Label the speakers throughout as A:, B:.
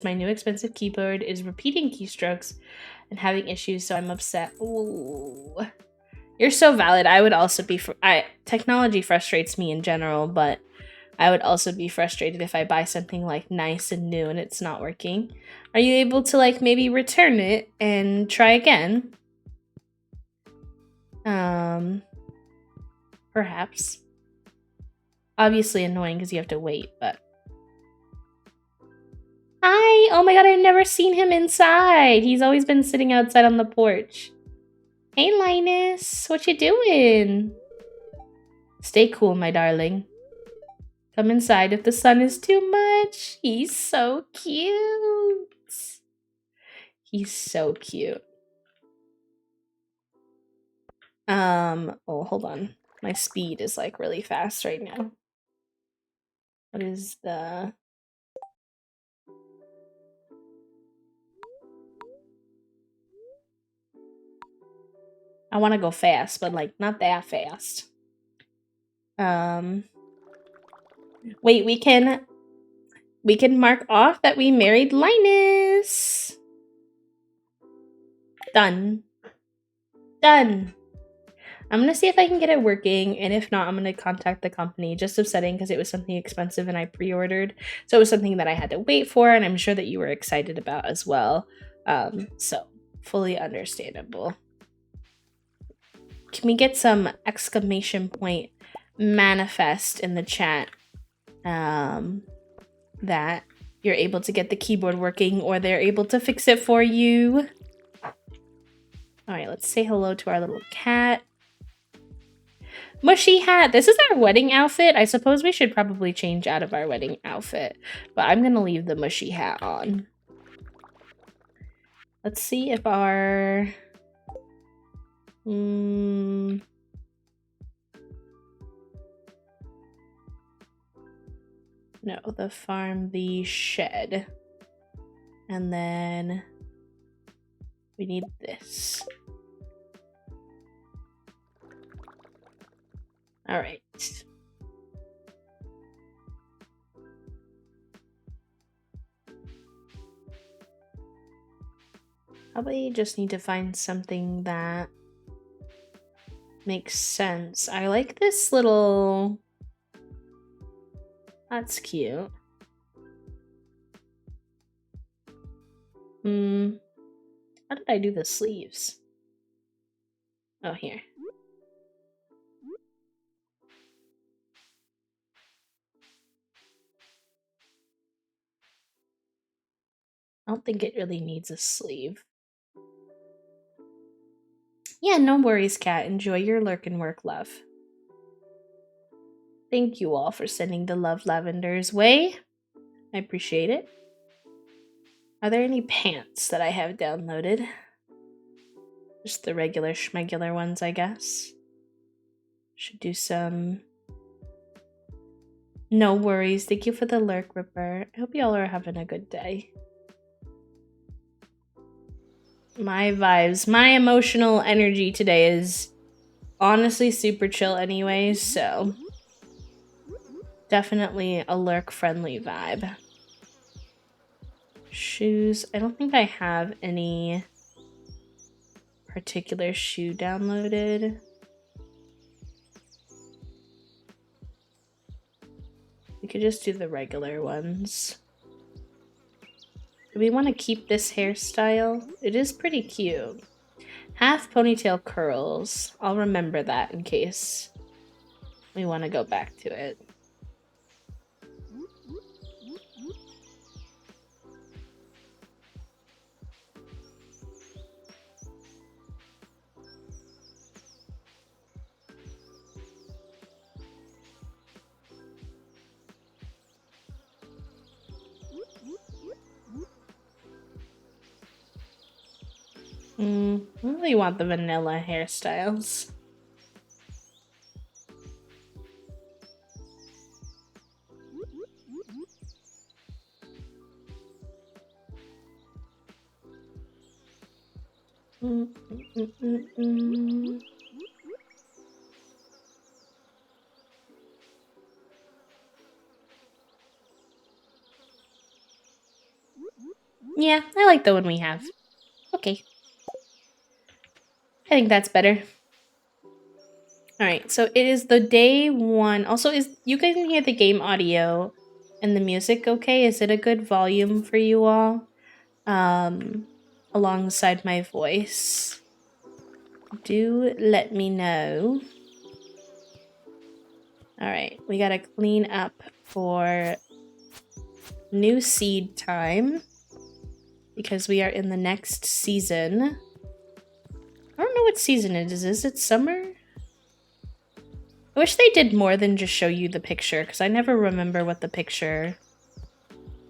A: My new expensive keyboard is repeating keystrokes and having issues, so I'm upset. Ooh. You're so valid. I would also be technology frustrates me in general, but I would also be frustrated if I buy something like nice and new and it's not working. Are you able to like maybe return it and try again? Perhaps. Obviously annoying because you have to wait, but hi! Oh my god, I've never seen him inside. He's always been sitting outside on the porch. Hey, Linus, what you doing? Stay cool, my darling. Come inside if the sun is too much. He's so cute. He's so cute. Oh, hold on. My speed is like really fast right now. What is the... I want to go fast, but like not that fast. Wait, we can mark off that we married Linus. Done. Done. I'm gonna see if I can get it working, and if not, I'm gonna contact the company. Just upsetting because it was something expensive and I pre-ordered, so it was something that I had to wait for, and I'm sure that you were excited about as well. So fully understandable. Can we get some exclamation point manifest in the chat that you're able to get the keyboard working, or they're able to fix it for you? All right, let's say hello to our little cat. Mushy hat. This is our wedding outfit. I suppose we should probably change out of our wedding outfit, but I'm gonna leave the mushy hat on. Let's see if our... No, the farm, the shed. And then we need this. All right. Probably just need to find something that makes sense. I like this little... That's cute. How did I do the sleeves? Oh, here. I don't think it really needs a sleeve. Yeah, no worries, Kat. Enjoy your lurk and work, love. Thank you all for sending the love lavenders way. I appreciate it. Are there any pants that I have downloaded? Just the regular schmegular ones, I guess. Should do some... No worries. Thank you for the lurk, Ripper. I hope y'all are having a good day. My vibes, my emotional energy today is honestly super chill anyways, so definitely a lurk-friendly vibe. Shoes. I don't think I have any particular shoe downloaded. We could just do the regular ones. Do we want to keep this hairstyle? It is pretty cute. Half ponytail curls. I'll remember that in case we want to go back to it. I really want the vanilla hairstyles. Yeah, I like the one we have. Okay. I think that's better. Alright, so it is the day one. Also, is you guys can hear the game audio and the music okay? Is it a good volume for you all? Alongside my voice. Do let me know. Alright, we gotta clean up for new seed time. Because we are in the next season. I don't know what season it is. Is it summer? I wish they did more than just show you the picture, because I never remember what the picture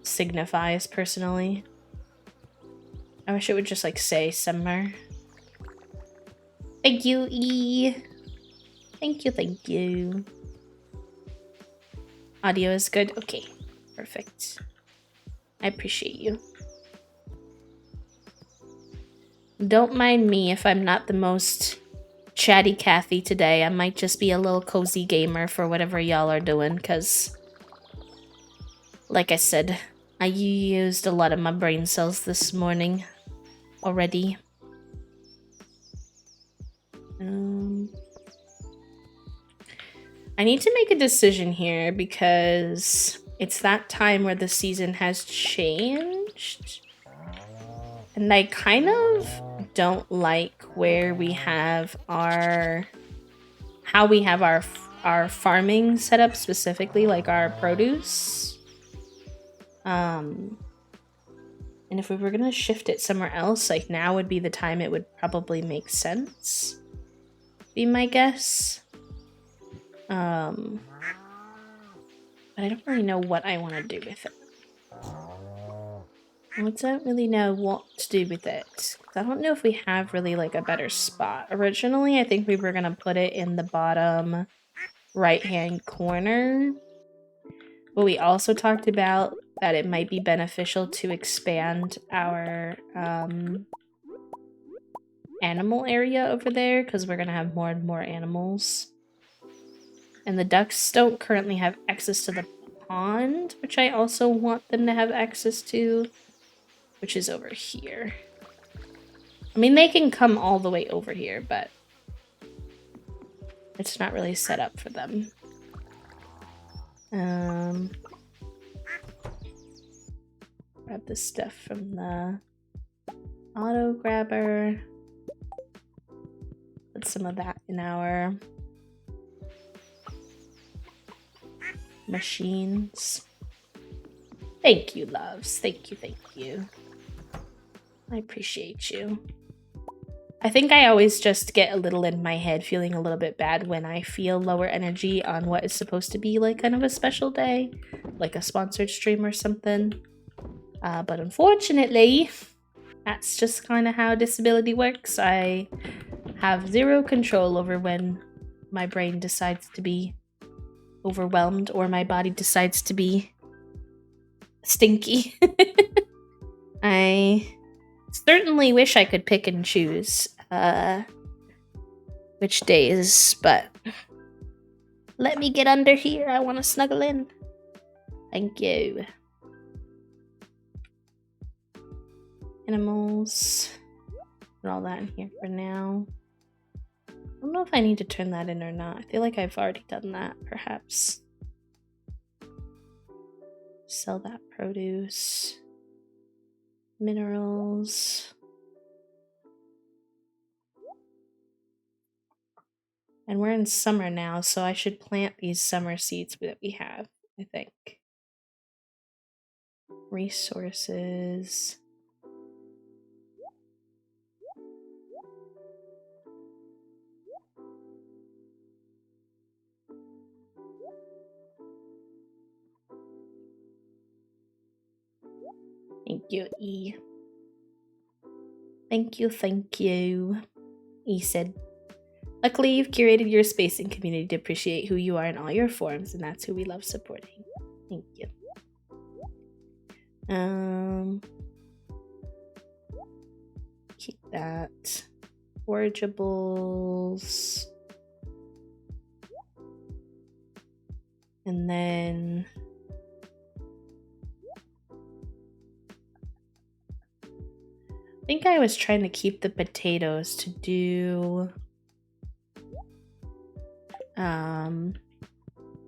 A: signifies, personally. I wish it would just, like, say summer. Thank you, E. Thank you, thank you. Audio is good? Okay, perfect. I appreciate you. Don't mind me if I'm not the most chatty Cathy today. I might just be a little cozy gamer for whatever y'all are doing, because, like I said, I used a lot of my brain cells this morning already. I need to make a decision here because it's that time where the season has changed. And I kind of don't like where we have how we have our farming set up, specifically like our produce. And if we were gonna shift it somewhere else, like now would be the time it would probably make sense. Be my guess. But I don't really know what I want to do with it. I don't really know what to do with it. I don't know if we have really like a better spot. Originally, I think we were going to put it in the bottom right-hand corner. But we also talked about that it might be beneficial to expand our animal area over there because we're going to have more and more animals. And the ducks don't currently have access to the pond, which I also want them to have access to, which is over here. I mean, they can come all the way over here, but it's not really set up for them. Grab this stuff from the auto grabber. Put some of that in our machines. Thank you, loves. Thank you, thank you. I appreciate you. I think I always just get a little in my head feeling a little bit bad when I feel lower energy on what is supposed to be like kind of a special day, like a sponsored stream or something. But unfortunately, that's just kind of how disability works. I have zero control over when my brain decides to be overwhelmed or my body decides to be stinky. I certainly wish I could pick and choose which days, but let me get under here. I want to snuggle in. Thank you. Animals. Put all that in here for now. I don't know if I need to turn that in or not. I feel like I've already done that, perhaps. Sell that produce. Minerals. And we're in summer now, so I should plant these summer seeds that we have, I think. Resources. Thank you, E. Thank you, thank you. E said, luckily you've curated your space and community to appreciate who you are in all your forms, and that's who we love supporting. Thank you. Keep that. Forageables. And then think I was trying to keep the potatoes to do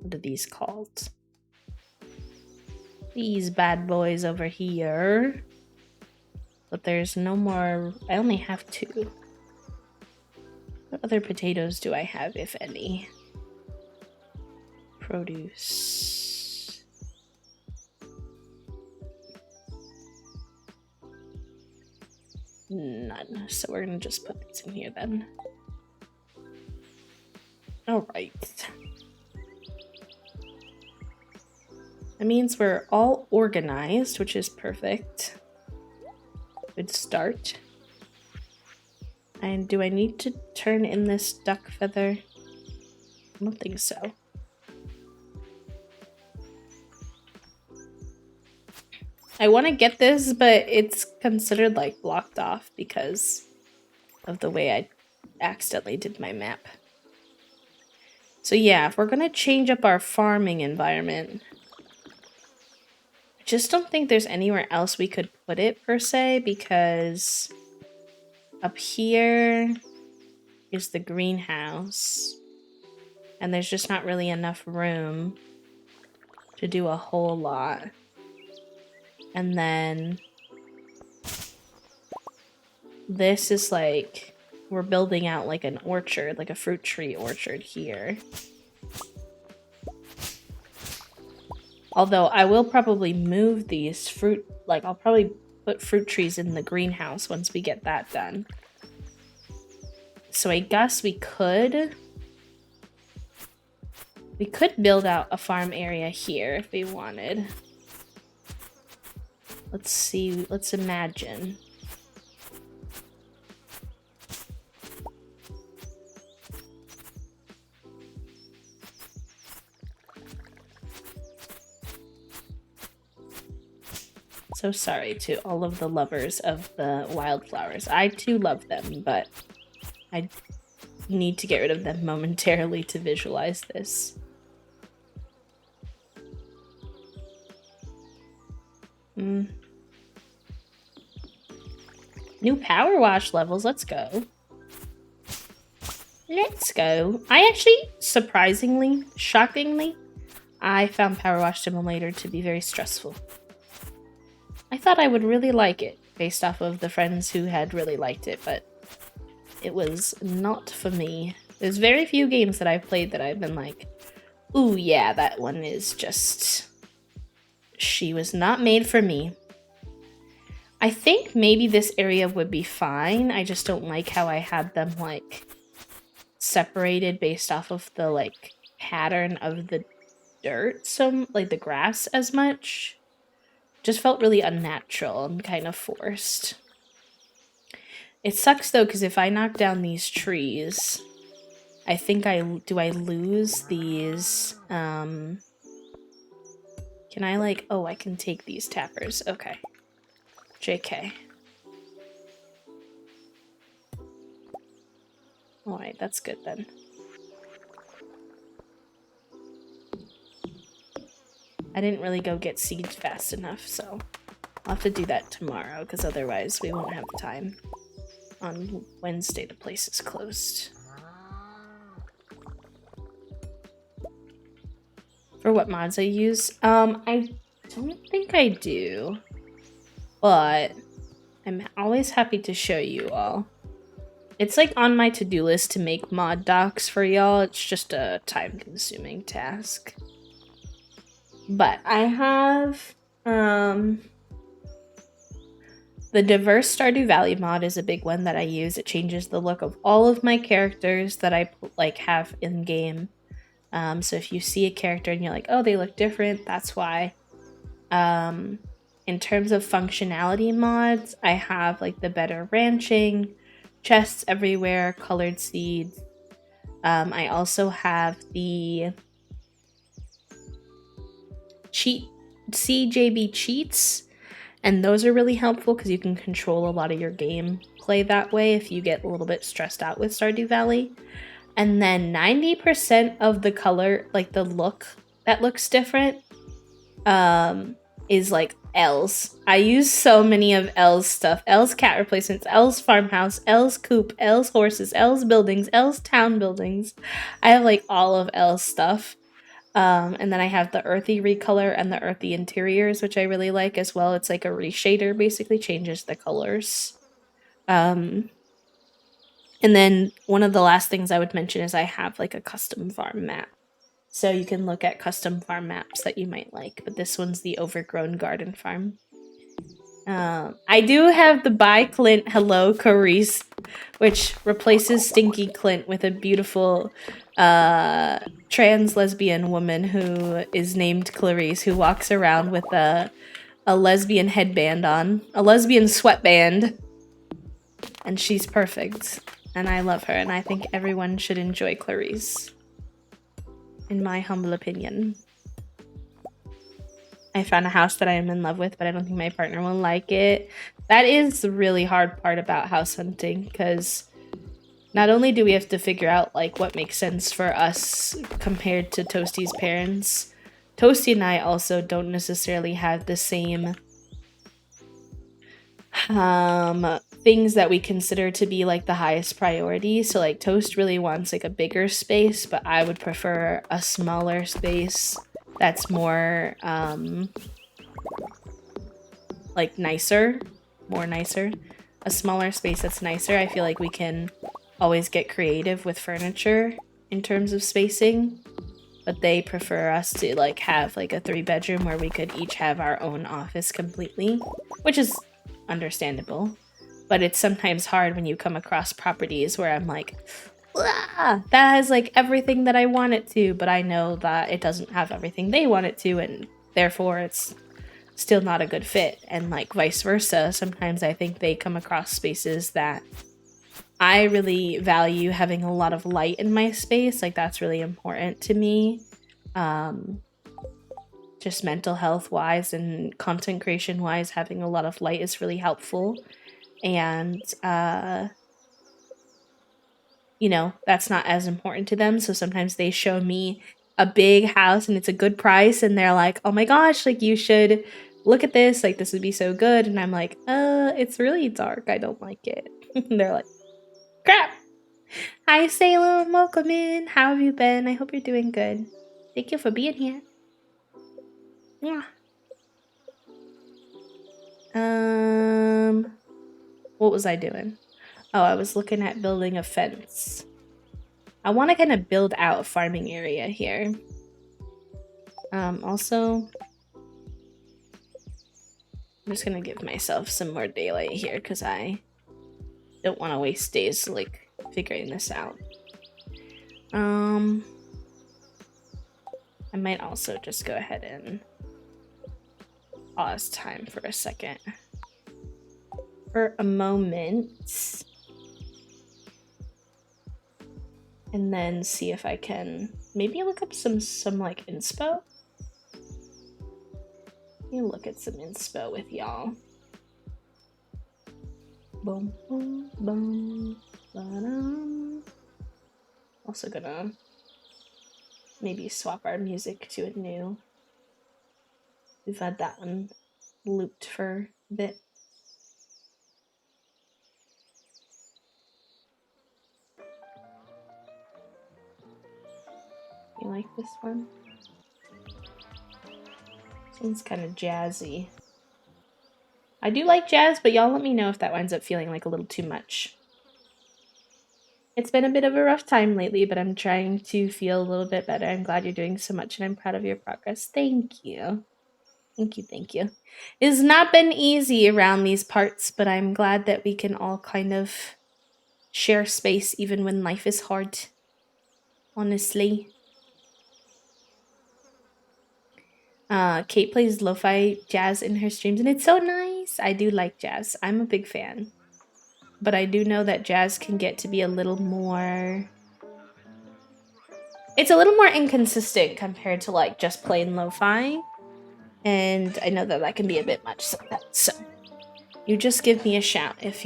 A: what are these called? These bad boys over here. But there's no more. I only have 2. What other potatoes do I have, if any? Produce. None. So we're gonna just put these in here then. Alright. That means we're all organized, which is perfect. Good start. And do I need to turn in this duck feather? I don't think so. I want to get this, but it's considered like blocked off because of the way I accidentally did my map. So yeah, if we're going to change up our farming environment, I just don't think there's anywhere else we could put it per se, because up here is the greenhouse and there's just not really enough room to do a whole lot. And then this is like, we're building out like an orchard, like a fruit tree orchard here. Although I will probably move these fruit, like I'll probably put fruit trees in the greenhouse once we get that done. So I guess we could build out a farm area here if we wanted. Let's see, let's imagine. So sorry to all of the lovers of the wildflowers. I too love them, but I need to get rid of them momentarily to visualize this. New power wash levels, let's go. Let's go. I actually, surprisingly, shockingly, I found Power Wash Simulator to be very stressful. I thought I would really like it, based off of the friends who had really liked it, but it was not for me. There's very few games that I've played that I've been like, ooh yeah, that one is just... she was not made for me. I think maybe this area would be fine. I just don't like how I had them like separated based off of the like pattern of the dirt, so like the grass as much. Just felt really unnatural and kind of forced. It sucks though, because if I knock down these trees, I think I lose these, can I like, oh, I can take these tappers, okay. JK. Alright, that's good then. I didn't really go get seeds fast enough, so I'll have to do that tomorrow, because otherwise we won't have time. On Wednesday, the place is closed. For what mods I use? I don't think I do. But I'm always happy to show you all. It's like on my to-do list to make mod docs for y'all. It's just a time-consuming task. But I have the diverse Stardew Valley mod is a big one that I use. It changes the look of all of my characters that I like have in game. So if you see a character and you're like, oh, they look different, that's why. In terms of functionality mods, I have like the better ranching, chests everywhere, colored seeds. I also have the CJB cheats, and those are really helpful because you can control a lot of your gameplay that way if you get a little bit stressed out with Stardew Valley. And then 90% of the color, like the look that looks different, is like L's. I use so many of L's stuff. L's cat replacements, L's farmhouse, L's coop, L's horses, L's buildings, L's town buildings. I have like all of L's stuff. And then I have the earthy recolor and the earthy interiors, which I really like as well. It's like a reshader, basically changes the colors. And then one of the last things I would mention is I have like a custom farm map. So you can look at custom farm maps that you might like, but this one's the overgrown garden farm. I do have the Bye Clint Hello Clarice, which replaces Stinky Clint with a beautiful trans lesbian woman who is named Clarice, who walks around with a lesbian headband on, a lesbian sweatband, and she's perfect. And I love her, and I think everyone should enjoy Clarice. In my humble opinion. I found a house that I am in love with, but I don't think my partner will like it. That is the really hard part about house hunting, because not only do we have to figure out like what makes sense for us compared to Toasty's parents, Toasty and I also don't necessarily have the same things that we consider to be like the highest priority. So like Toast really wants like a bigger space, but I would prefer a smaller space that's more like nicer, more nicer. A smaller space that's nicer. I feel like we can always get creative with furniture in terms of spacing, but they prefer us to like have like a 3-bedroom where we could each have our own office completely, which is understandable. But it's sometimes hard when you come across properties where I'm like, that has like everything that I want it to, but I know that it doesn't have everything they want it to, and therefore it's still not a good fit. And like vice versa, sometimes I think they come across spaces that I really value having a lot of light in my space. Like that's really important to me. Just mental health wise and content creation wise, having a lot of light is really helpful. And you know, that's not as important to them. So sometimes they show me a big house and it's a good price and they're like, oh my gosh, like you should look at this, like this would be so good. And I'm like, it's really dark, I don't like it. And they're like, crap. Hi Salem, welcome in. How have you been? I hope you're doing good. Thank you for being here. Yeah. What was I doing? Oh, I was looking at building a fence. I want to kind of build out a farming area here. Also, I'm just gonna give myself some more daylight here because I don't want to waste days like figuring this out. I might also just go ahead and pause time for a second. For a moment. And then see if I can maybe look up some like inspo. Let me look at some inspo with y'all. Boom, boom, boom, ba-dum. Also gonna maybe swap our music to a new. We've had that one looped for a bit. You like this one? This one's kind of jazzy. I do like jazz, but y'all let me know if that winds up feeling like a little too much. It's been a bit of a rough time lately, but I'm trying to feel a little bit better. I'm glad you're doing so much, and I'm proud of your progress. Thank you. Thank you, thank you. It has not been easy around these parts, but I'm glad that we can all kind of share space even when life is hard. Honestly. Kate plays lo-fi jazz in her streams, and it's so nice. I do like jazz. I'm a big fan. But I do know that jazz can get to be a little more... It's a little more inconsistent compared to like just plain lo-fi. And I know that that can be a bit much sometimes. So you just give me a shout if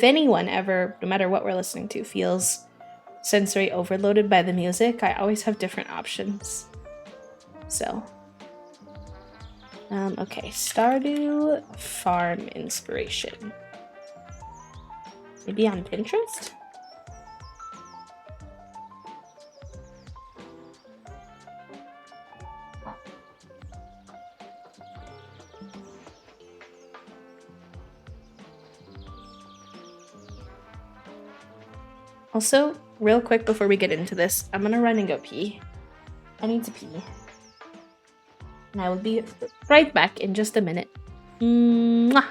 A: anyone ever, no matter what we're listening to, feels sensory overloaded by the music. I always have different options. So Okay, Stardew Farm inspiration. Maybe on Pinterest? Also, real quick before we get into this, I'm gonna run and go pee. I need to pee. And I will be right back in just a minute. Mwah!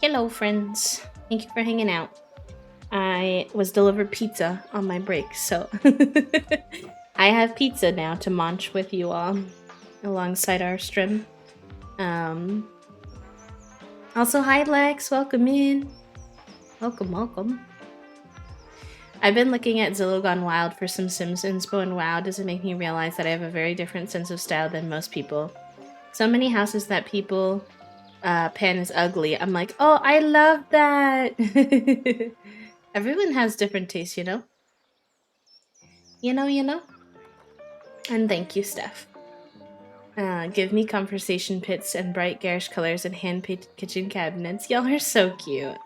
A: Hello, friends. Thank you for hanging out. I was delivered pizza on my break, so I have pizza now to munch with you all alongside our stream. Also, hi Lex, welcome in. Welcome. I've been looking at Zillow Gone Wild for some Sims inspo, and wow, does it make me realize that I have a very different sense of style than most people. So many houses that people pan is ugly. I'm like, oh, I love that. Everyone has different tastes, you know? You know? And thank you, Steph. Give me conversation pits and bright garish colors and hand-painted kitchen cabinets. Y'all are so cute.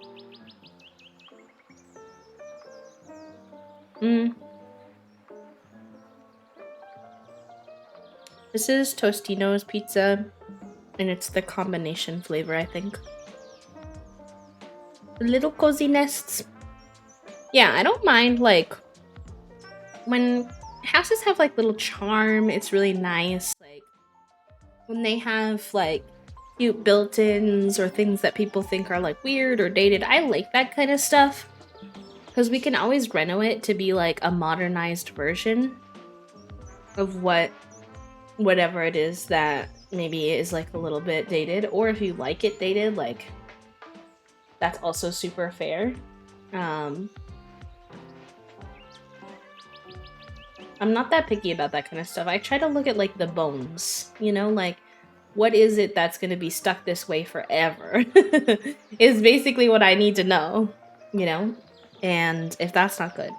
A: This is Tostino's pizza, and it's the combination flavor, I think. The little cozy nests. Yeah, I don't mind, like, when houses have, like, little charm, it's really nice. Like, when they have, like, cute built-ins or things that people think are, like, weird or dated, I like that kind of stuff. Because we can always reno it to be, like, a modernized version of whatever it is that maybe is, like, a little bit dated. Or if you like it dated, like, that's also super fair. I'm not that picky about that kind of stuff. I try to look at, like, the bones, you know, like, what is it that's going to be stuck this way forever is basically what I need to know, you know? And if that's not good.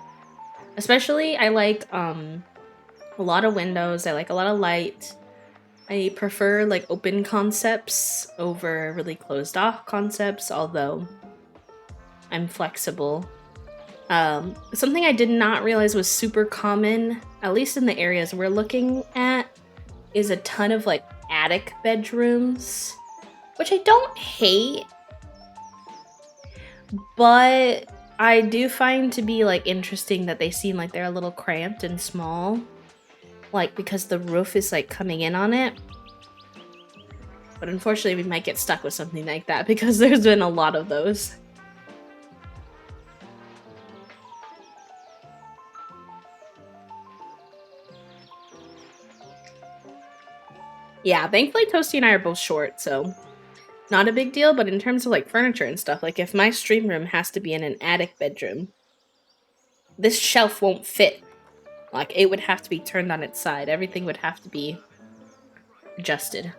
A: Especially, I like a lot of windows. I like a lot of light. I prefer, like, open concepts over really closed off concepts, although I'm flexible. Something I did not realize was super common, at least in the areas we're looking at, is a ton of, like, attic bedrooms, which I don't hate, but I do find to be, like, interesting that they seem like they're a little cramped and small, like, because the roof is, like, coming in on it. But unfortunately, we might get stuck with something like that because there's been a lot of those. Yeah, thankfully Toasty and I are both short, so not a big deal, but in terms of, like, furniture and stuff, like, if my stream room has to be in an attic bedroom, this shelf won't fit. Like, it would have to be turned on its side. Everything would have to be adjusted.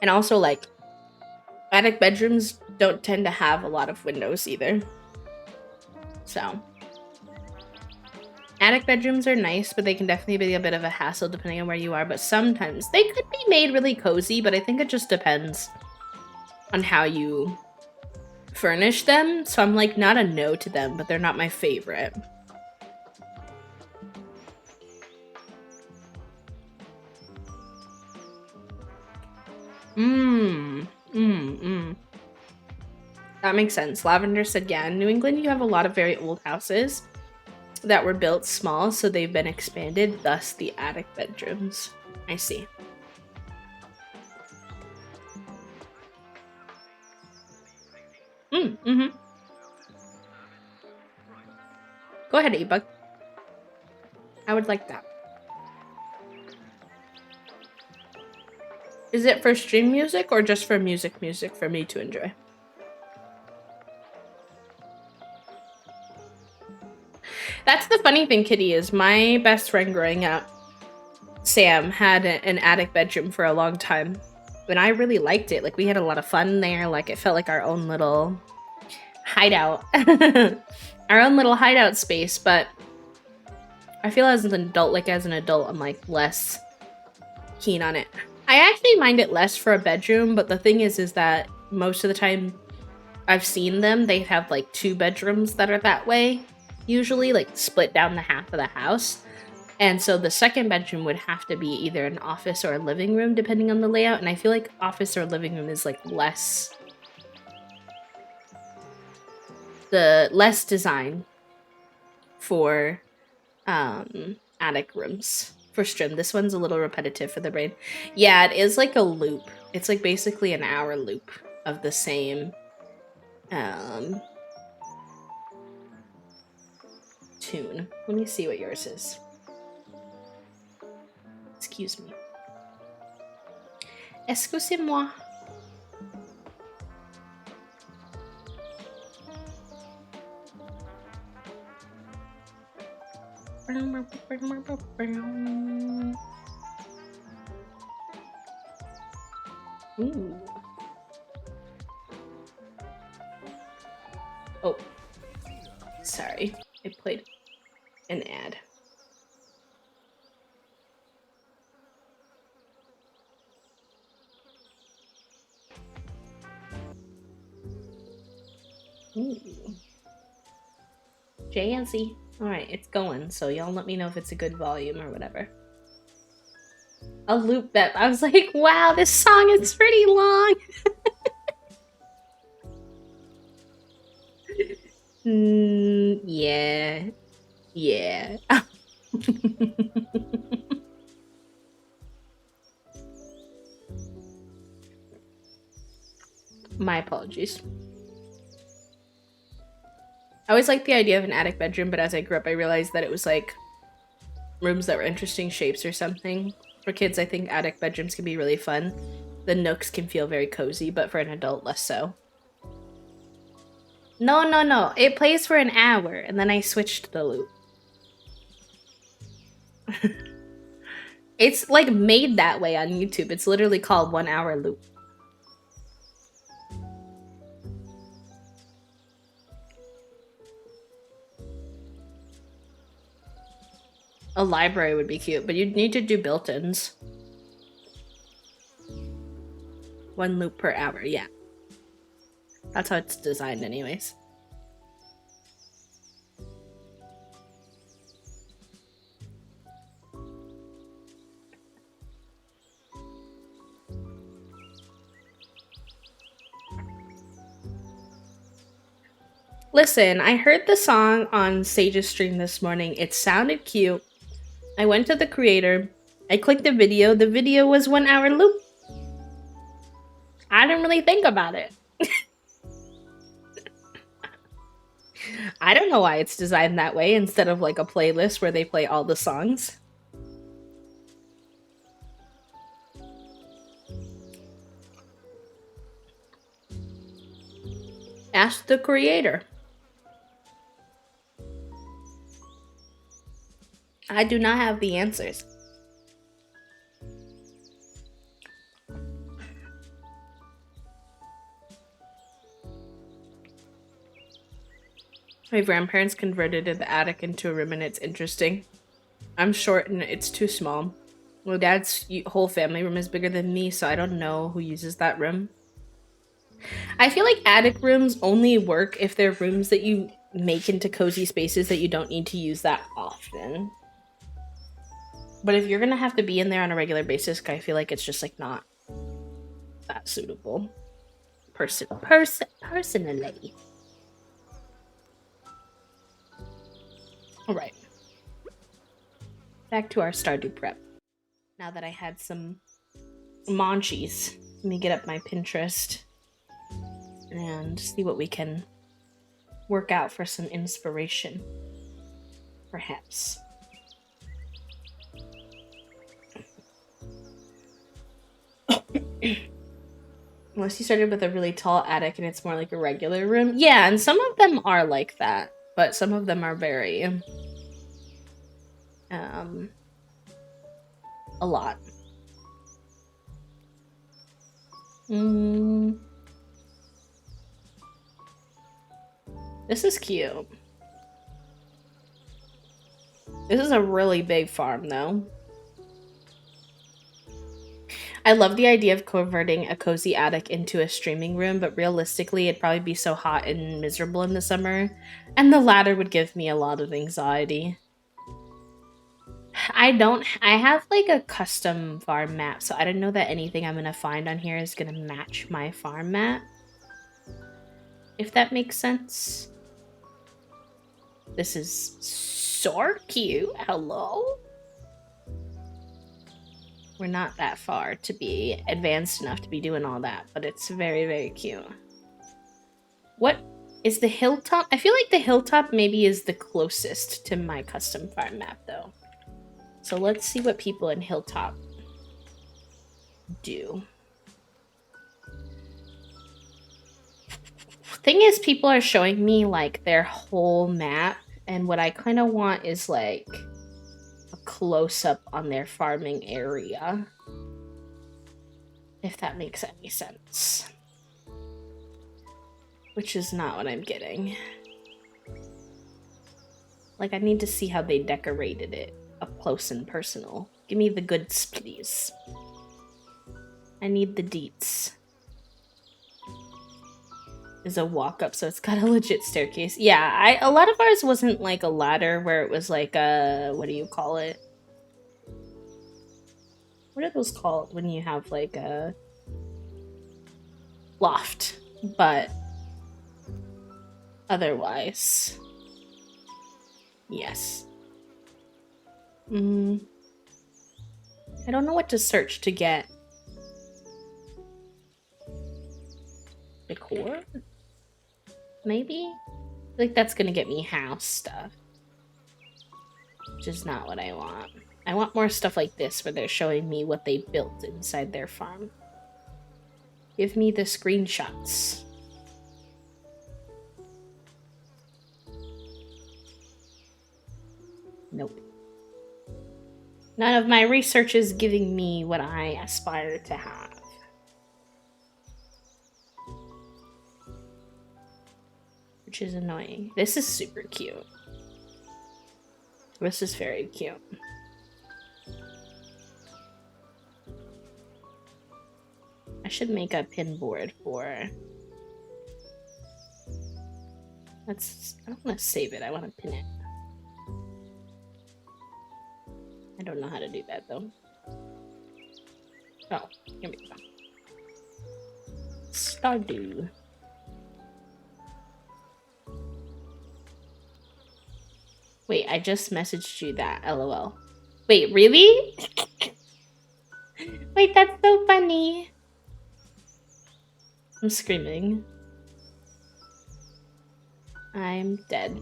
A: And also, like, attic bedrooms don't tend to have a lot of windows either. So, attic bedrooms are nice, but they can definitely be a bit of a hassle depending on where you are. But sometimes they could be made really cozy, but I think it just depends on how you furnish them. So I'm, like, not a no to them, but they're not my favorite. That makes sense. Lavender said, yeah, in New England you have a lot of very old houses that were built small, so they've been expanded, thus the attic bedrooms. I see. Go ahead, A-Bug. I would like that. Is it for stream music or just for music for me to enjoy? That's the funny thing, Kitty, is my best friend growing up, Sam, had an attic bedroom for a long time. And I really liked it. Like, we had a lot of fun there. Like, it felt like our own little hideout. Our own little hideout space, but I feel as an adult, I'm, like, less keen on it. I actually mind it less for a bedroom, but the thing is that most of the time I've seen them, they have, like, 2 bedrooms that are that way. Usually, like, split down the half of the house. And so the second bedroom would have to be either an office or a living room, depending on the layout. And I feel like office or living room is, like, less design for attic rooms for Strim. This one's a little repetitive for the brain. Yeah, it is like a loop. It's like basically an hour loop of the same tune. Let me see what yours is. Excuse me. Excusez-moi. Ooh. Oh, sorry. It played an ad. Ooh. JNC. Alright, it's going, so y'all let me know if it's a good volume or whatever. A loop that I was like, wow, this song is pretty long. Yeah. Yeah. My apologies. I always liked the idea of an attic bedroom, but as I grew up, I realized that it was like rooms that were interesting shapes or something. For kids, I think attic bedrooms can be really fun. The nooks can feel very cozy, but for an adult, less so. No. It plays for an hour, and then I switched the loop. It's like made that way on YouTube. It's literally called 1 hour loop. A library would be cute, but you'd need to do built-ins. 1 loop per hour, yeah. That's how it's designed anyways. Listen, I heard the song on Sage's stream this morning. It sounded cute. I went to the creator. I clicked the video. The video was 1 hour loop. I didn't really think about it. I don't know why it's designed that way instead of like a playlist where they play all the songs. Ask the creator. I do not have the answers. My grandparents converted the attic into a room and it's interesting. I'm short and it's too small. My dad's whole family room is bigger than me, so I don't know who uses that room. I feel like attic rooms only work if they're rooms that you make into cozy spaces that you don't need to use that often. But if you're gonna have to be in there on a regular basis, I feel like it's just like not that suitable. Personally. Alright. Back to our Stardew prep. Now that I had some munchies, let me get up my Pinterest and see what we can work out for some inspiration. Perhaps. Unless you started with a really tall attic and it's more like a regular room. Yeah, and some of them are like that, but some of them are very a lot. This is cute. This is a really big farm though. I love the idea of converting a cozy attic into a streaming room, but realistically, it'd probably be so hot and miserable in the summer, and the latter would give me a lot of anxiety. I have like a custom farm map, so I don't know that anything I'm gonna find on here is gonna match my farm map. If that makes sense. This is so cute. Hello? We're not that far to be advanced enough to be doing all that, but it's very, very cute. What is the hilltop? I feel like the hilltop maybe is the closest to my custom farm map, though. So let's see what people in hilltop do. Thing is, people are showing me like their whole map, and what I kind of want is like a close-up on their farming area, if that makes any sense. Which is not what I'm getting. Like, I need to see how they decorated it up close and personal. Give me the goods, please. I need the deets. Is a walk up, so it's got a legit staircase. Yeah, a lot of ours wasn't like a ladder where it was like a, what do you call it? What are those called when you have like a loft? But otherwise, yes. I don't know what to search to get. Decor? Maybe? I think that's gonna get me house stuff. Which is not what I want. I want more stuff like this where they're showing me what they built inside their farm. Give me the screenshots. Nope. None of my research is giving me what I aspire to have. Which is annoying. This is super cute. This is very cute. I should make a pin board for... I don't want to save it, I want to pin it. I don't know how to do that though. Oh, here we go. Stardew. Wait, I just messaged you that, LOL. Wait, really? Wait, that's so funny. I'm screaming. I'm dead.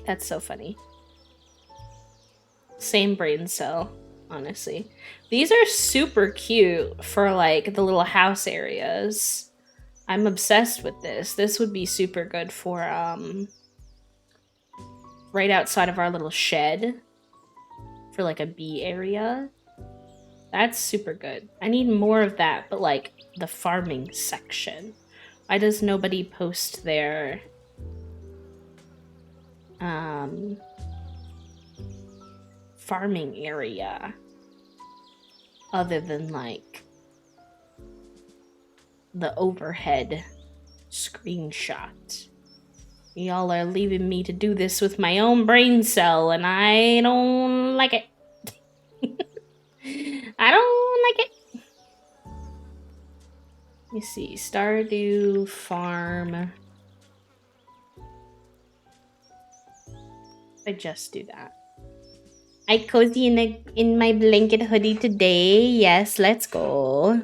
A: That's so funny. Same brain cell, honestly. These are super cute for like the little house areas. I'm obsessed with this. This would be super good for right outside of our little shed for like a bee area. That's super good. I need more of that, but like the farming section. Why does nobody post their farming area other than like the overhead screenshot? Y'all are leaving me to do this with my own brain cell, and I don't like it. I don't like it. Let me see. Stardew Farm. I just do that. I cozy in my blanket hoodie today. Yes, let's go.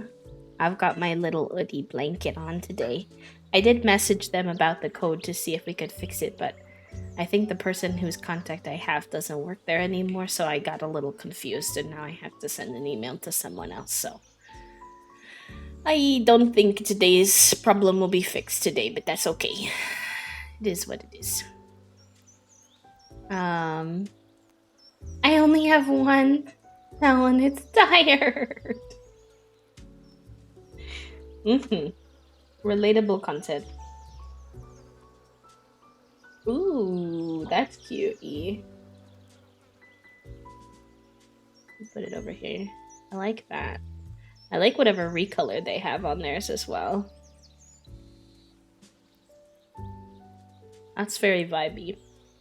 A: I've got my little hoodie blanket on today. I did message them about the code to see if we could fix it, but I think the person whose contact I have doesn't work there anymore, so I got a little confused, and now I have to send an email to someone else, so I don't think today's problem will be fixed today, but that's okay. It is what it is. I only have one now, and it's tired. Relatable content. Ooh, that's cute-y. Put it over here. I like that. I like whatever recolor they have on theirs as well. That's very vibey.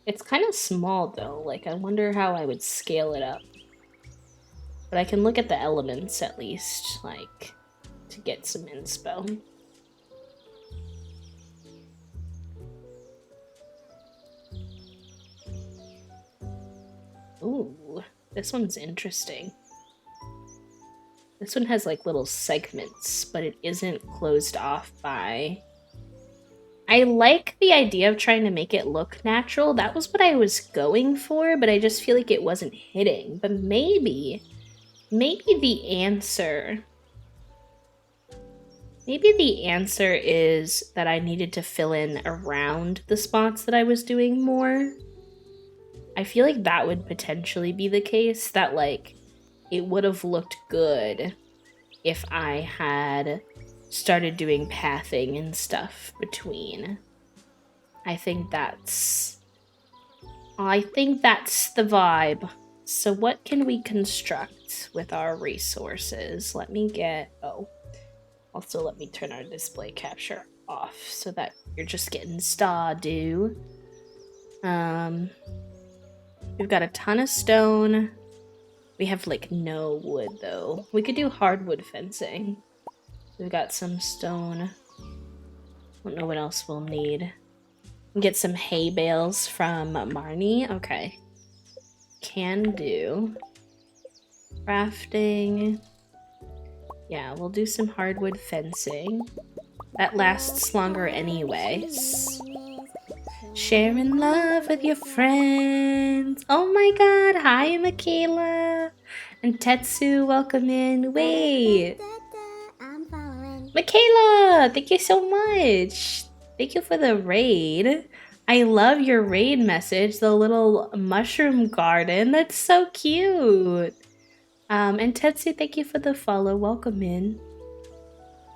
A: It's kind of small though, like I wonder how I would scale it up. But I can look at the elements at least, like, to get some inspo. Ooh, this one's interesting. This one has like little segments, but it isn't closed off by... I like the idea of trying to make it look natural. That was what I was going for, but I just feel like it wasn't hitting. But maybe the answer... Maybe the answer is that I needed to fill in around the spots that I was doing more. I feel like that would potentially be the case, that like it would have looked good if I had started doing pathing and stuff between. I think that's the vibe. So what can we construct with our resources? Let me get, also let me turn our display capture off so that you're just getting Stardew. We've got a ton of stone. We have like no wood though. We could do hardwood fencing. We've got some stone. Don't know what else we'll need. Get some hay bales from Marnie. Okay. Can do. Crafting. Yeah, we'll do some hardwood fencing. That lasts longer anyways. Sharing love with your friends. Oh my god, hi Michaela. And Tetsu, welcome in. Wait. Michaela, thank you so much. Thank you for the raid. I love your raid message, the little mushroom garden. That's so cute. And Tetsu, thank you for the follow. Welcome in.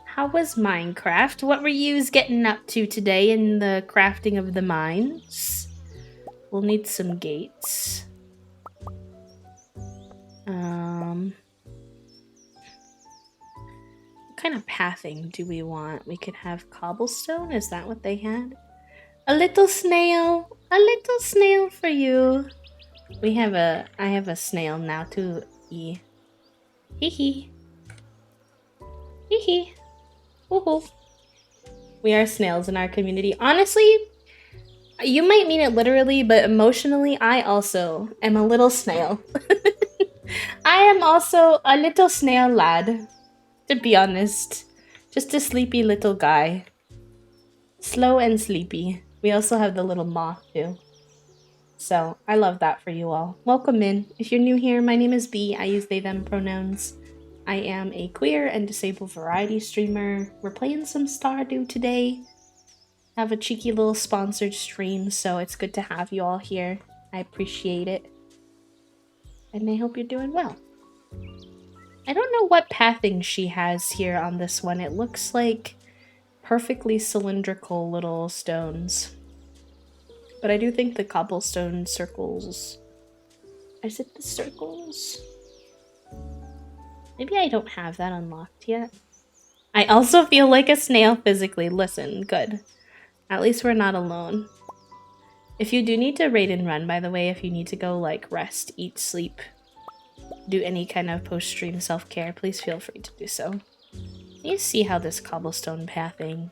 A: How was Minecraft? What were you getting up to today in the crafting of the mines? We'll need some gates. What kind of pathing do we want? We could have cobblestone. Is that what they had? A little snail. A little snail for you. I have a snail now too. Hee hee. Hee hee. Woohoo. We are snails in our community. Honestly, you might mean it literally, but emotionally, I also am a little snail. I am also a little snail lad, to be honest. Just a sleepy little guy. Slow and sleepy. We also have the little moth too. So, I love that for you all. Welcome in. If you're new here, my name is B. I use they, them pronouns. I am a queer and disabled variety streamer. We're playing some Stardew today. Have a cheeky little sponsored stream, so it's good to have you all here. I appreciate it. And I hope you're doing well. I don't know what pathing she has here on this one. It looks like perfectly cylindrical little stones. But I do think the cobblestone circles... Is it the circles? Maybe I don't have that unlocked yet. I also feel like a snail physically. Listen, good. At least we're not alone. If you do need to raid and run, by the way, if you need to go like rest, eat, sleep, do any kind of post-stream self-care, please feel free to do so. Let me see how this cobblestone pathing...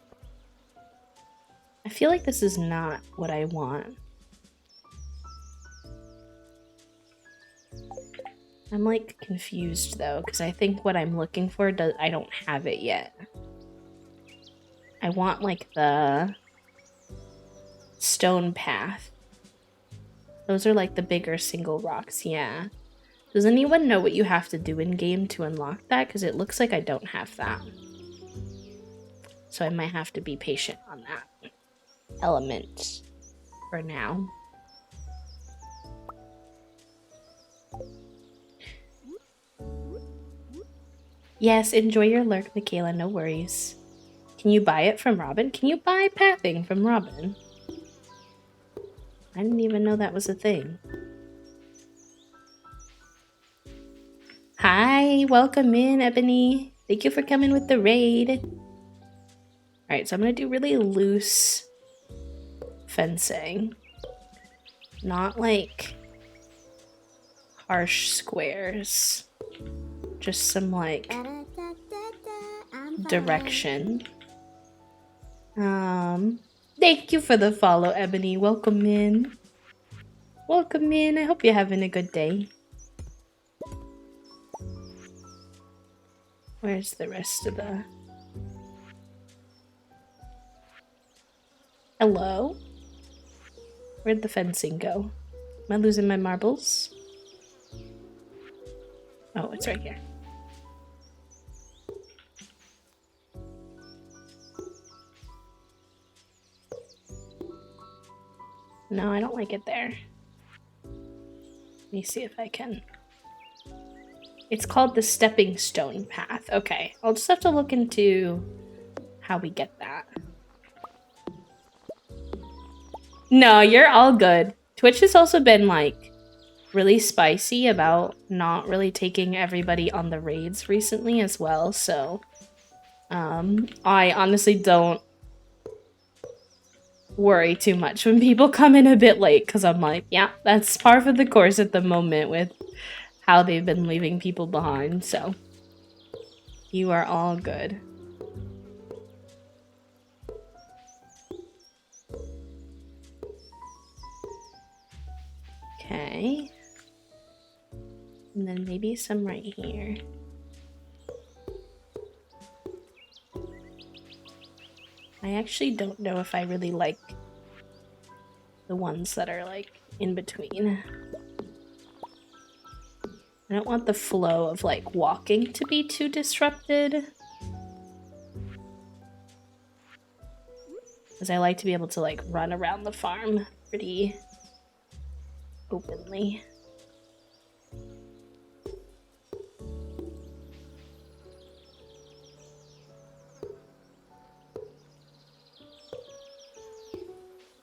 A: I feel like this is not what I want. I'm like confused though, because I think what I'm looking for, I don't have it yet. I want like the stone path. Those are like the bigger single rocks, yeah. Does anyone know what you have to do in game to unlock that? Because it looks like I don't have that. So I might have to be patient on that element for now. Yes, enjoy your lurk, Michaela, no worries. Can you buy it from Robin? Can you buy pathing from Robin? I didn't even know that was a thing. Hi, welcome in, Ebony. Thank you for coming with the raid. Alright, so I'm gonna do really loose fencing. Not like harsh squares. Just some like direction. Thank you for the follow, Ebony. Welcome in. Welcome in. I hope you're having a good day. Where's the rest of the... Hello? Where'd the fencing go? Am I losing my marbles? Oh, it's right here. No, I don't like it there. Let me see if I can. It's called the stepping stone path. Okay, I'll just have to look into how we get that. No, you're all good. Twitch has also been like really spicy about not really taking everybody on the raids recently as well, so I honestly don't worry too much when people come in a bit late, because I'm like, yeah, that's par for the course at the moment with how they've been leaving people behind, so you are all good. Okay. And then maybe some right here. I actually don't know if I really like the ones that are like in between. I don't want the flow of like walking to be too disrupted. Because I like to be able to like run around the farm pretty openly.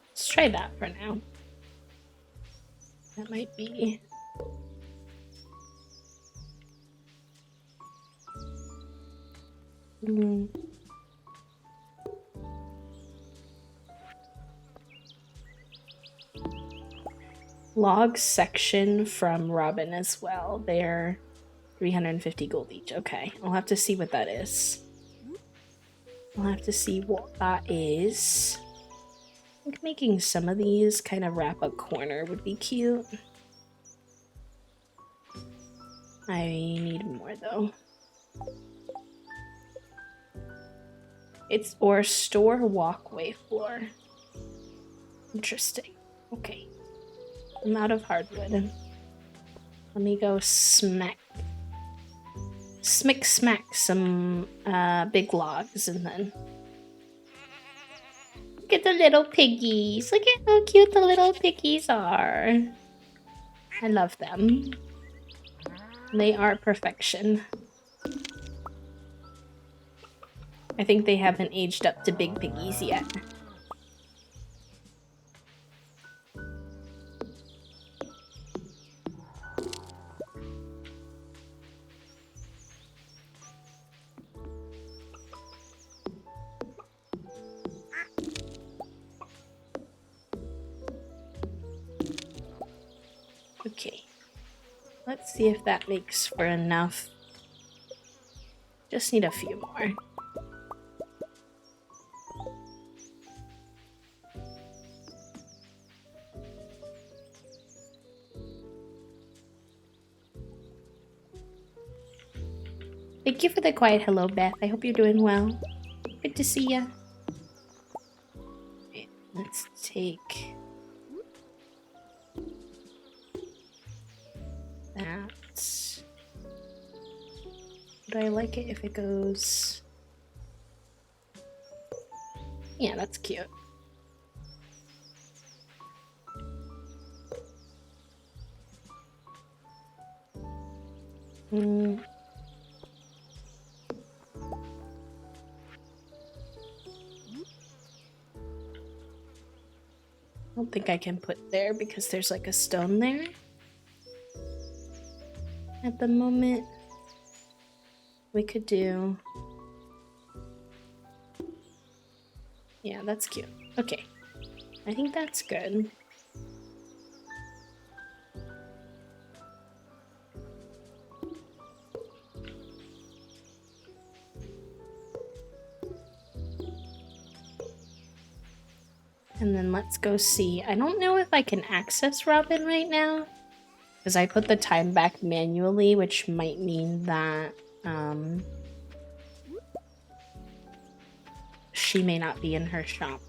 A: Let's try that for now. That might be... Log section from Robin as well. They're 350 gold each. Okay, I'll have to see what that is. I'll have to see what that is. I think making some of these kind of wrap a corner would be cute. I need more though. It's or store walkway floor. Interesting. Okay. I'm out of hardwood. Let me go smack some big logs and then... Look at the little piggies. Look at how cute the little piggies are. I love them. They are perfection. I think they haven't aged up to big piggies yet. Okay. Let's see if that makes for enough. Just need a few more. Thank you for the quiet hello, Beth. I hope you're doing well. Good to see ya. Okay, let's take that. Would I like it if it goes... Yeah, that's cute. I don't think I can put there because there's like a stone there at the moment. We could do... Yeah, that's cute. Okay. I think that's good. And then let's go see. I don't know if I can access Robin right now, because I put the time back manually, which might mean that she may not be in her shop.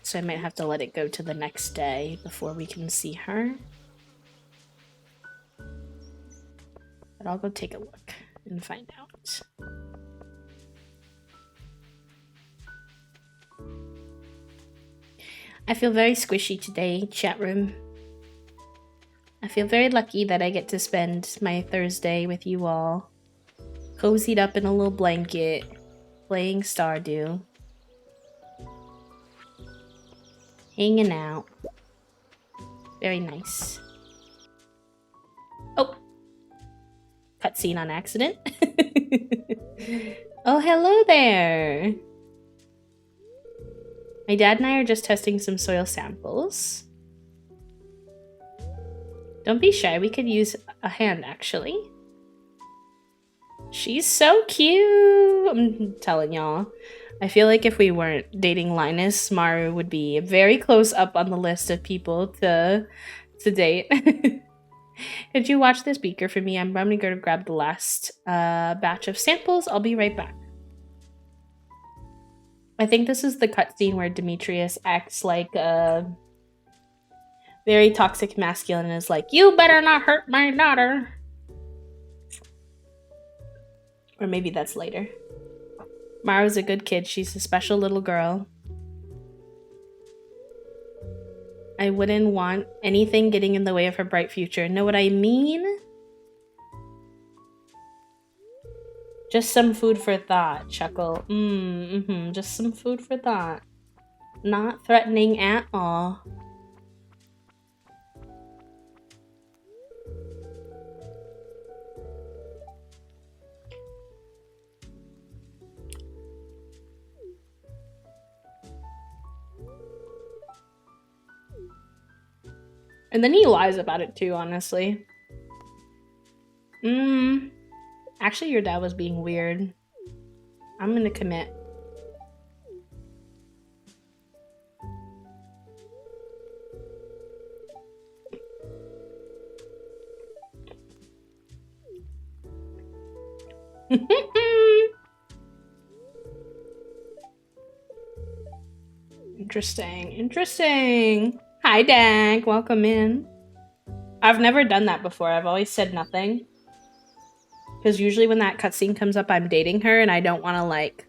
A: So I might have to let it go to the next day before we can see her. But I'll go take a look and find out. I feel very squishy today, chat room. I feel very lucky that I get to spend my Thursday with you all, cozied up in a little blanket, playing Stardew, hanging out. Very nice. Oh! Cutscene on accident. Oh, hello there! My dad and I are just testing some soil samples. Don't be shy, we could use a hand, actually. She's so cute! I'm telling y'all. I feel like if we weren't dating Linus, Maru would be very close up on the list of people to date. Could you watch this beaker for me? I'm gonna go to grab the last batch of samples. I'll be right back. I think this is the cutscene where Demetrius acts like a very toxic masculine and is like, you better not hurt my daughter. Or maybe that's later. Maru's a good kid. She's a special little girl. I wouldn't want anything getting in the way of her bright future. Know what I mean? Just some food for thought, chuckle. Just some food for thought. Not threatening at all. And then he lies about it too, honestly. Actually, your dad was being weird. I'm gonna commit. Interesting. Hi, Dag. Welcome in. I've never done that before. I've always said nothing. Because usually when that cutscene comes up, I'm dating her and I don't want to, like...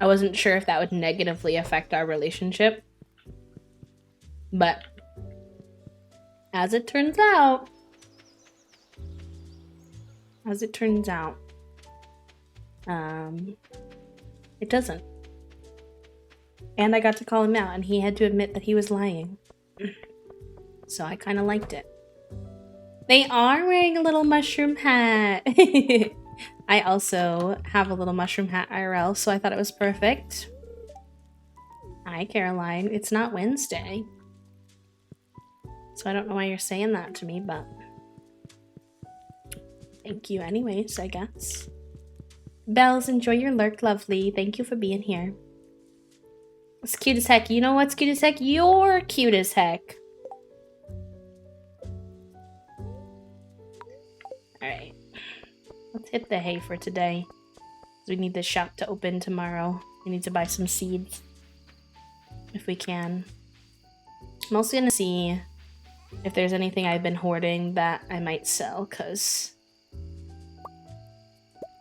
A: I wasn't sure if that would negatively affect our relationship. But... As it turns out... It doesn't. And I got to call him out and he had to admit that he was lying. So I kind of liked it. They are wearing a little mushroom hat. I also have a little mushroom hat IRL, so I thought it was perfect. Hi, Caroline. It's not Wednesday. So I don't know why you're saying that to me, but... Thank you anyways, I guess. Bells, enjoy your lurk, lovely. Thank you for being here. It's cute as heck. You know what's cute as heck? You're cute as heck. Alright. Let's hit the hay for today. We need this shop to open tomorrow. We need to buy some seeds. If we can. I'm also gonna see if there's anything I've been hoarding that I might sell, because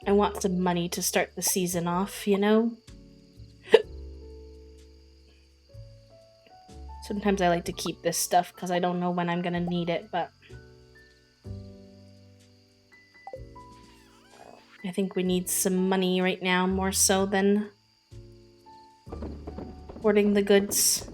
A: I want some money to start the season off, you know? Sometimes I like to keep this stuff because I don't know when I'm gonna need it, but I think we need some money right now, more so than hoarding the goods.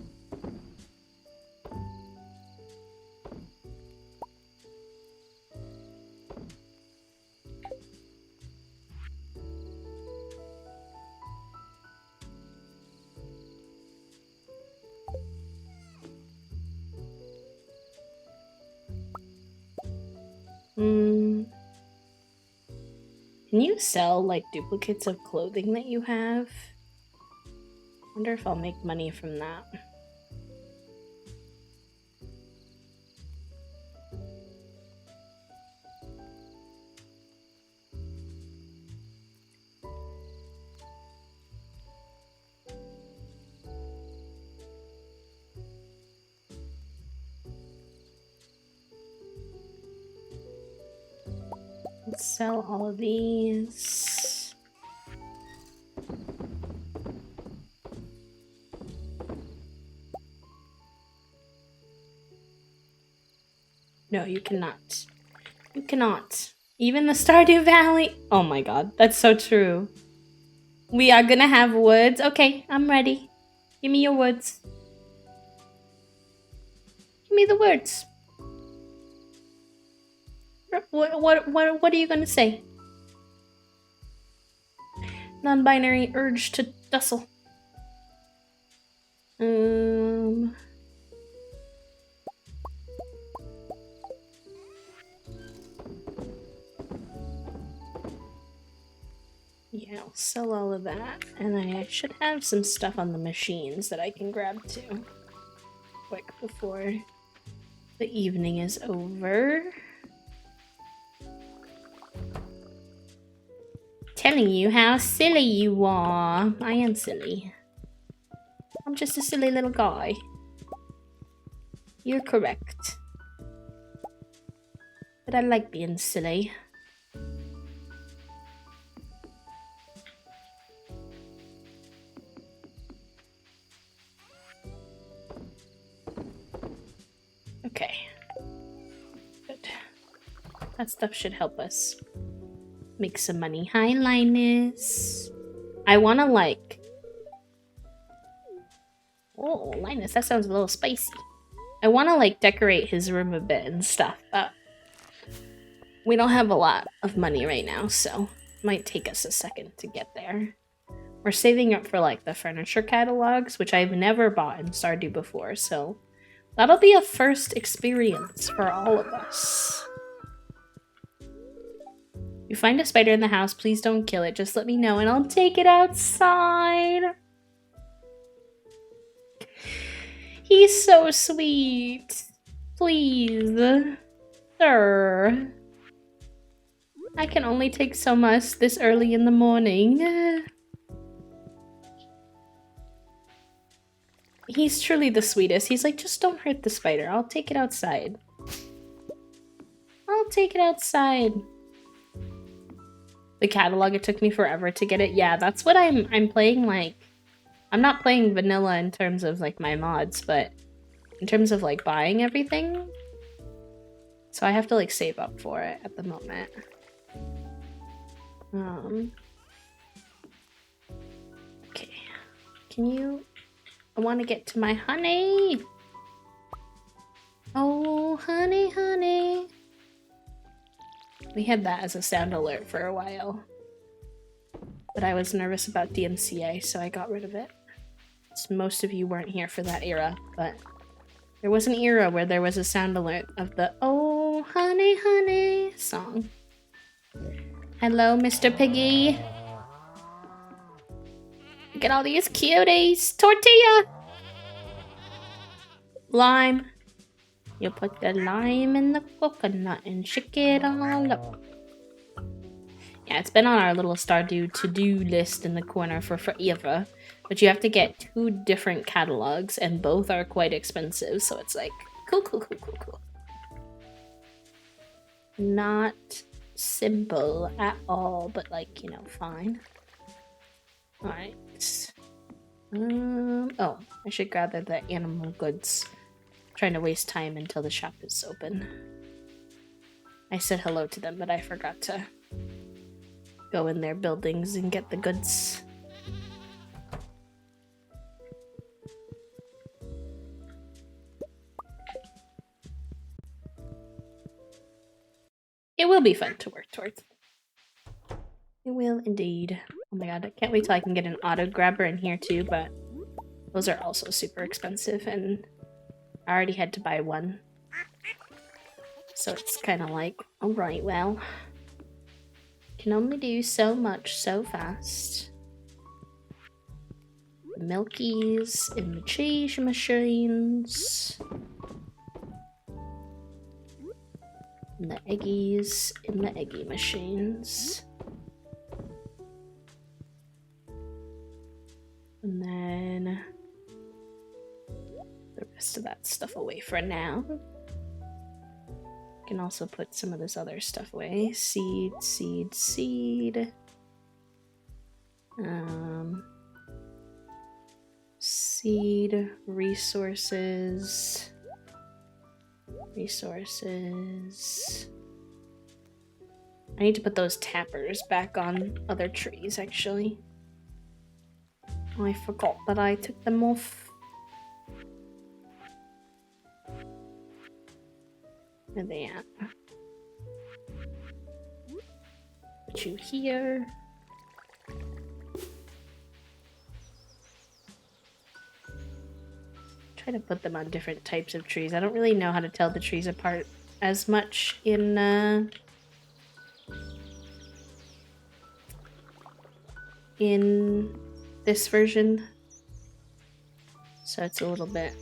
A: Can you sell, like, duplicates of clothing that you have? Wonder if I'll make money from that. Let's sell all of these. No, you cannot. You cannot. Even the Stardew Valley. Oh my god, that's so true. We are gonna have woods. Okay, I'm ready. Give me your woods. Give me the words. What are you gonna say? Non-binary urge to tussle. Yeah, I'll sell all of that, and I should have some stuff on the machines that I can grab too. Quick before the evening is over. Telling you how silly you are. I am silly. I'm just a silly little guy. You're correct. But I like being silly. Okay. Good. That stuff should help us make some money. Hi, Linus. I want to like... Oh, Linus, that sounds a little spicy. I want to like decorate his room a bit and stuff. We don't have a lot of money right now, so it might take us a second to get there. We're saving up for like the furniture catalogs, which I've never bought in Stardew before, so that'll be a first experience for all of us. You find a spider in the house, please don't kill it. Just let me know and I'll take it outside. He's so sweet. Please. Sir. I can only take so much this early in the morning. He's truly the sweetest. He's like, just don't hurt the spider. I'll take it outside. I'll take it outside. The catalog, it took me forever to get it. Yeah, that's what I'm playing like. I'm not playing vanilla in terms of like my mods, but in terms of like buying everything. So I have to like save up for it at the moment. Okay. Can you... I want to get to my honey. Oh, honey, honey. We had that as a sound alert for a while. But I was nervous about DMCA, so I got rid of it. So most of you weren't here for that era, but there was an era where there was a sound alert of the "Oh, honey, honey" song. Hello, Mr. Piggy. Look at all these cuties. Tortilla! Lime. You put the lime in the coconut and shake it all up. Yeah, it's been on our little Stardew to-do list in the corner for forever. But you have to get 2 different catalogs, and both are quite expensive. So it's like, cool, cool, cool, cool, cool. Not simple at all, but like, you know, fine. Alright. Oh, I should gather the animal goods. Trying to waste time until the shop is open. I said hello to them, but I forgot to go in their buildings and get the goods. It will be fun to work towards. It will indeed. Oh my god, I can't wait till I can get an auto grabber in here too, but those are also super expensive and I already had to buy one. So it's kind of like, alright, well, can only do so much so fast. milkies in the cheese machines. And the eggies in the eggy machines. And then the rest of that stuff away for now. Can also put some of this other stuff away. Seed, seed, seed. Seed, resources. Resources. I need to put those tappers back on other trees, actually. I forgot that I took them off. Where are they at? Put you here. Try to put them on different types of trees. I don't really know how to tell the trees apart as much in this version. So it's a little bit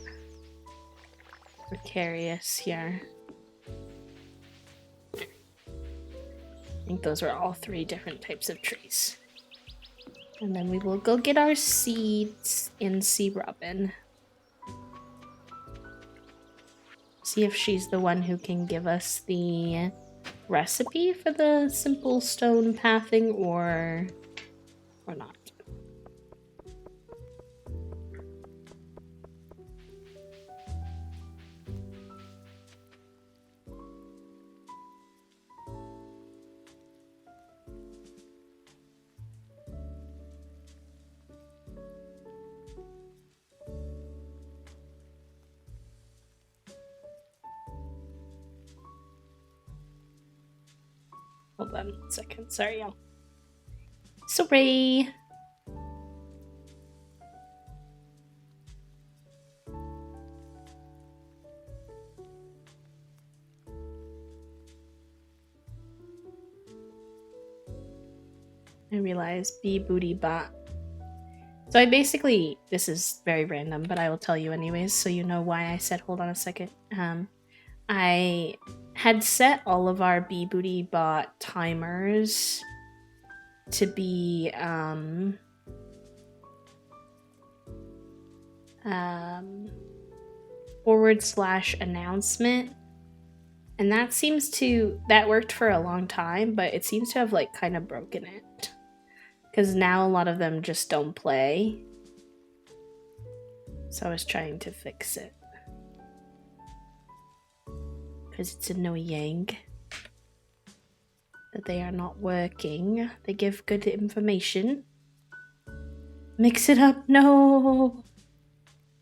A: precarious here. I think those are all 3 different types of trees. And then we will go get our seeds in Sea Robin. See if she's the one who can give us the recipe for the simple stone pathing or not. Hold on 1 second. Sorry, y'all. Sorry. I realize bee booty bot. So I basically, this is very random, but I will tell you anyways, so you know why I said hold on a second. I had set all of our bee booty bot timers to be /announcement, and that worked for a long time, but it seems to have like kind of broken it because now a lot of them just don't play. So I was trying to fix it because it's annoying that they are not working. They give good information. Mix it up, no.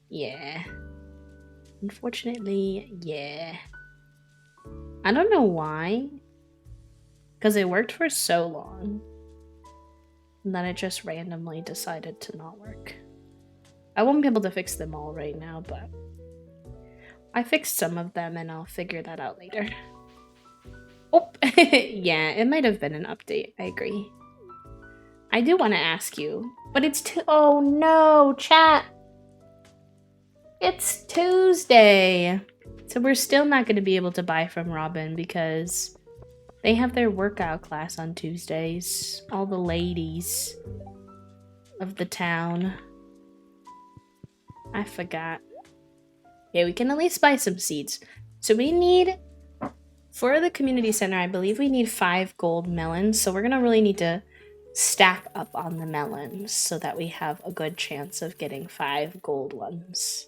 A: Yeah. Unfortunately, yeah. I don't know why. Because it worked for so long. And then it just randomly decided to not work. I won't be able to fix them all right now, but I fixed some of them and I'll figure that out later. Oh, yeah, it might have been an update. I agree. I do want to ask you, but it's oh no, chat. It's Tuesday. So we're still not going to be able to buy from Robin because they have their workout class on Tuesdays. All the ladies of the town. I forgot. Yeah, we can at least buy some seeds. So we need, for the community center, I believe we need 5 gold melons. So we're going to really need to stack up on the melons so that we have a good chance of getting 5 gold ones.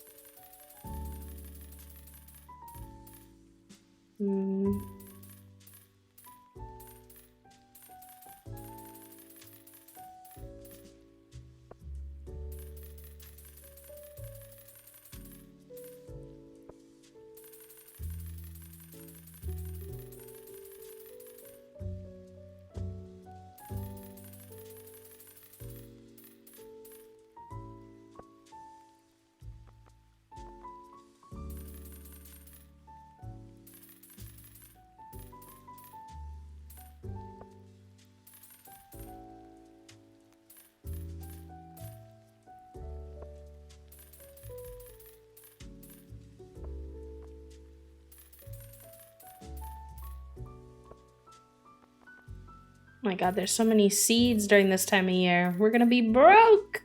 A: my god, there's so many seeds during this time of year. We're gonna be broke!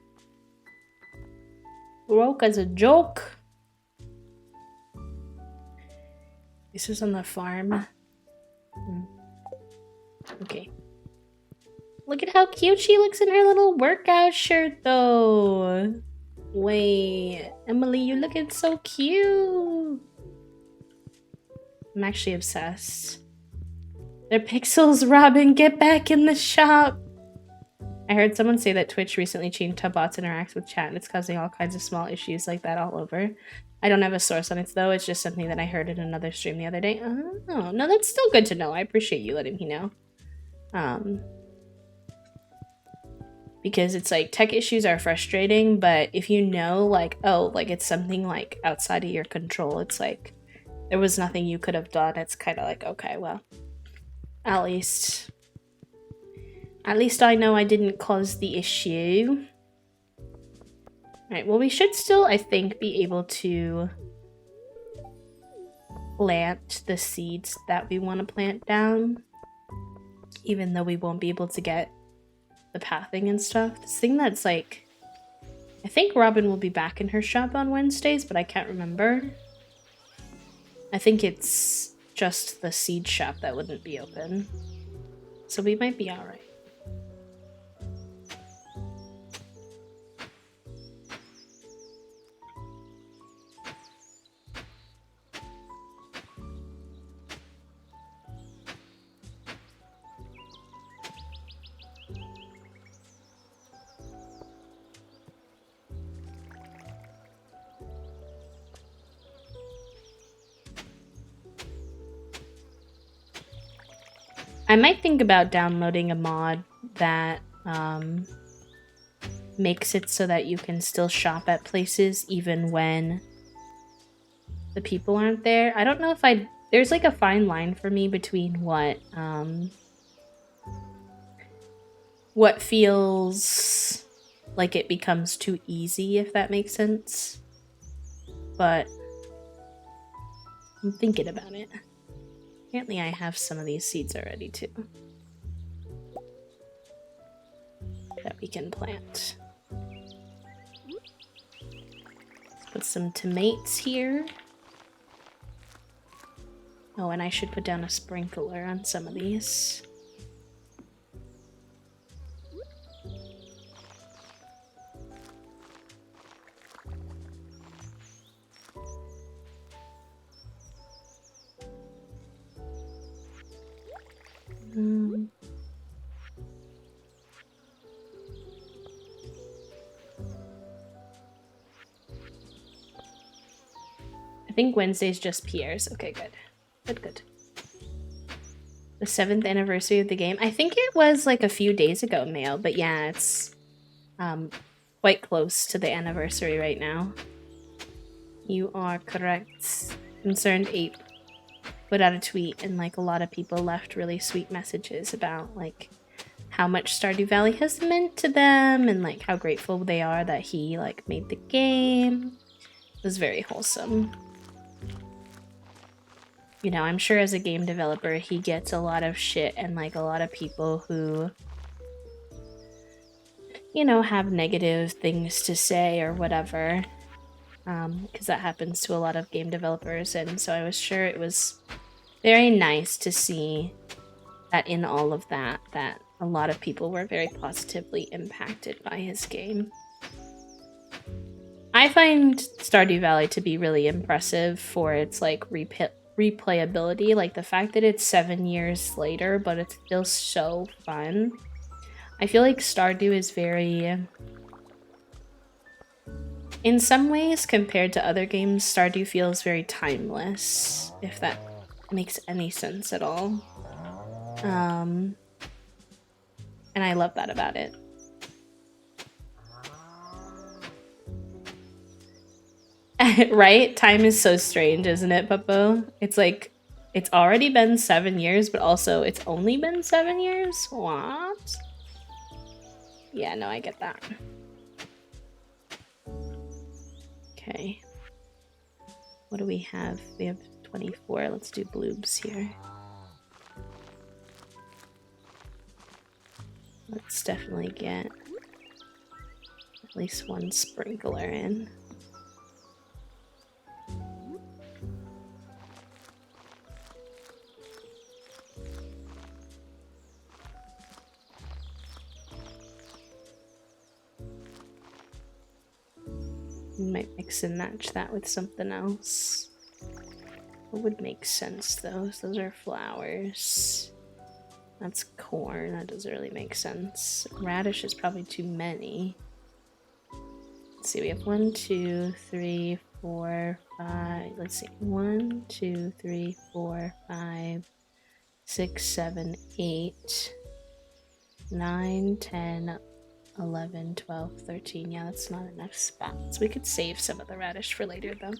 A: Broke as a joke. This is on the farm. Okay. Look at how cute she looks in her little workout shirt, though. Wait, Emily, you're looking so cute. I'm actually obsessed. They're pixels, Robin. Get back in the shop. I heard someone say that Twitch recently changed how bots interact with chat, and it's causing all kinds of small issues like that all over. I don't have a source on it, though. It's just something that I heard in another stream the other day. Oh, no, that's still good to know. I appreciate you letting me know. Because it's like tech issues are frustrating, but if you know, like, oh, like it's something like outside of your control, it's like there was nothing you could have done. It's kind of like, okay, well, at least I know I didn't cause the issue. Alright, well, we should still, I think, be able to plant the seeds that we want to plant down, even though we won't be able to get the pathing and stuff. This thing that's like, I think Robin will be back in her shop on Wednesdays, but I can't remember. I think it's just the seed shop that wouldn't be open. So we might be alright. I might think about downloading a mod that makes it so that you can still shop at places even when the people aren't there. I don't know if there's like a fine line for me between what feels like it becomes too easy, if that makes sense. But I'm thinking about it. Apparently I have some of these seeds already too that we can plant. Let's put some tomatoes here. Oh, and I should put down a sprinkler on some of these. I think Wednesday's just Pierre's. Okay, good. Good. The 7th anniversary of the game. I think it was like a few days ago, Mail, but yeah, it's quite close to the anniversary right now. You are correct. Concerned Ape put out a tweet, and like a lot of people left really sweet messages about like how much Stardew Valley has meant to them and like how grateful they are that he like made the game. It was very wholesome. You know, I'm sure as a game developer he gets a lot of shit and like a lot of people who, you know, have negative things to say or whatever, because that happens to a lot of game developers. And so I was sure it was very nice to see that in all of that, that a lot of people were very positively impacted by his game. I find Stardew Valley to be really impressive for its like replayability, like the fact that it's 7 years later but it's still so fun. I feel like Stardew is very, in some ways compared to other games, Stardew feels very timeless, if that makes any sense at all. And I love that about it. Right? Time is so strange, isn't it, Puppo? It's like, it's already been 7 years, but also it's only been 7 years? What? Yeah, no, I get that. Okay. What do we have? We have 24. Let's do bloobs here. Let's definitely get at least one sprinkler in. You might mix and match that with something else. What would make sense though? Those are flowers. That's corn. That doesn't really make sense. Radish is probably too many. Let's see, we have 1, 2, 3, 4, 5. Let's see. 1, 2, 3, 4, 5, 6, 7, 8, 9, 10, 11, 12, 13. Yeah, that's not enough spots. We could save some of the radish for later though.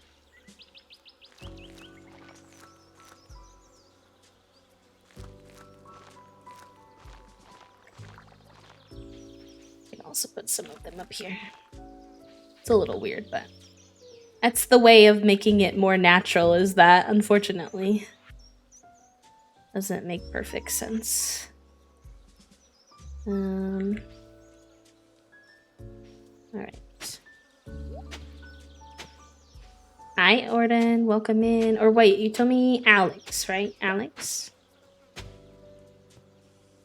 A: Also put some of them up here. It's a little weird, but that's the way of making it more natural, is that, unfortunately. Doesn't make perfect sense. Alright. Hi, Orden. Welcome in. Or wait, you told me Alex, right? Alex?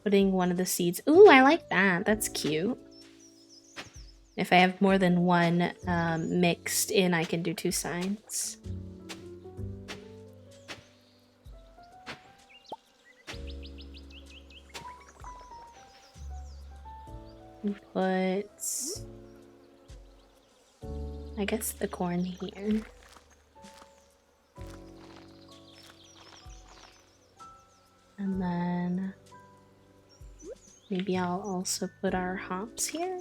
A: Putting one of the seeds. Ooh, I like that. That's cute. If I have more than one mixed in, I can do 2 sides. Put, I guess, the corn here. And then maybe I'll also put our hops here.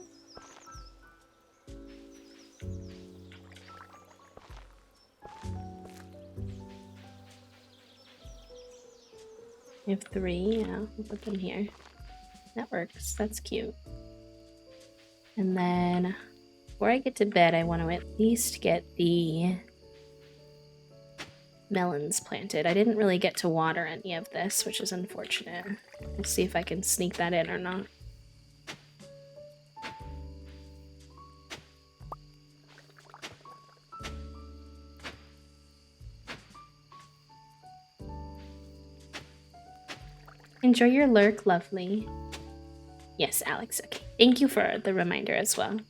A: We have 3, yeah, we'll put them here. That works, that's cute. And then, before I get to bed, I want to at least get the melons planted. I didn't really get to water any of this, which is unfortunate. We'll see if I can sneak that in or not. Enjoy your lurk, lovely. Yes, Alex, okay. Thank you for the reminder as well.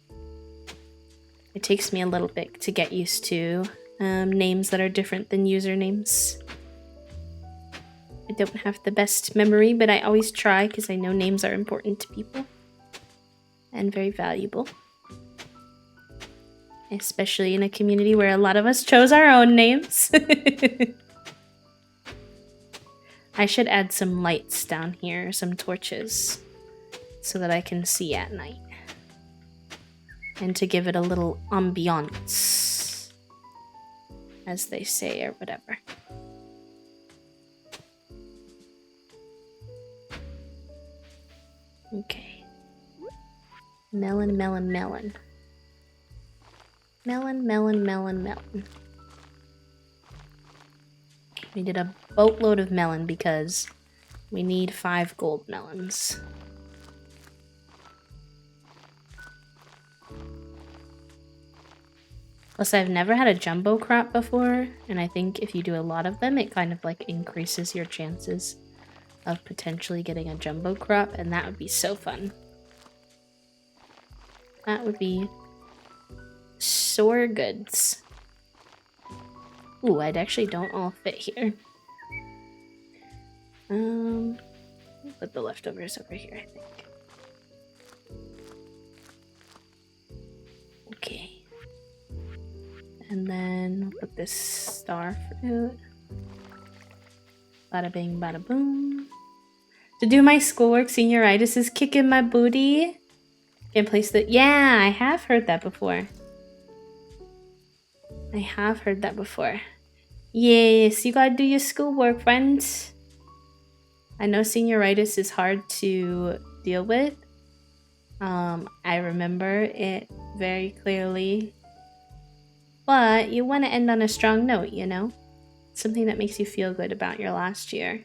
A: It takes me a little bit to get used to names that are different than usernames. I don't have the best memory, but I always try because I know names are important to people. And very valuable. Especially in a community where a lot of us chose our own names. I should add some lights down here, some torches, so that I can see at night. And to give it a little ambiance, as they say, or whatever. Okay. Melon, melon, melon. Melon, melon, melon, melon. We did a boatload of melon because we need 5 gold melons. Plus, I've never had a jumbo crop before, and I think if you do a lot of them, it kind of like increases your chances of potentially getting a jumbo crop, and that would be so fun. That would be sore goods. Ooh, I'd actually don't all fit here. Put the leftovers over here, I think. Okay. And then put this star fruit. Bada bing, bada boom. To do my schoolwork, senioritis is kicking my booty. Can't place the. Yeah, I have heard that before. I have heard that before. Yes, you gotta do your schoolwork, friends. I know senioritis is hard to deal with. I remember it very clearly. But you want to end on a strong note, you know? Something that makes you feel good about your last year.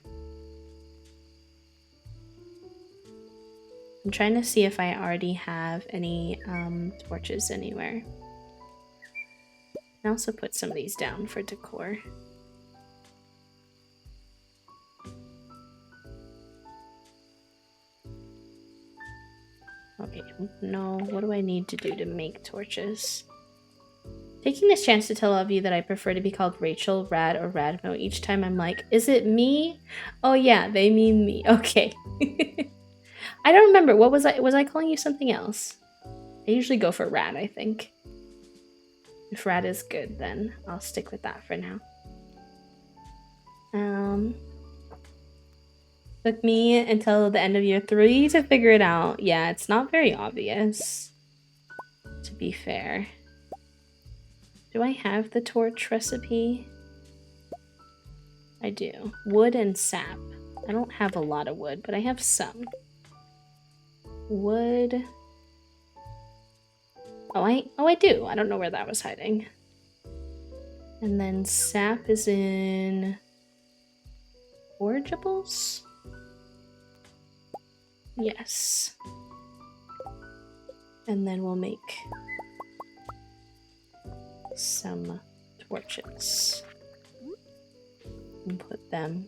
A: I'm trying to see if I already have any torches anywhere. I also put some of these down for decor. Okay, no, what do I need to do to make torches? Taking this chance to tell all of you that I prefer to be called Rachel, Rad, or Radmo. Each time I'm like, is it me? Oh yeah, they mean me. Okay. I don't remember. What was I calling you something else? I usually go for Rad, I think. If Rad is good, then I'll stick with that for now. Took me until the end of year 3 to figure it out. Yeah, it's not very obvious, to be fair. Do I have the torch recipe? I do. Wood and sap. I don't have a lot of wood, but I have some. Wood. Oh, I do. I don't know where that was hiding. And then sap is in forageables? Yes. And then we'll make some torches and put them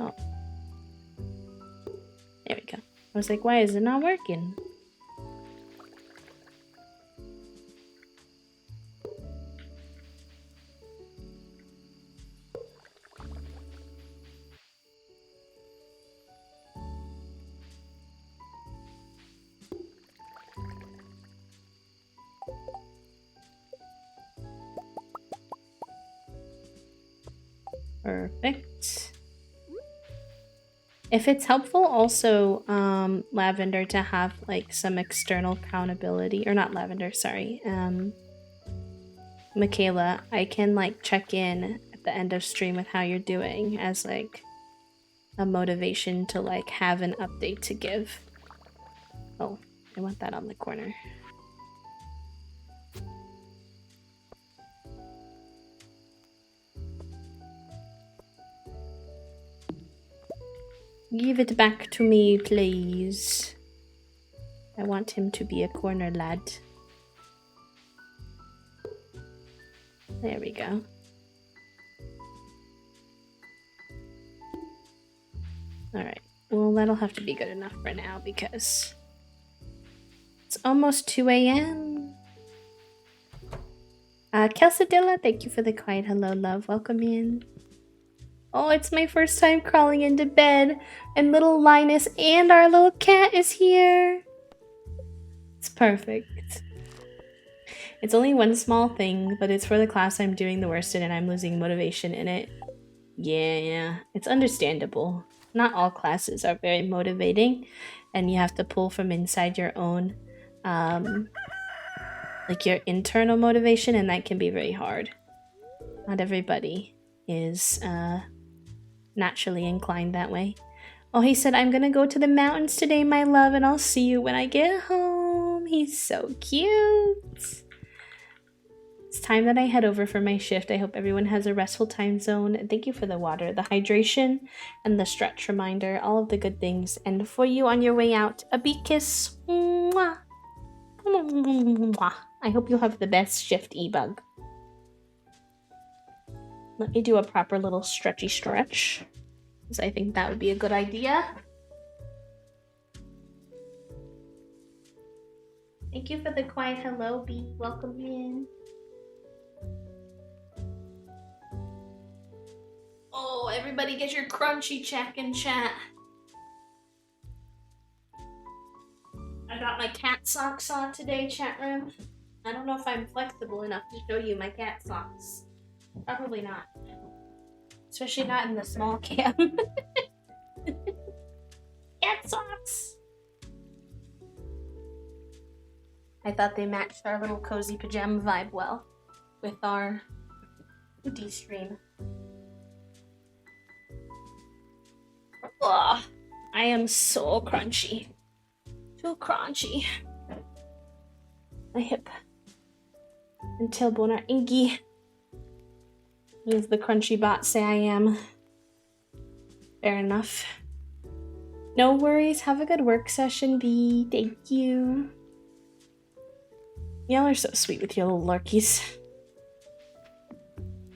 A: oh, there we go. I was like, why is it not working? Perfect. If it's helpful also, Lavender, to have like some external accountability, or not Lavender, sorry, Michaela, I can like check in at the end of stream with how you're doing as like a motivation to like have an update to give. Oh, I want that on the corner. Give it back to me, please. I want him to be a corner lad. There we go. Alright, well that'll have to be good enough for now because it's almost 2 a.m. Kelsadilla, thank you for the quiet hello, love. Welcome in. Oh, it's my first time crawling into bed, and little Linus and our little cat is here. It's perfect. It's only one small thing, but it's for the class I'm doing the worst in and I'm losing motivation in it. Yeah, it's understandable. Not all classes are very motivating, and you have to pull from inside your own, like your internal motivation, and that can be very hard. Not everybody is, naturally inclined that way. Oh, he said, I'm gonna go to the mountains today, my love, and I'll see you when I get home. He's so cute. It's time that I head over for my shift. I hope everyone has a restful time zone. And thank you for the water, the hydration, and the stretch reminder. All of the good things. And for you on your way out, a big kiss. Mwah. Mwah. I hope you'll have the best shift, E-Bug. Let me do a proper little stretchy stretch, because I think that would be a good idea. Thank you for the quiet hello, B. Welcome in. Oh, everybody get your crunchy check in chat. I got my cat socks on today, chat room. I don't know if I'm flexible enough to show you my cat socks. Probably not. Especially not in the small cam. Cat socks! I thought they matched our little cozy pajama vibe well with our hoodie stream. Ugh, I am so crunchy. Too crunchy. My hip and tailbone are inky. As the crunchy bots say I am. Fair enough. No worries. Have a good work session, B. Thank you. Y'all are so sweet with your little lurkies.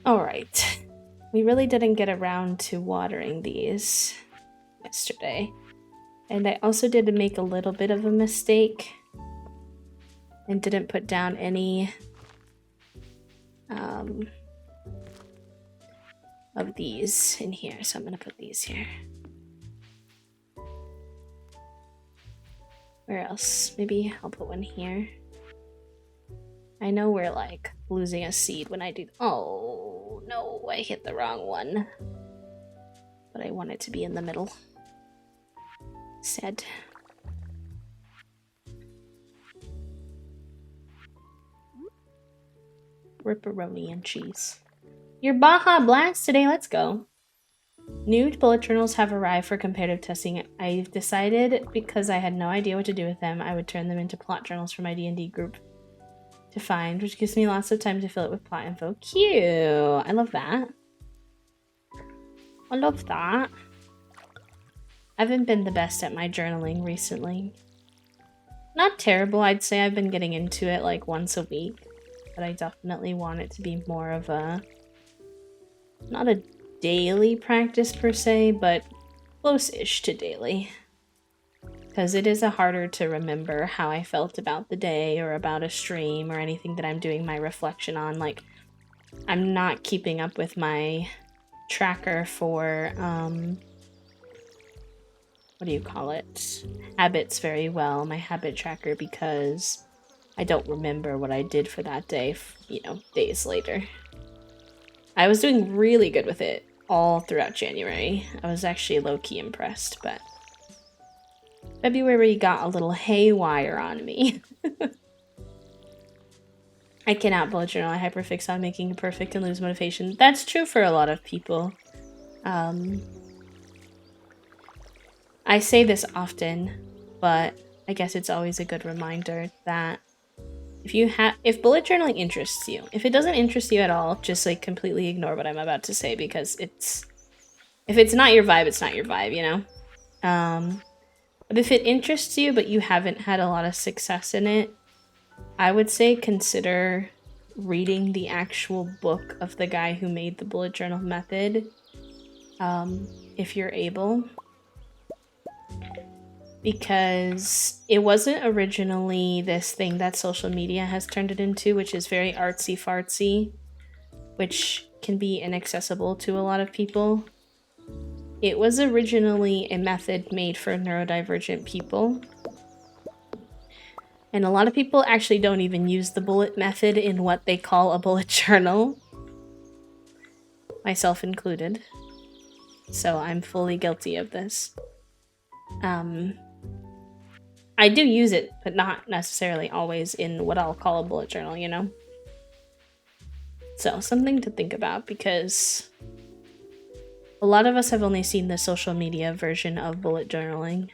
A: Alright. We really didn't get around to watering these yesterday. And I also did make a little bit of a mistake and didn't put down any of these in here. So I'm going to put these here. Where else? Maybe I'll put one here. I know we're like losing a seed when I do. Oh no, I hit the wrong one. But I want it to be in the middle. Sad. Ripperoni and cheese. Your Baja Blast today, let's go. New bullet journals have arrived for comparative testing. I've decided, because I had no idea what to do with them, I would turn them into plot journals for my D&D group to find, which gives me lots of time to fill it with plot info. Cute! I love that. I love that. I haven't been the best at my journaling recently. Not terrible, I'd say I've been getting into it like once a week. But I definitely want it to be more of a... not a daily practice per se, but close-ish to daily. Because it is harder to remember how I felt about the day or about a stream or anything that I'm doing my reflection on. Like, I'm not keeping up with my tracker for, what do you call it? Habits very well, my habit tracker, because I don't remember what I did for that day, you know, days later. I was doing really good with it all throughout January. I was actually low-key impressed, but February got a little haywire on me. I cannot bullet journal. I hyperfix on making it perfect and lose motivation. That's true for a lot of people. I say this often, but I guess it's always a good reminder that if bullet journaling interests you, if it doesn't interest you at all, just like completely ignore what I'm about to say, because if it's not your vibe, it's not your vibe, you know? But if it interests you, but you haven't had a lot of success in it, I would say consider reading the actual book of the guy who made the bullet journal method, if you're able. Because it wasn't originally this thing that social media has turned it into, which is very artsy-fartsy, which can be inaccessible to a lot of people. It was originally a method made for neurodivergent people. And a lot of people actually don't even use the bullet method in what they call a bullet journal. Myself included. So I'm fully guilty of this. I do use it, but not necessarily always in what I'll call a bullet journal, you know? So, something to think about, because a lot of us have only seen the social media version of bullet journaling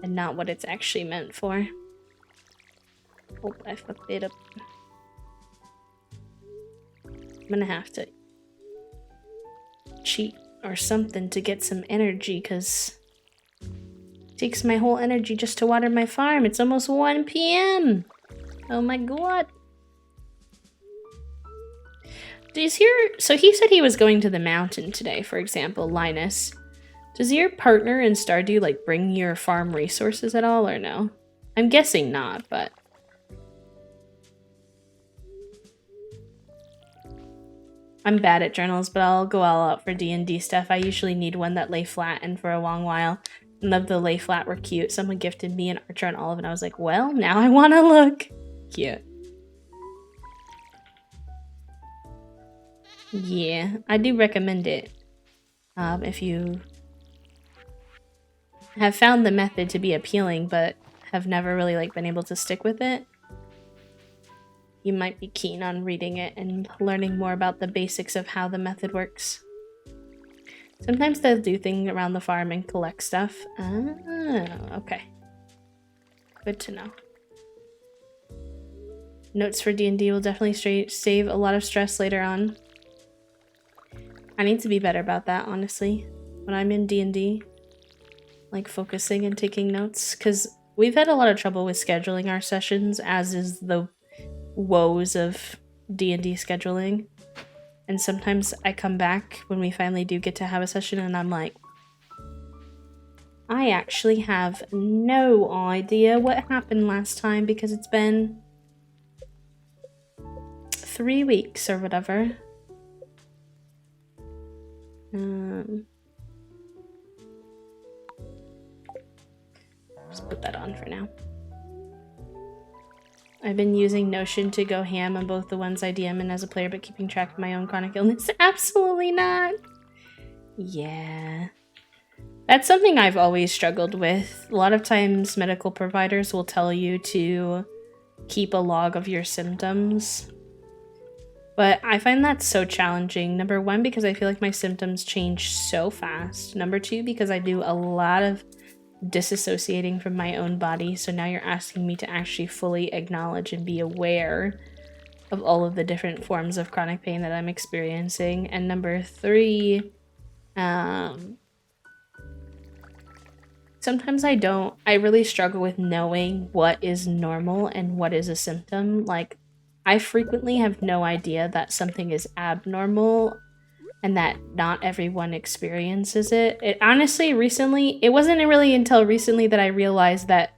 A: and not what it's actually meant for. Oh, I fucked it up. I'm gonna have to cheat or something to get some energy, because it takes my whole energy just to water my farm. It's almost 1 p.m. Oh my god. So he said he was going to the mountain today, for example, Linus. Does your partner in Stardew, like, bring your farm resources at all, or no? I'm guessing not, but... I'm bad at journals, but I'll go all out for D&D stuff. I usually need one that lay flat, and for a long while, none of the lay flat were cute. Someone gifted me an Archer and Olive, and I was like, well, now I want to look. Cute. Yeah, I do recommend it. If you have found the method to be appealing, but have never really like been able to stick with it, you might be keen on reading it and learning more about the basics of how the method works. Sometimes they'll do things around the farm and collect stuff. Oh, okay. Good to know. Notes for D&D will definitely save a lot of stress later on. I need to be better about that, honestly. when I'm in D&D, like focusing and taking notes, because we've had a lot of trouble with scheduling our sessions, as is the woes of D&D scheduling. And sometimes I come back when we finally do get to have a session and I'm like, I actually have no idea what happened last time because it's been 3 weeks or whatever. Just put that on for now. I've been using Notion to go ham on both the ones I DM in as a player, but keeping track of my own chronic illness. Absolutely not. Yeah. That's something I've always struggled with. A lot of times medical providers will tell you to keep a log of your symptoms. But I find that so challenging. Number one, because I feel like my symptoms change so fast. Number two, because I do a lot of disassociating from my own body. So now you're asking me to actually fully acknowledge and be aware of all of the different forms of chronic pain that I'm experiencing. And number three, sometimes I really struggle with knowing what is normal and what is a symptom. Like, I frequently have no idea that something is abnormal and that not everyone experiences it. It honestly, recently, it wasn't really until recently that I realized that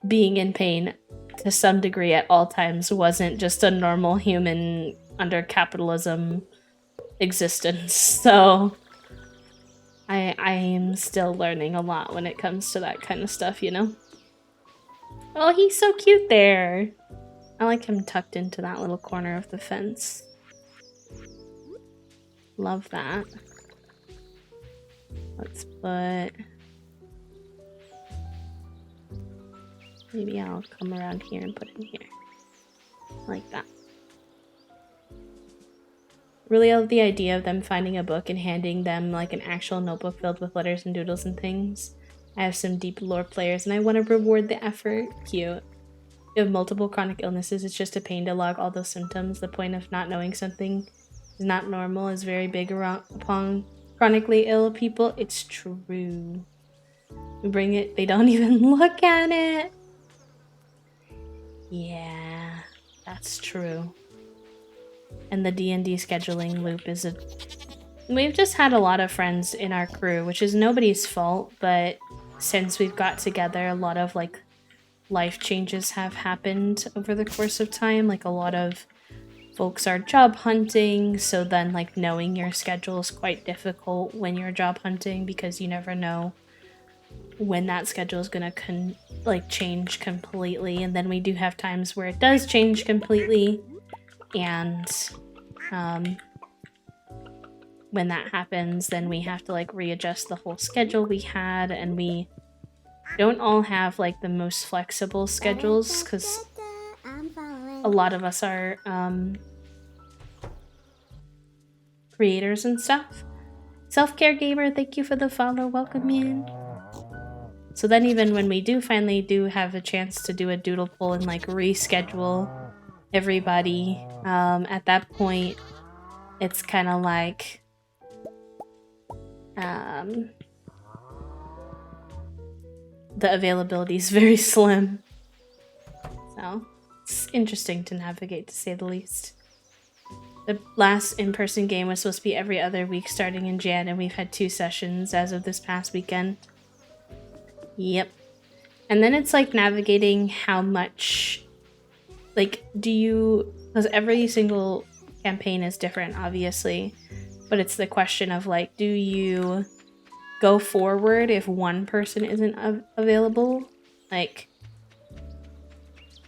A: being in pain to some degree at all times wasn't just a normal human under capitalism existence. So I am still learning a lot when it comes to that kind of stuff, you know? Oh, he's so cute there. I like him tucked into that little corner of the fence. Love that. Let's put... Maybe I'll come around here and put him here. Like that. Really love the idea of them finding a book and handing them like an actual notebook filled with letters and doodles and things. I have some deep lore players and I want to reward the effort. Cute. You have multiple chronic illnesses, it's just a pain to log all those symptoms. The point of not knowing something is not normal is very big upon chronically ill people. It's true. We bring it, they don't even look at it. Yeah, that's true. And the D&D scheduling loop is we've just had a lot of friends in our crew, which is nobody's fault, but since we've got together, a lot of like life changes have happened over the course of time. Like a lot of folks are job hunting, so then like knowing your schedule is quite difficult when you're job hunting because you never know when that schedule is gonna change completely. And then we do have times where it does change completely, and when that happens, then we have to like readjust the whole schedule we had, and we don't all have like the most flexible schedules because a lot of us are creators and stuff. Self-care gamer, thank you for the follow. Welcome in. So then even when we finally have a chance to do a doodle poll and like reschedule everybody, at that point it's kind of like the availability is very slim. So it's interesting to navigate, to say the least. The last in-person game was supposed to be every other week starting in Jan, and we've had 2 sessions as of this past weekend. Yep. And then it's like navigating how much, like, because every single campaign is different, obviously, but it's the question of like, do you go forward if one person isn't available? Like,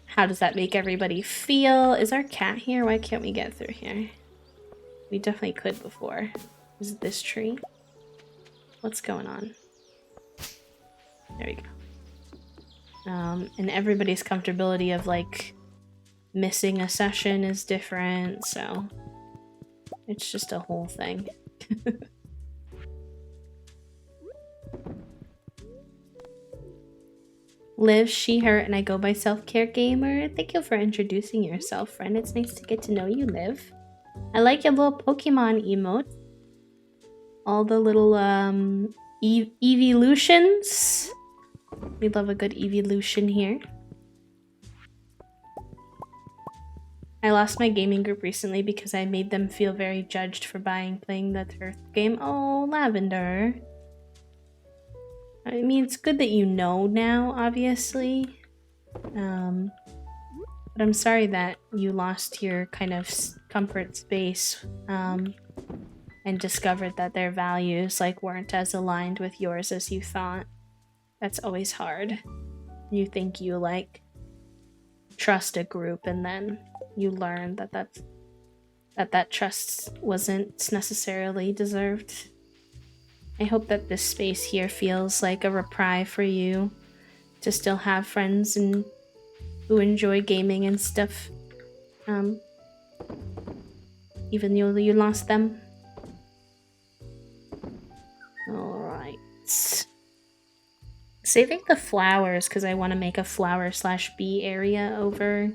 A: how does that make everybody feel? Is our cat here? Why can't we get through here? We definitely could before. Is it this tree? What's going on? There we go. And everybody's comfortability of like missing a session is different, so it's just a whole thing. Liv, she, her, and I go by Self-Care Gamer. Thank you for introducing yourself, friend. It's nice to get to know you, Liv. I like your little Pokemon emote. all the little evolutions. We love a good evolution here. I lost my gaming group recently because I made them feel very judged for playing the turf game. Oh, Lavender. I mean, it's good that you know now, obviously. But I'm sorry that you lost your kind of comfort space and discovered that their values weren't as aligned with yours as you thought. That's always hard. You think you trust a group and then you learn that trust wasn't necessarily deserved. I hope that this space here feels like a reprieve for you to still have friends and who enjoy gaming and stuff. Even though you lost them. Alright. Saving the flowers because I want to make a flower/bee area over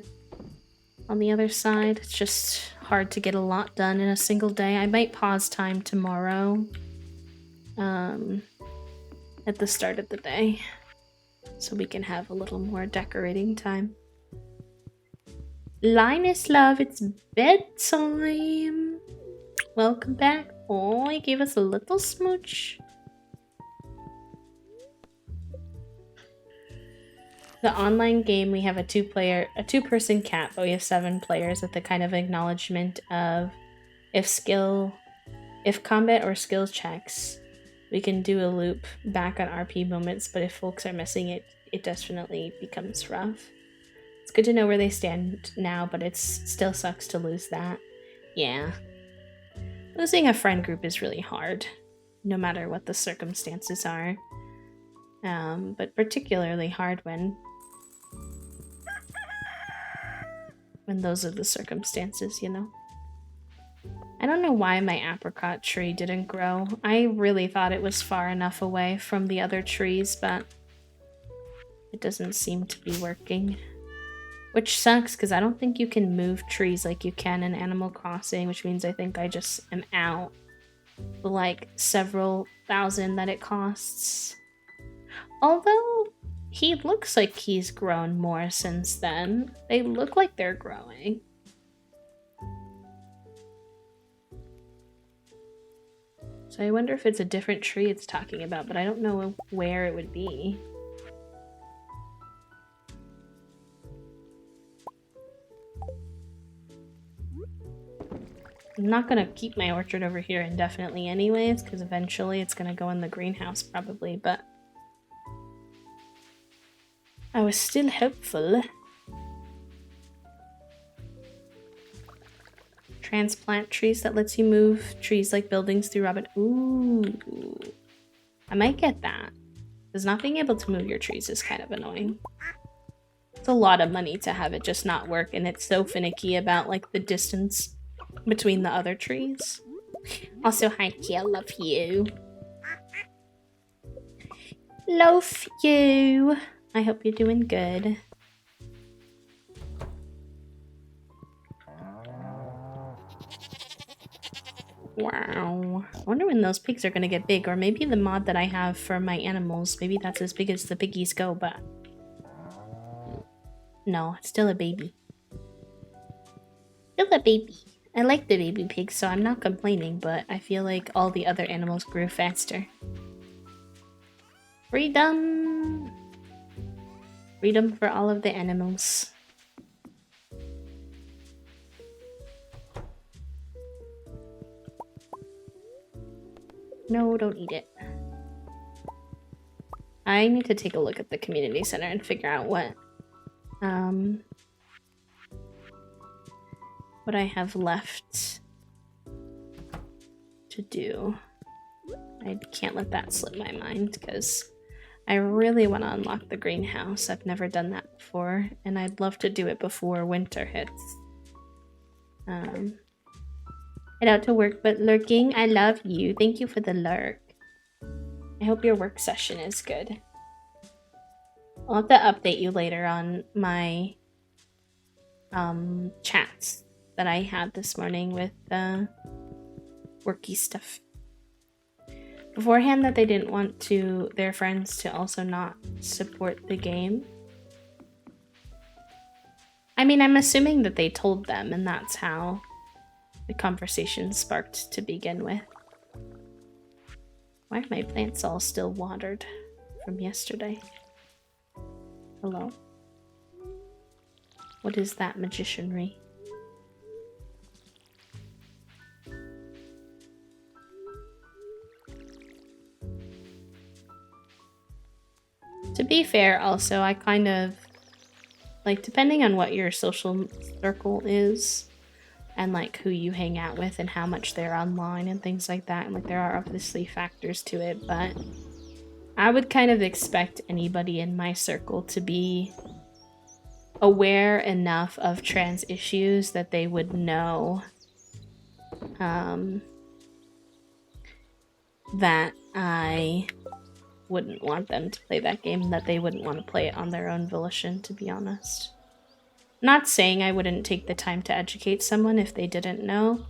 A: on the other side. It's just hard to get a lot done in a single day. I might pause time tomorrow at the start of the day so we can have a little more decorating time. Linus, love, it's bedtime. Welcome back. Oh, he gave us a little smooch. The online game, we have a two-person cat, but we have 7 players with the kind of acknowledgement of if combat or skill checks, we can do a loop back on RP moments, but if folks are missing it, it definitely becomes rough. It's good to know where they stand now, but it still sucks to lose that. Yeah. Losing a friend group is really hard, no matter what the circumstances are. But particularly hard when those are the circumstances, you know? I don't know why my apricot tree didn't grow. I really thought it was far enough away from the other trees, but it doesn't seem to be working. Which sucks, because I don't think you can move trees like you can in Animal Crossing, which means I think I just am out the several thousand that it costs. Although, he looks like he's grown more since then. They look like they're growing. So I wonder if it's a different tree it's talking about, but I don't know where it would be. I'm not gonna keep my orchard over here indefinitely anyways, because eventually it's gonna go in the greenhouse probably, but I was still hopeful. Transplant trees that lets you move trees like buildings through Robin. Ooh. I might get that. Because not being able to move your trees is kind of annoying. It's a lot of money to have it just not work, and it's so finicky about the distance between the other trees. Also, hi Kia, love you. Love you. I hope you're doing good. Wow. I wonder when those pigs are gonna get big, or maybe the mod that I have for my animals, maybe that's as big as the piggies go, but no, it's still a baby. Still a baby. I like the baby pigs, so I'm not complaining, but I feel like all the other animals grew faster. Freedom! Freedom for all of the animals. No, don't eat it. I need to take a look at the community center and figure out what I have left to do. I can't let that slip my mind because I really want to unlock the greenhouse. I've never done that before, and I'd love to do it before winter hits. Head out to work, but lurking, I love you. Thank you for the lurk. I hope your work session is good. I'll have to update you later on my chats that I had this morning with worky stuff. beforehand that they didn't want their friends to also not support the game. I mean, I'm assuming that they told them, and that's how the conversation sparked to begin with. Why are my plants all still watered from yesterday? Hello? What is that magicianry? To be fair, also, I kind of, like, depending on what your social circle is, and, like, who you hang out with and how much they're online and things like that, and, like, there are obviously factors to it, but I would kind of expect anybody in my circle to be aware enough of trans issues that they would know that I wouldn't want them to play that game, that they wouldn't want to play it on their own volition, to be honest. Not saying I wouldn't take the time to educate someone if they didn't know,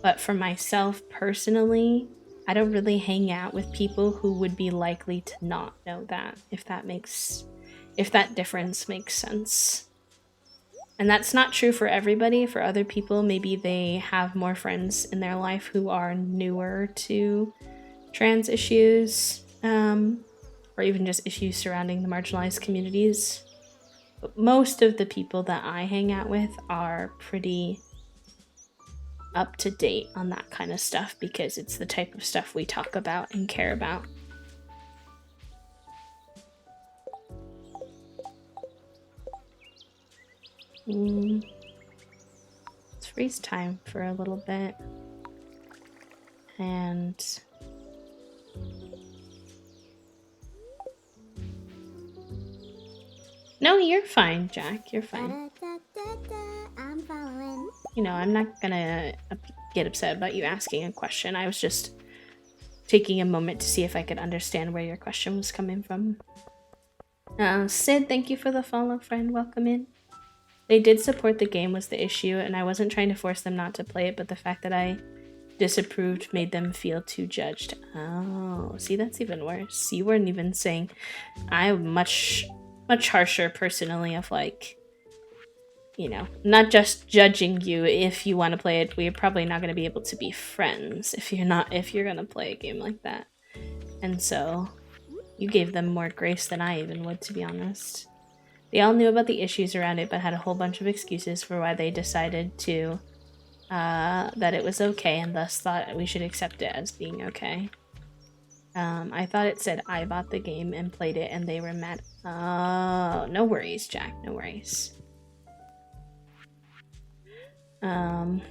A: but for myself personally, I don't really hang out with people who would be likely to not know that, if that difference makes sense. And that's not true for everybody. For other people, maybe they have more friends in their life who are newer to trans issues, or even just issues surrounding the marginalized communities. But most of the people that I hang out with are pretty up to date on that kind of stuff because it's the type of stuff we talk about and care about. Let's freeze time for a little bit. And no, you're fine, Jack. You're fine.
B: I'm following.
A: You know, I'm not gonna get upset about you asking a question. I was just taking a moment to see if I could understand where your question was coming from. Sid, thank you for the follow, friend. Welcome in. They did support the game was the issue, and I wasn't trying to force them not to play it, but the fact that I disapproved made them feel too judged. Oh, see, that's even worse. You weren't even saying... I'm much harsher personally of, like, you know, not just judging you if you want to play it. We're probably not going to be able to be friends if you're going to play a game like that. And so you gave them more grace than I even would, to be honest. They all knew about the issues around it, but had a whole bunch of excuses for why they decided to, that it was okay, and thus thought we should accept it as being okay. I thought it said I bought the game and played it, and they were mad. Oh, no worries, Jack, no worries. I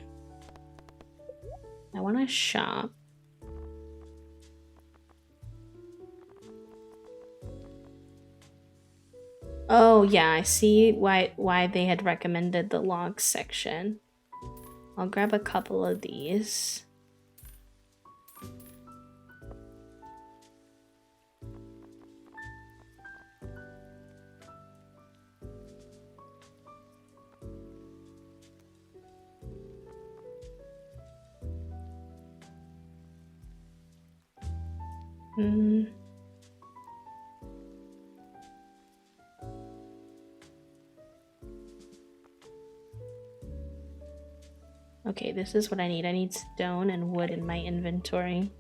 A: want to shop. Oh yeah, I see why they had recommended the logs section. I'll grab a couple of these. Okay, this is what I need. I need stone and wood in my inventory.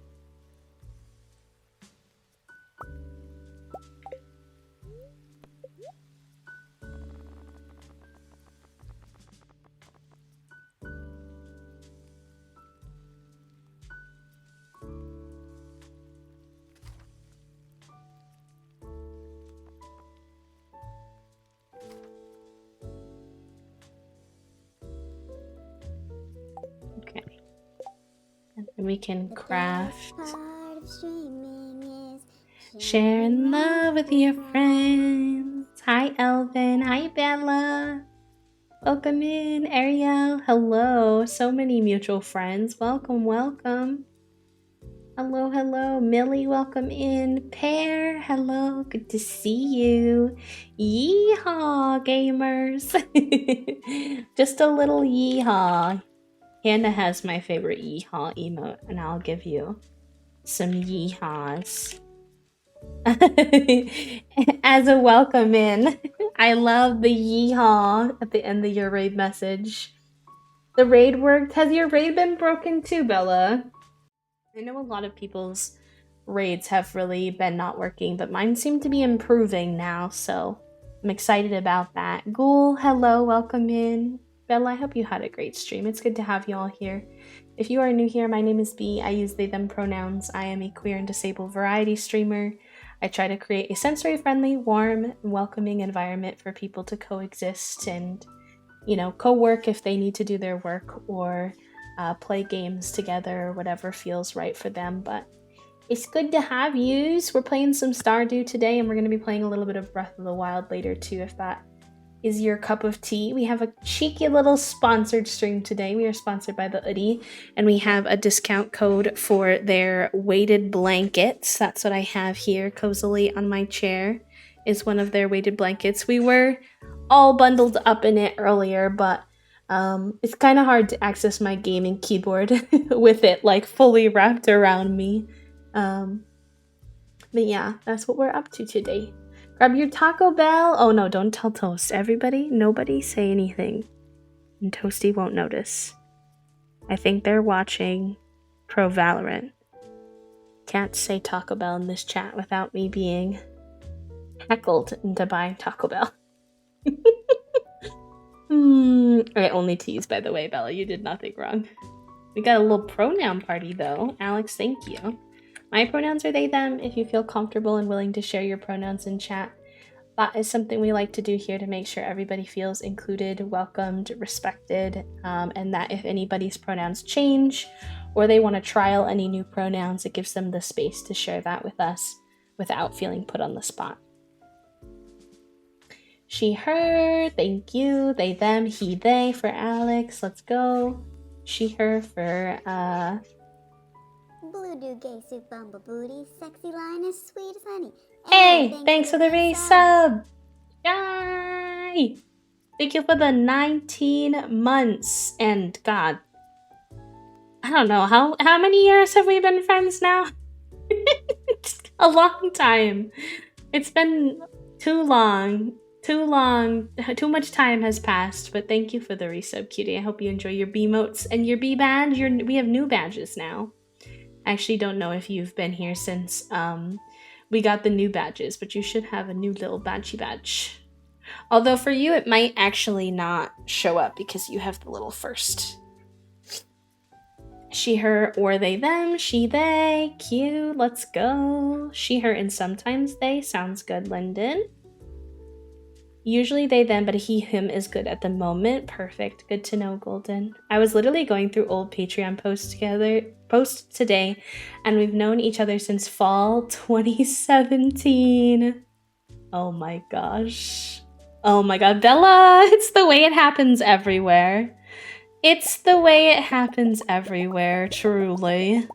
A: We can craft. Sharing love with your friends. Hi, Elvin. Hi, Bella. Welcome in, Ariel. Hello. So many mutual friends. Welcome, welcome. Hello, hello. Millie, welcome in. Pear, hello. Good to see you. Yeehaw, gamers. Just a little yeehaw. Hannah has my favorite yeehaw emote, and I'll give you some yeehaws. As a welcome in. I love the yeehaw at the end of your raid message. The raid worked. Has your raid been broken too, Bella? I know a lot of people's raids have really been not working, but mine seem to be improving now, so I'm excited about that. Ghoul, hello, welcome in. Bella, I hope you had a great stream. It's good to have you all here. If you are new here, my name is B. I use they, them pronouns. I am a queer and disabled variety streamer. I try to create a sensory-friendly, warm, and welcoming environment for people to coexist and, you know, co-work if they need to do their work or play games together or whatever feels right for them. But it's good to have yous. We're playing some Stardew today, and we're going to be playing a little bit of Breath of the Wild later too, if that is your cup of tea. We have a cheeky little sponsored stream today. We are sponsored by the Hoodie, and we have a discount code for their weighted blankets. That's what I have here cozily on my chair, is one of their weighted blankets. We were all bundled up in it earlier, but it's kind of hard to access my gaming keyboard with it like fully wrapped around me. But yeah, that's what we're up to today. Grab your Taco Bell. Oh no, don't tell Toast. Everybody, nobody say anything. And Toasty won't notice. I think they're watching Pro Valorant. Can't say Taco Bell in this chat without me being heckled into buying Taco Bell. I only tease, by the way, Bella. You did nothing wrong. We got a little pronoun party, though. Alex, thank you. My pronouns are they, them. If you feel comfortable and willing to share your pronouns in chat, that is something we like to do here to make sure everybody feels included, welcomed, respected, and that if anybody's pronouns change or they want to trial any new pronouns, it gives them the space to share that with us without feeling put on the spot. She, her, thank you. They, them, he, they for Alex. Let's go. She, her for,
B: Blue do gay suit bumble booty, sexy line as sweet as honey.
A: Hey, thanks for the resub. Yay! Thank you for the 19 months. And God, I don't know, how many years have we been friends now? It's a long time. It's been too long. Too much time has passed, but thank you for the resub, cutie. I hope you enjoy your B-motes and your B-badge. We have new badges now. I actually don't know if you've been here since we got the new badges, but you should have a new little badgy badge. Although for you, it might actually not show up because you have the little first. She, her, or they, them. She, they. Cute. Let's go. She, her, and sometimes they. Sounds good, Lyndon. Usually they, them, but he, him is good at the moment. Perfect. Good to know, Golden. I was literally going through old Patreon posts today, and we've known each other since fall 2017. Oh my gosh. Oh my god, Bella! It's the way it happens everywhere. It's the way it happens everywhere, truly.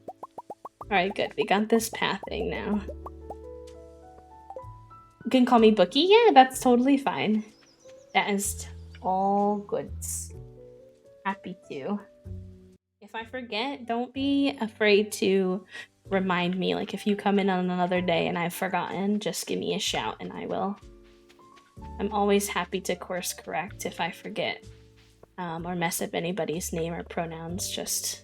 A: Alright, good. We got this pathing now. You can call me Bookie. Yeah, that's totally fine. That is all goods. Happy to. If I forget, don't be afraid to remind me. Like, if you come in on another day and I've forgotten, just give me a shout and I will. I'm always happy to course correct if I forget or mess up anybody's name or pronouns. Just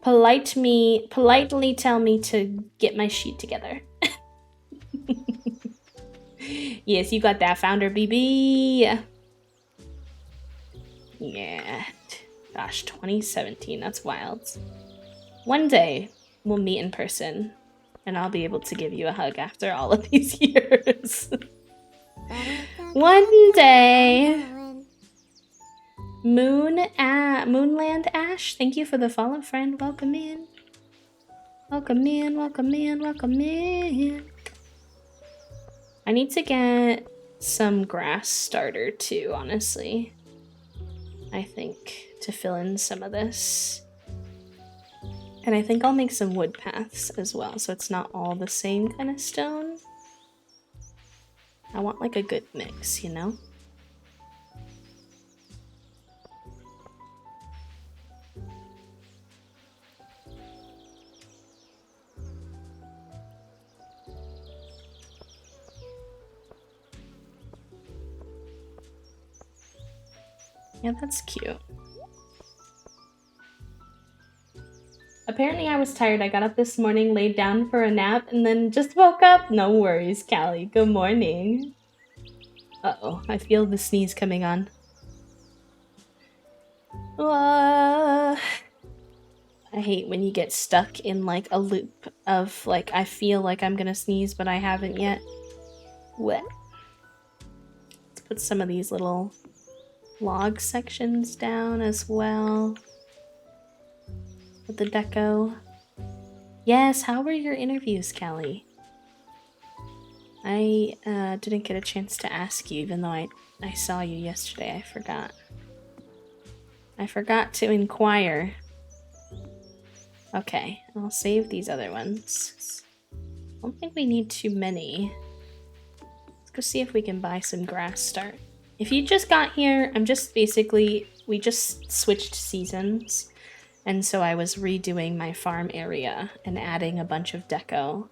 A: politely tell me to get my sheet together. Yes, you got that, Founder BB. Yeah. Gosh, 2017, that's wild. One day, we'll meet in person, and I'll be able to give you a hug after all of these years. One day. Moonland Ash, thank you for the follow, friend. Welcome in. Welcome in, welcome in, welcome in. I need to get some grass starter too, honestly. I think, to fill in some of this. And I think I'll make some wood paths as well, so it's not all the same kind of stone. I want like a good mix, you know? Yeah, that's cute. Apparently I was tired. I got up this morning, laid down for a nap, and then just woke up. No worries, Callie. Good morning. Uh-oh, I feel the sneeze coming on. I hate when you get stuck in like a loop of like, I feel like I'm gonna sneeze, but I haven't yet. What? Let's put some of these little log sections down as well. With the deco. Yes, how were your interviews, Callie? I didn't get a chance to ask you, even though I saw you yesterday. I forgot. I forgot to inquire. Okay, I'll save these other ones. I don't think we need too many. Let's go see if we can buy some grass start. If you just got here, I'm just basically, we just switched seasons. And so I was redoing my farm area and adding a bunch of deco.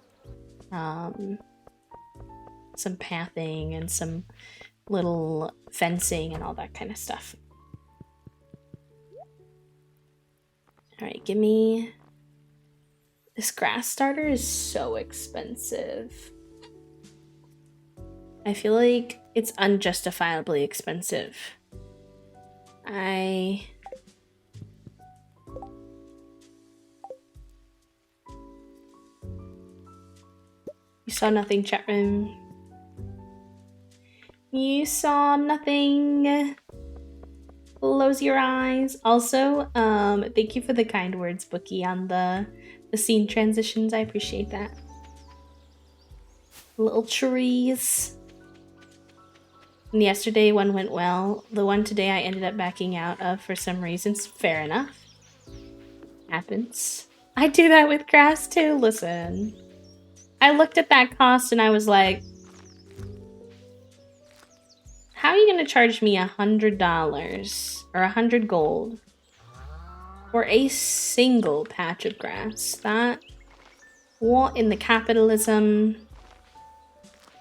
A: Some pathing and some little fencing and all that kind of stuff. Alright, give me... This grass starter is so expensive. I feel like it's unjustifiably expensive. You saw nothing, chat room. You saw nothing. Close your eyes. Also, thank you for the kind words, Bookie, on the scene transitions. I appreciate that. Little trees. And yesterday one went well. The one today I ended up backing out of for some reasons. Fair enough. Happens. I do that with grass too. Listen. I looked at that cost and I was like, how are you gonna charge me $100 or 100 gold for a single patch of grass? What in the capitalism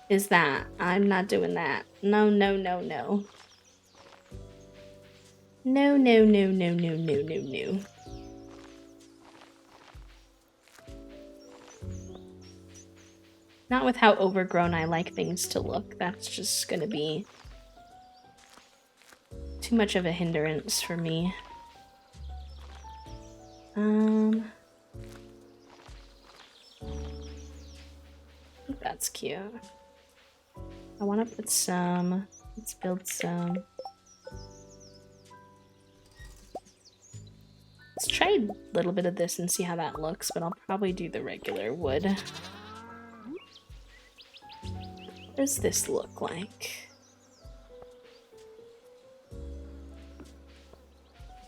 A: is that? I'm not doing that. No, no, no, no. No, no, no, no, no, no, no, no. Not with how overgrown I like things to look. That's just gonna be too much of a hindrance for me. I think that's cute. I want to put some. Let's build some. Let's try a little bit of this and see how that looks, but I'll probably do the regular wood. What does this look like?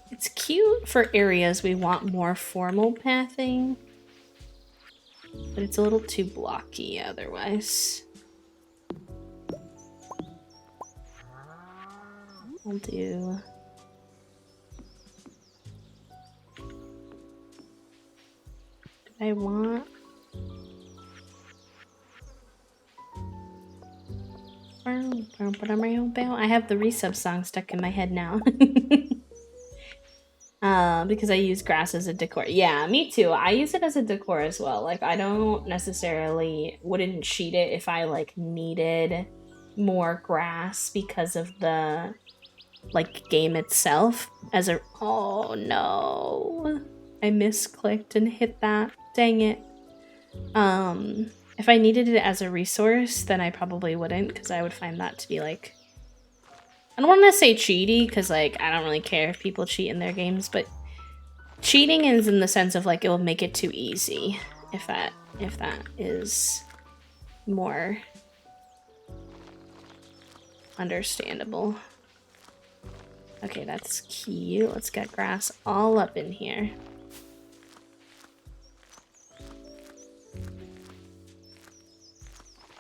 A: It's cute for areas we want more formal pathing, but it's a little too blocky otherwise. I'll do... I want... I have the resub song stuck in my head now. Because I use grass as a decor. Yeah, me too. I use it as a decor as well. Like, I don't necessarily wouldn't cheat it if I like needed more grass because of the like game itself as a... Oh no, I misclicked and hit that. Dang it. If I needed it as a resource, then I probably wouldn't, because I would find that to be like... I don't want to say cheaty, because like I don't really care if people cheat in their games, but cheating is in the sense of like it will make it too easy, if that is more understandable. Okay, that's cute. Let's get grass all up in here.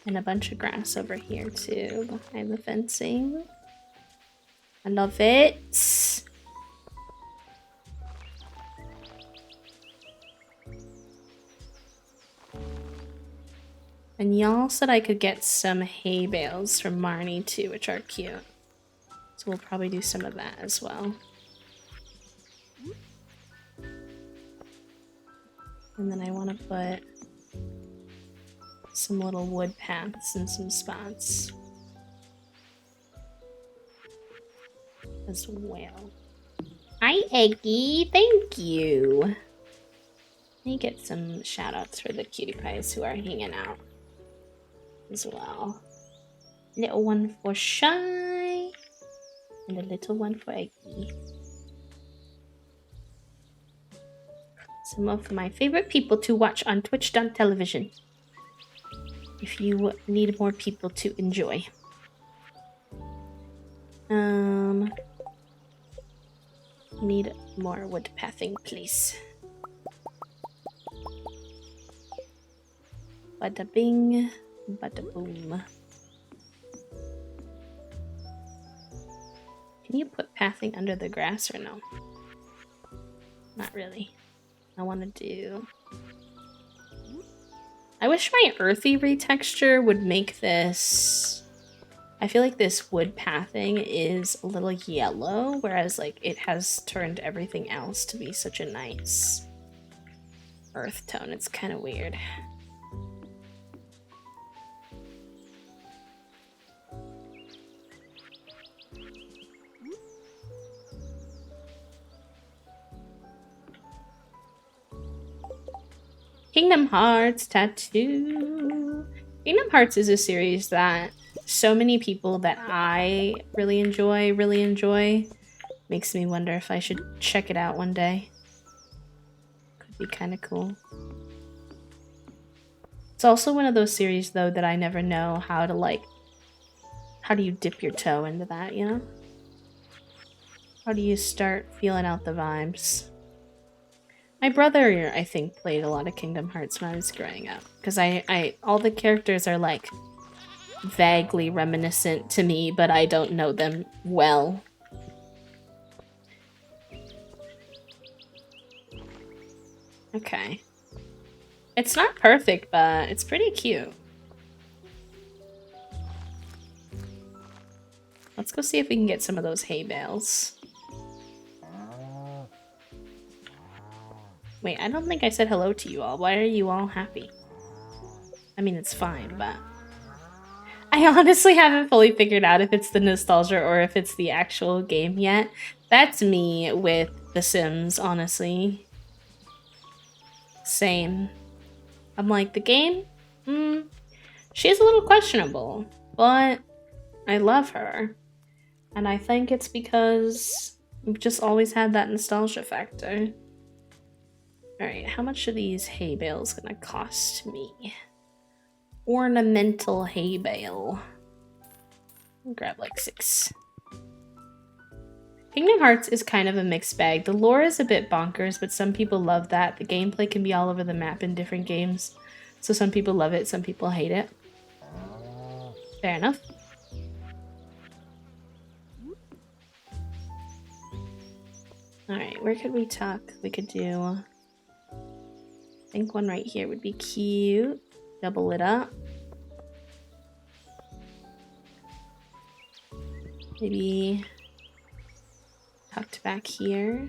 A: And a bunch of grass over here too, behind the fencing. I love it. And y'all said I could get some hay bales from Marnie too, which are cute. So we'll probably do some of that as well. And then I want to put some little wood paths in some spots as well. Hi, Eggy. Thank you. Let me get some shout outs for the cutie pies who are hanging out as well. Little one for Shy and a little one for Eggy. Some of my favorite people to watch on Twitch.television. If you need more people to enjoy. Need more wood pathing, please. Bada bing, bada boom. Can you put pathing under the grass or no? Not really. I want to do... I wish my earthy retexture would make this... I feel like this wood pathing is a little yellow, whereas like it has turned everything else to be such a nice earth tone. It's kind of weird. Kingdom Hearts tattoo. Kingdom Hearts is a series that so many people that I really enjoy. Makes me wonder if I should check it out one day. Could be kind of cool. It's also one of those series though that I never know how to like, how do you dip your toe into that, you know? How do you start feeling out the vibes? My brother, I think, played a lot of Kingdom Hearts when I was growing up. Because all the characters are like vaguely reminiscent to me, but I don't know them well. Okay. It's not perfect, but it's pretty cute. Let's go see if we can get some of those hay bales. Wait, I don't think I said hello to you all. Why are you all happy? I mean, it's fine, but... I honestly haven't fully figured out if it's the nostalgia or if it's the actual game yet. That's me with The Sims, honestly. Same. I'm like, the game? She's a little questionable, but I love her. And I think it's because we've just always had that nostalgia factor. Alright, how much are these hay bales gonna cost me? Ornamental hay bale. I'll grab like 6. Kingdom Hearts is kind of a mixed bag. The lore is a bit bonkers, but some people love that. The gameplay can be all over the map in different games. So some people love it, some people hate it. Fair enough. Alright, where could we tuck? We could do... I think one right here would be cute. Double it up. Maybe tucked back here.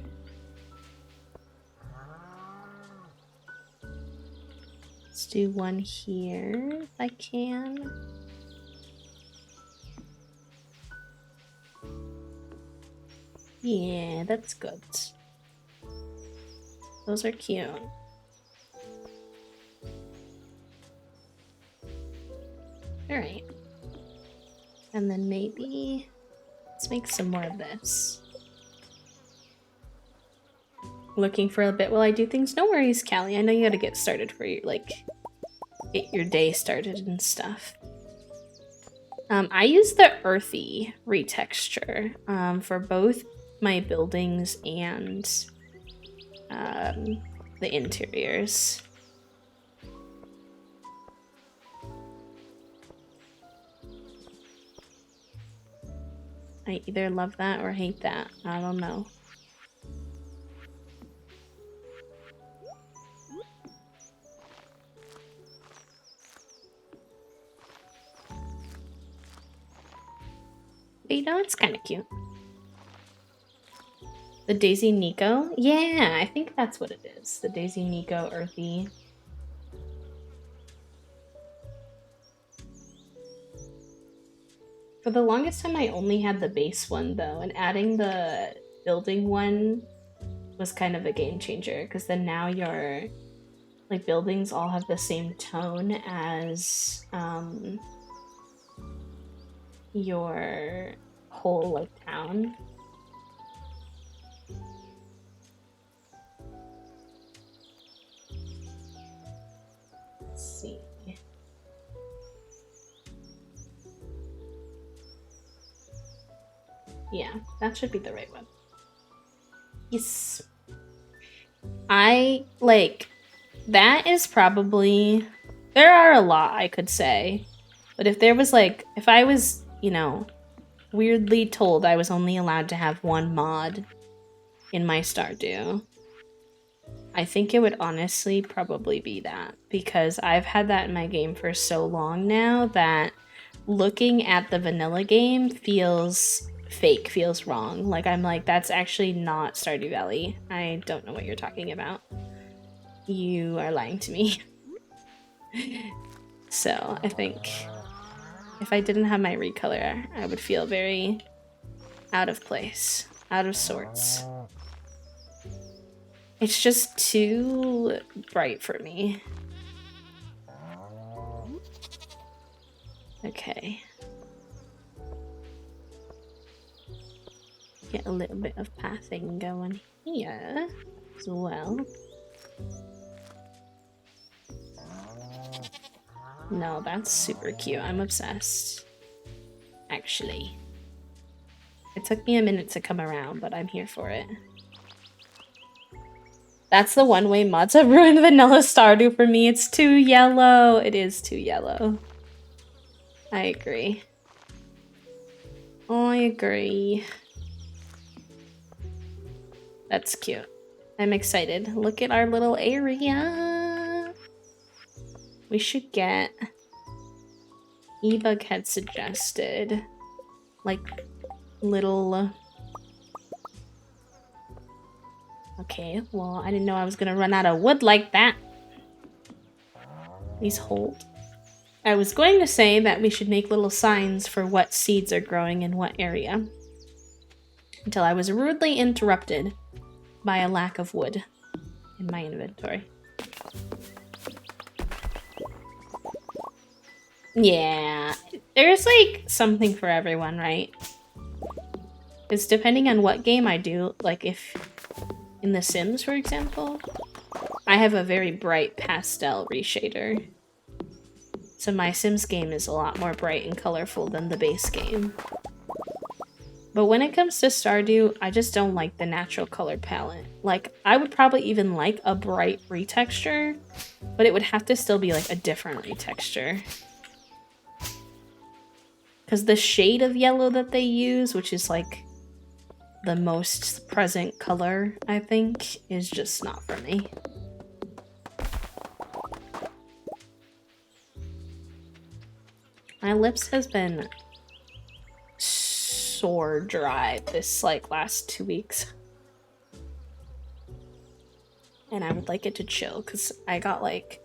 A: Let's do one here if I can. Yeah, that's good. Those are cute. Alright. And then maybe let's make some more of this. Looking for a bit while I do things. No worries, Callie. I know you gotta get started for your, like, get your day started and stuff. I use the earthy retexture for both my buildings and the interiors. I either love that or hate that. I don't know. But you know, it's kind of cute. The Daisy Nico? Yeah, I think that's what it is. The Daisy Nico Earthy. For the longest time, I only had the base one, though, and adding the building one was kind of a game changer, because then now your, like, buildings all have the same tone as, your whole, like, town. Let's see. Yeah, that should be the right one. Yes. I, like, that is probably, there are a lot I could say, but if there was, like, if I was, you know, weirdly told I was only allowed to have one mod in my Stardew, I think it would honestly probably be that, because I've had that in my game for so long now that looking at the vanilla game feels fake, feels wrong. Like, I'm like, that's actually not Stardew Valley. I don't know what you're talking about. You are lying to me. So I think if I didn't have my recolor, I would feel very out of place, out of sorts. It's just too bright for me. Okay. Get a little bit of pathing going here as well. No, that's super cute. I'm obsessed. Actually. It took me a minute to come around, but I'm here for it. That's the one way mods have ruined vanilla Stardew for me. It's too yellow. It is too yellow. I agree. I agree. That's cute. I'm excited. Look at our little area. We should get... Ebug had suggested, like, little... Okay, well, I didn't know I was gonna run out of wood like that. Please hold. I was going to say that we should make little signs for what seeds are growing in what area, until I was rudely interrupted by a lack of wood in my inventory. Yeah, there's like something for everyone, right? It's depending on what game I do. Like if in The Sims, for example, I have a very bright pastel reshader. So my Sims game is a lot more bright and colorful than the base game. But when it comes to Stardew, I just don't like the natural color palette. Like, I would probably even like a bright retexture, but it would have to still be like a different retexture. Because the shade of yellow that they use, which is like the most present color, I think, is just not for me. My lips has been sore dry this like last 2 weeks. And I would like it to chill because I got like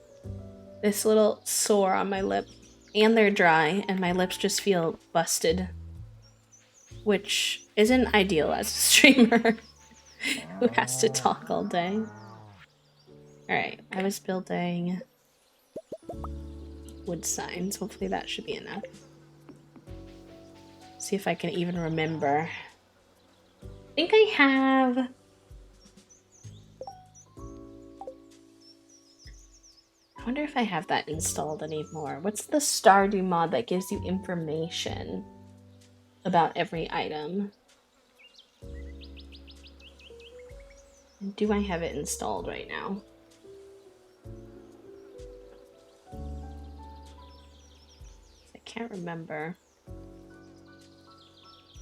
A: this little sore on my lip and they're dry and my lips just feel busted, which isn't ideal as a streamer who has to talk all day. Alright, I was building wood signs. Hopefully that should be enough. See if I can even remember. I think I have... I wonder if I have that installed anymore. What's the Stardew mod that gives you information about every item? Do I have it installed right now? I can't remember.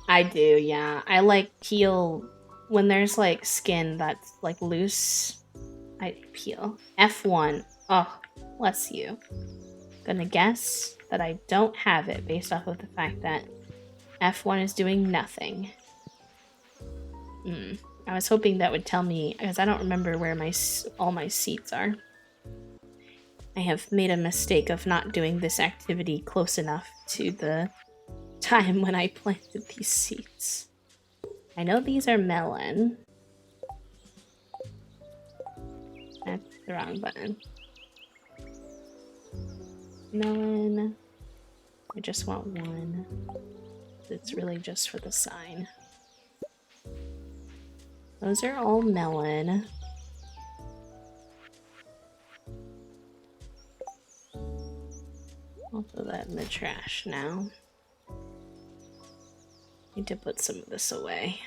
A: I do, yeah. I like peel when there's like skin that's like loose. I peel. F1. Oh, bless you. Gonna guess that I don't have it based off of the fact that F1 is doing nothing. I was hoping that would tell me, because I don't remember where all my seeds are. I have made a mistake of not doing this activity close enough to the time when I planted these seeds. I know these are melon. That's the wrong button. Melon. I just want one. It's really just for the sign. Those are all melon. I'll throw that in the trash now. Need to put some of this away.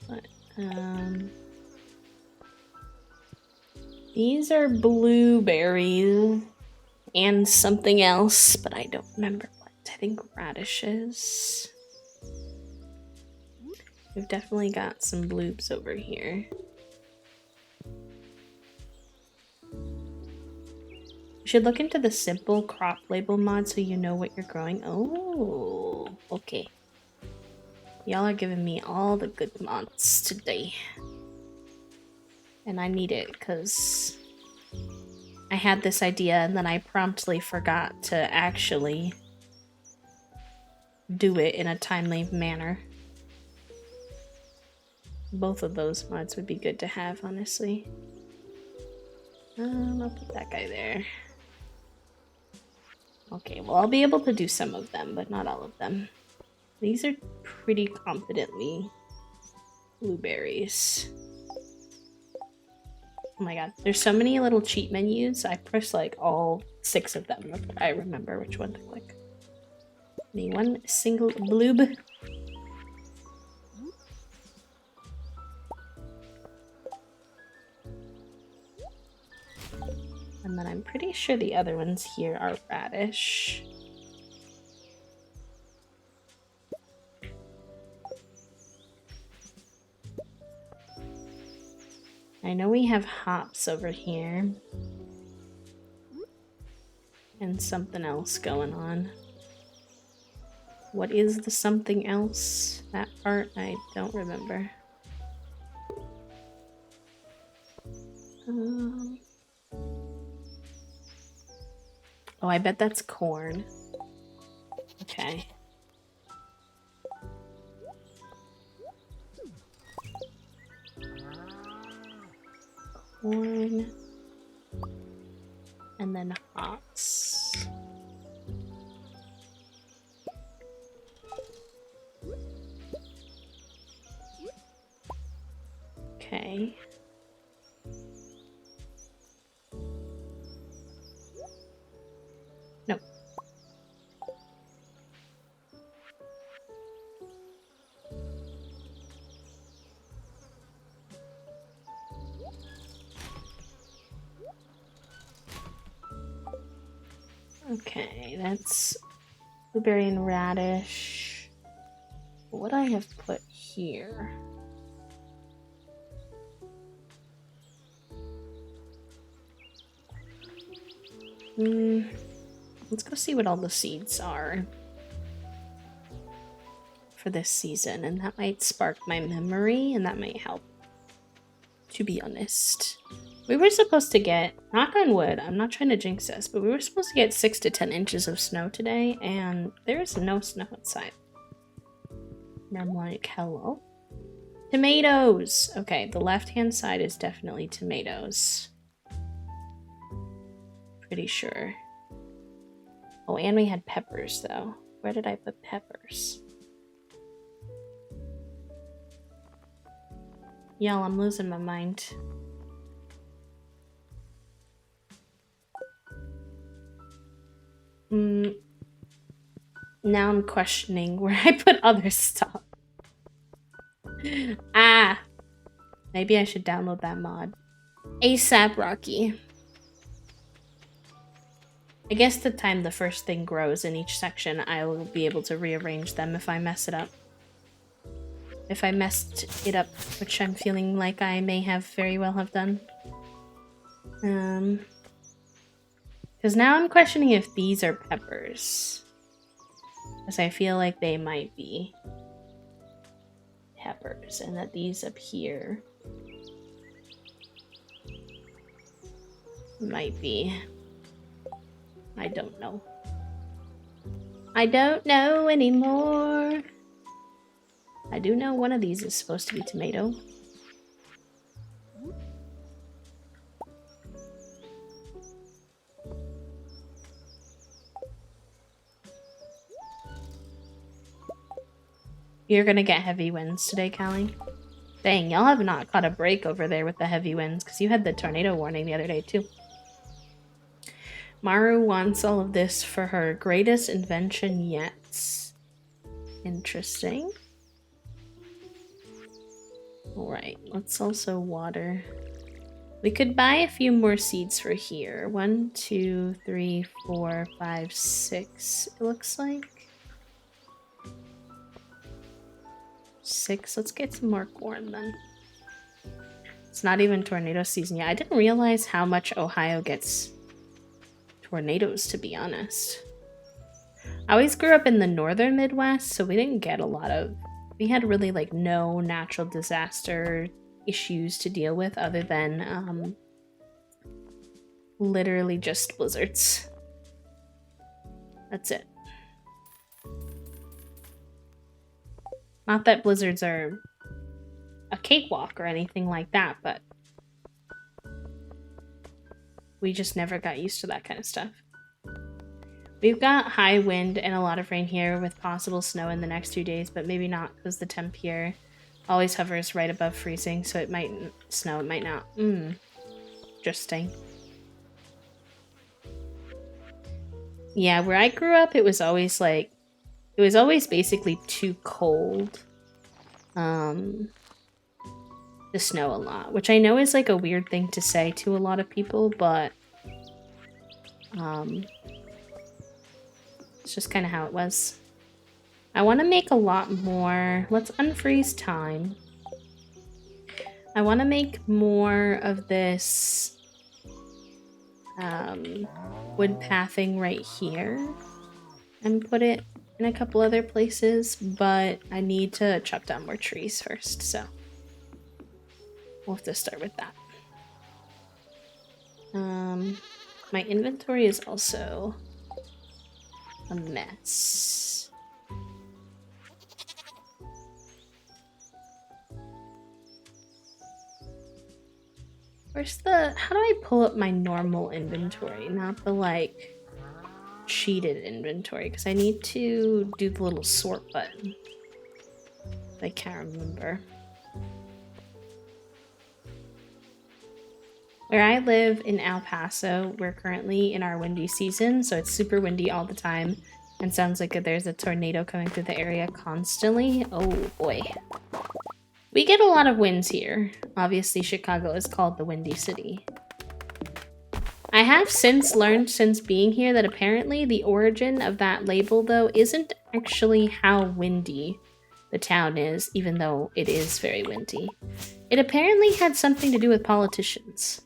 A: But, these are blueberries and something else, but I don't remember what. I think radishes. We've definitely got some bloobs over here. You should look into the simple crop label mod so you know what you're growing. Oh, okay. Y'all are giving me all the good mods today. And I need it because I had this idea and then I promptly forgot to actually do it in a timely manner. Both of those mods would be good to have, honestly. I'll put that guy there. Okay, well, I'll be able to do some of them, but not all of them. These are pretty confidently blueberries. Oh my god, there's so many little cheat menus. I pressed like all 6 of them. I remember which one to click. Me one single bloob. And then I'm pretty sure the other ones here are radish. I know we have hops over here. And something else going on. What is the something else? That part I don't remember. Oh, I bet that's corn. Okay. Corn. And then hops. Okay. Nope. Okay, that's blueberry and radish. What I have put here. Let's go see what all the seeds are for this season, and that might spark my memory, and that might help, to be honest. We were supposed to get, knock on wood, I'm not trying to jinx us, but we were supposed to get 6 to 10 inches of snow today, and there is no snow outside. And I'm like, hello? Tomatoes! Okay, the left-hand side is definitely tomatoes. Pretty sure. Oh, and we had peppers, though. Where did I put peppers? Y'all, I'm losing my mind. Now I'm questioning where I put other stuff. Ah! Maybe I should download that mod. ASAP Rocky. I guess the time the first thing grows in each section, I will be able to rearrange them if I mess it up. If I messed it up, which I'm feeling like I may have very well have done. Because now I'm questioning if these are peppers. Because I feel like they might be. peppers, and that these up here might be. I don't know. I don't know anymore. I do know one of these is supposed to be tomato. You're gonna get heavy winds today, Callie. Dang, y'all have not caught a break over there with the heavy winds, because you had the tornado warning the other day, too. Maru wants all of this for her greatest invention yet. Interesting. Alright, let's also water. We could buy a few more seeds for here. 1, 2, 3, 4, 5, 6, it looks like. 6. Let's get some more corn then. It's not even tornado season yet. I didn't realize how much Ohio gets tornadoes, to be honest. I always grew up in the northern Midwest, so we didn't get a lot of... We had really, like, no natural disaster issues to deal with other than, literally just blizzards. That's it. Not that blizzards are a cakewalk or anything like that, but we just never got used to that kind of stuff. We've got high wind and a lot of rain here with possible snow in the next 2 days, but maybe not because the temp here always hovers right above freezing, so it might snow, it might not. Interesting. Yeah, where I grew up, it was always like, it was always basically too cold to snow a lot, which I know is like a weird thing to say to a lot of people, but it's just kind of how it was. I want to make a lot more. Let's unfreeze time. I want to make more of this wood pathing right here and put it in a couple other places, but I need to chop down more trees first, so we'll have to start with that. My inventory is also a mess. Where's the... How do I pull up my normal inventory, not the, like, cheated inventory? Because I need to do the little sort button. I can't remember. Where I live in El Paso, we're currently in our windy season, so it's super windy all the time. And sounds like there's a tornado coming through the area constantly. Oh boy. We get a lot of winds here. Obviously, Chicago is called the Windy City. I have since learned, since being here, that apparently the origin of that label, though, isn't actually how windy the town is, even though it is very windy. It apparently had something to do with politicians.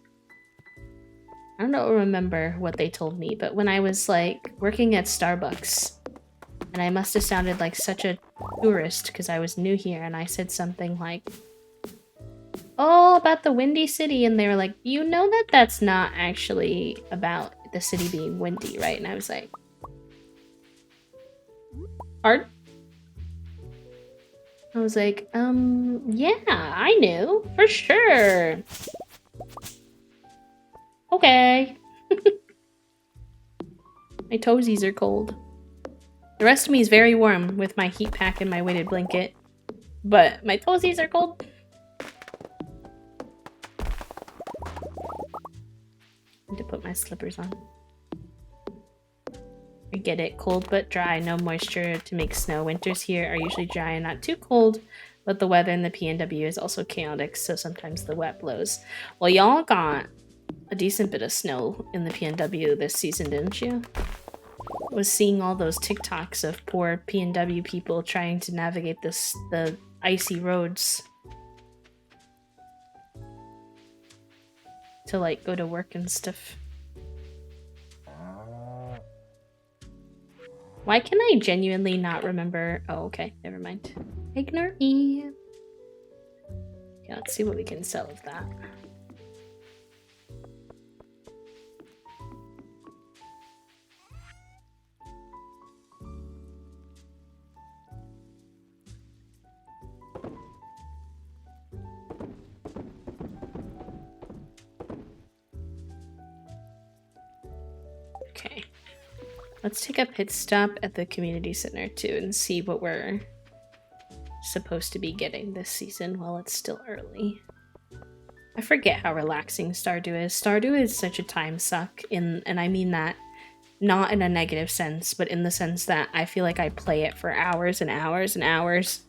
A: I don't remember what they told me, but when I was, like, working at Starbucks, and I must have sounded like such a tourist because I was new here, and I said something like, oh, about the Windy City, and they were like, you know that that's not actually about the city being windy, right? And I was like, pardon? I was like, yeah, I knew, for sure. Okay. My toesies are cold. The rest of me is very warm with my heat pack and my weighted blanket, but my toesies are cold. I need to put my slippers on. I get it, cold but dry, no moisture to make snow. Winters here are usually dry and not too cold, but the weather in the PNW is also chaotic, so sometimes the wet blows. Well, y'all got a decent bit of snow in the PNW this season, didn't you? I was seeing all those TikToks of poor PNW people trying to navigate the icy roads to, like, go to work and stuff. Why can I genuinely not remember? Oh, okay, never mind. Ignore me. Yeah, let's see what we can sell of that. Okay. Let's take a pit stop at the community center too and see what we're supposed to be getting this season while it's still early. I forget how relaxing Stardew is. Stardew is such a time suck, and I mean that not in a negative sense, but in the sense that I feel like I play it for hours and hours and hours.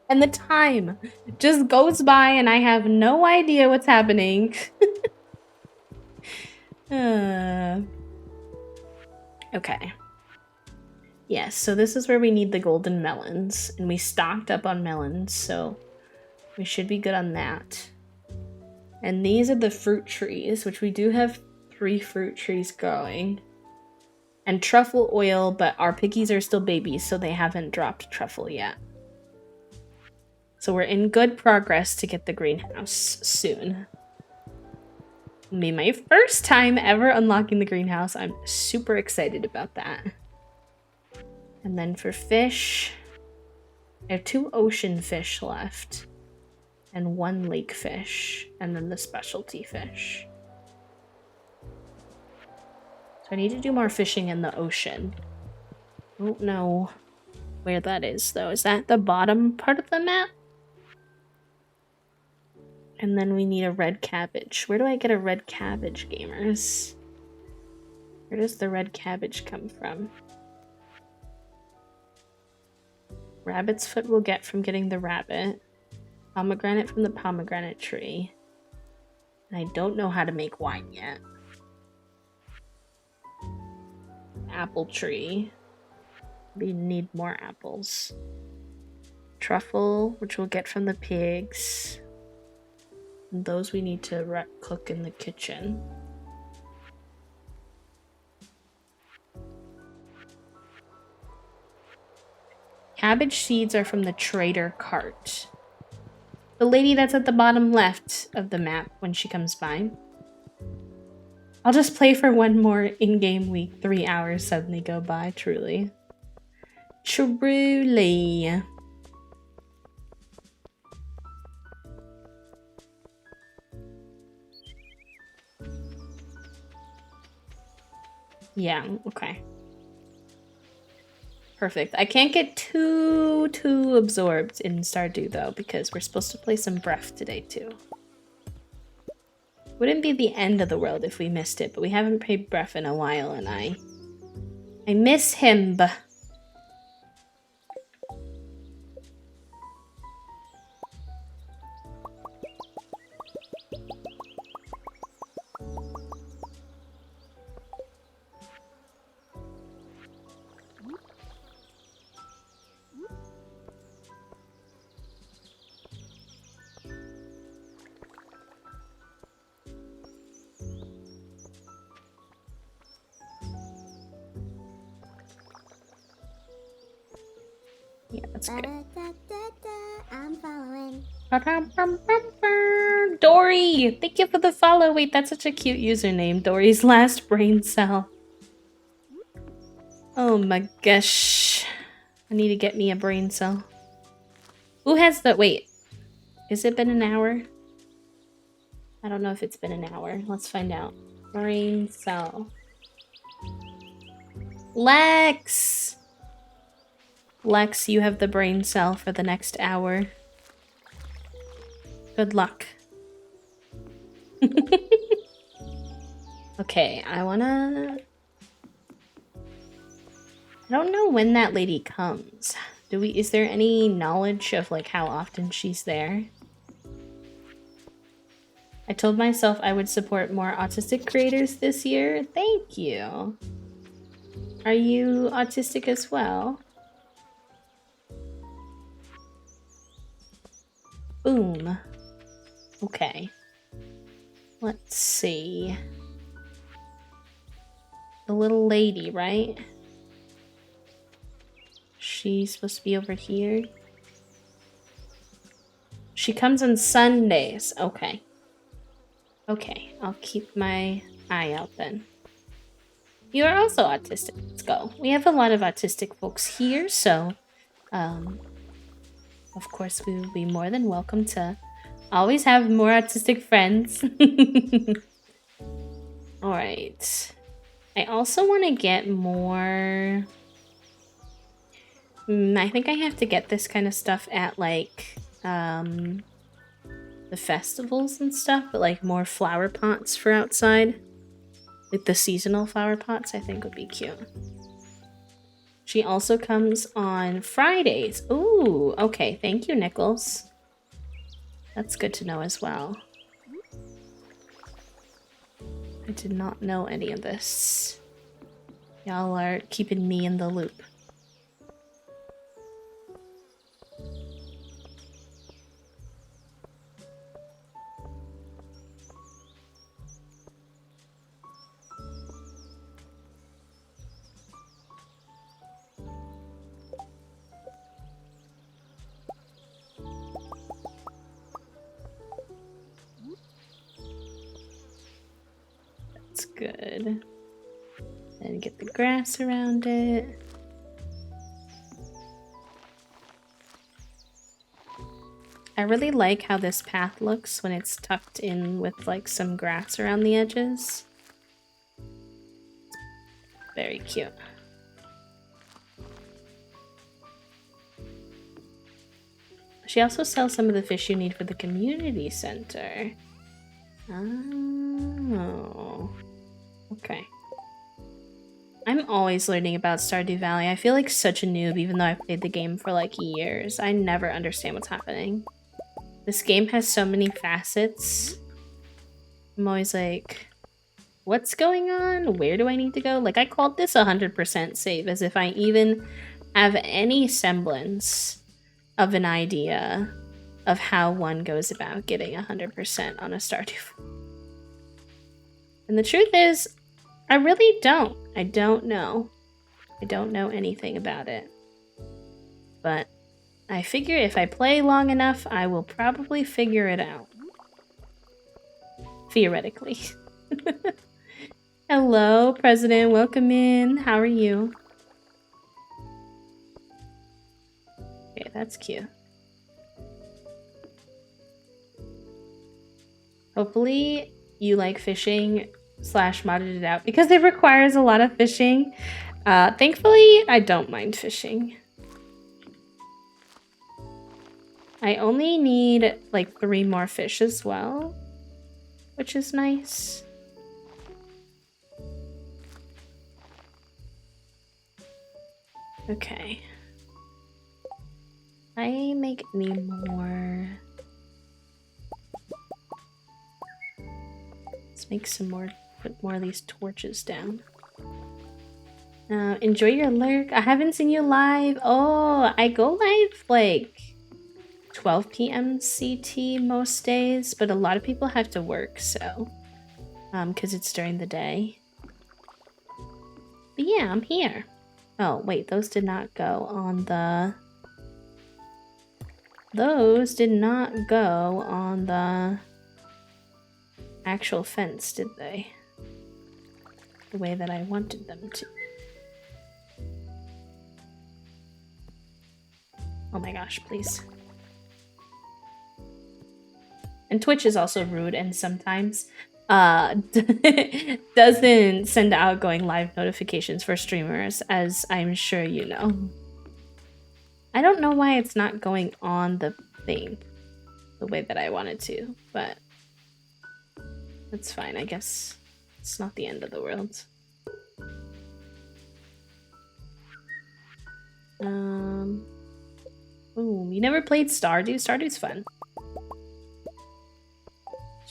A: And the time just goes by and I have no idea what's happening. Okay. Yes, so this is where we need the golden melons. And we stocked up on melons, so we should be good on that. And these are the fruit trees, which we do have 3 fruit trees growing. And truffle oil, but our piggies are still babies, so they haven't dropped truffle yet. So we're in good progress to get the greenhouse soon. It'll be my first time ever unlocking the greenhouse. I'm super excited about that. And then for fish, I have 2 ocean fish left. And 1 lake fish. And then the specialty fish. So I need to do more fishing in the ocean. I don't know where that is, though. Is that the bottom part of the map? And then we need a red cabbage. Where do I get a red cabbage, gamers? Where does the red cabbage come from? Rabbit's foot we'll get from getting the rabbit. Pomegranate from the pomegranate tree. And I don't know how to make wine yet. Apple tree. We need more apples. Truffle, which we'll get from the pigs. And those we need to cook in the kitchen. Cabbage seeds are from the trader cart. The lady that's at the bottom left of the map when she comes by. I'll just play for one more in-game week. 3 hours suddenly go by, truly. Truly. Yeah, okay. Perfect. I can't get too absorbed in Stardew though, because we're supposed to play some Breath today too. Wouldn't be the end of the world if we missed it, but we haven't played Breath in a while and I miss him. Yeah, that's good.
B: I'm following.
A: Dory! Thank you for the follow. Wait, that's such a cute username. Dory's last brain cell. Oh my gosh. I need to get me a brain cell. Who has the... Wait. Has it been an hour? I don't know if it's been an hour. Let's find out. Brain cell. Lex! Lex, you have the brain cell for the next hour. Good luck. Okay, I don't know when that lady comes. Is there any knowledge of like how often she's there? I told myself I would support more autistic creators this year. Thank you. Are you autistic as well? Boom. Okay. Let's see. The little lady, right? She's supposed to be over here. She comes on Sundays. Okay. Okay, I'll keep my eye out then. You are also autistic. Let's go. We have a lot of autistic folks here, so of course we will be more than welcome to always have more autistic friends. Alright. I also want to get more... I think I have to get this kind of stuff at, like, the festivals and stuff, but, like, more flower pots for outside. Like, the seasonal flower pots, I think would be cute. She also comes on Fridays. Ooh, okay. Thank you, Nichols. That's good to know as well. I did not know any of this. Y'all are keeping me in the loop. That's good. And get the grass around it. I really like how this path looks when it's tucked in with like some grass around the edges. Very cute. She also sells some of the fish you need for the community center. Oh. Okay. I'm always learning about Stardew Valley. I feel like such a noob even though I've played the game for like years. I never understand what's happening. This game has so many facets. I'm always like, what's going on? Where do I need to go? Like, I called this 100% save as if I even have any semblance of an idea of how one goes about getting 100% on a Stardew. And the truth is, I really don't. I don't know. I don't know anything about it. But I figure if I play long enough, I will probably figure it out. Theoretically. Hello, President. Welcome in. How are you? Okay, that's cute. Hopefully you like fishing / modded it out because it requires a lot of fishing. Thankfully, I don't mind fishing. I only need like 3 more fish as well, which is nice. Okay. I make any more. Let's make some more, put more of these torches down. Enjoy your lurk. I haven't seen you live. Oh, I go live like 12 p.m. CT most days, but a lot of people have to work, so because it's during the day. But yeah, I'm here. Oh, wait, those did not go on the... Those did not go on the actual fence, did they? The way that I wanted them to. Oh my gosh, please. And Twitch is also rude and sometimes doesn't send outgoing live notifications for streamers, as I'm sure you know. I don't know why it's not going on the thing the way that I wanted to, but that's fine. I guess it's not the end of the world. Ooh, you never played Stardew? Stardew's fun.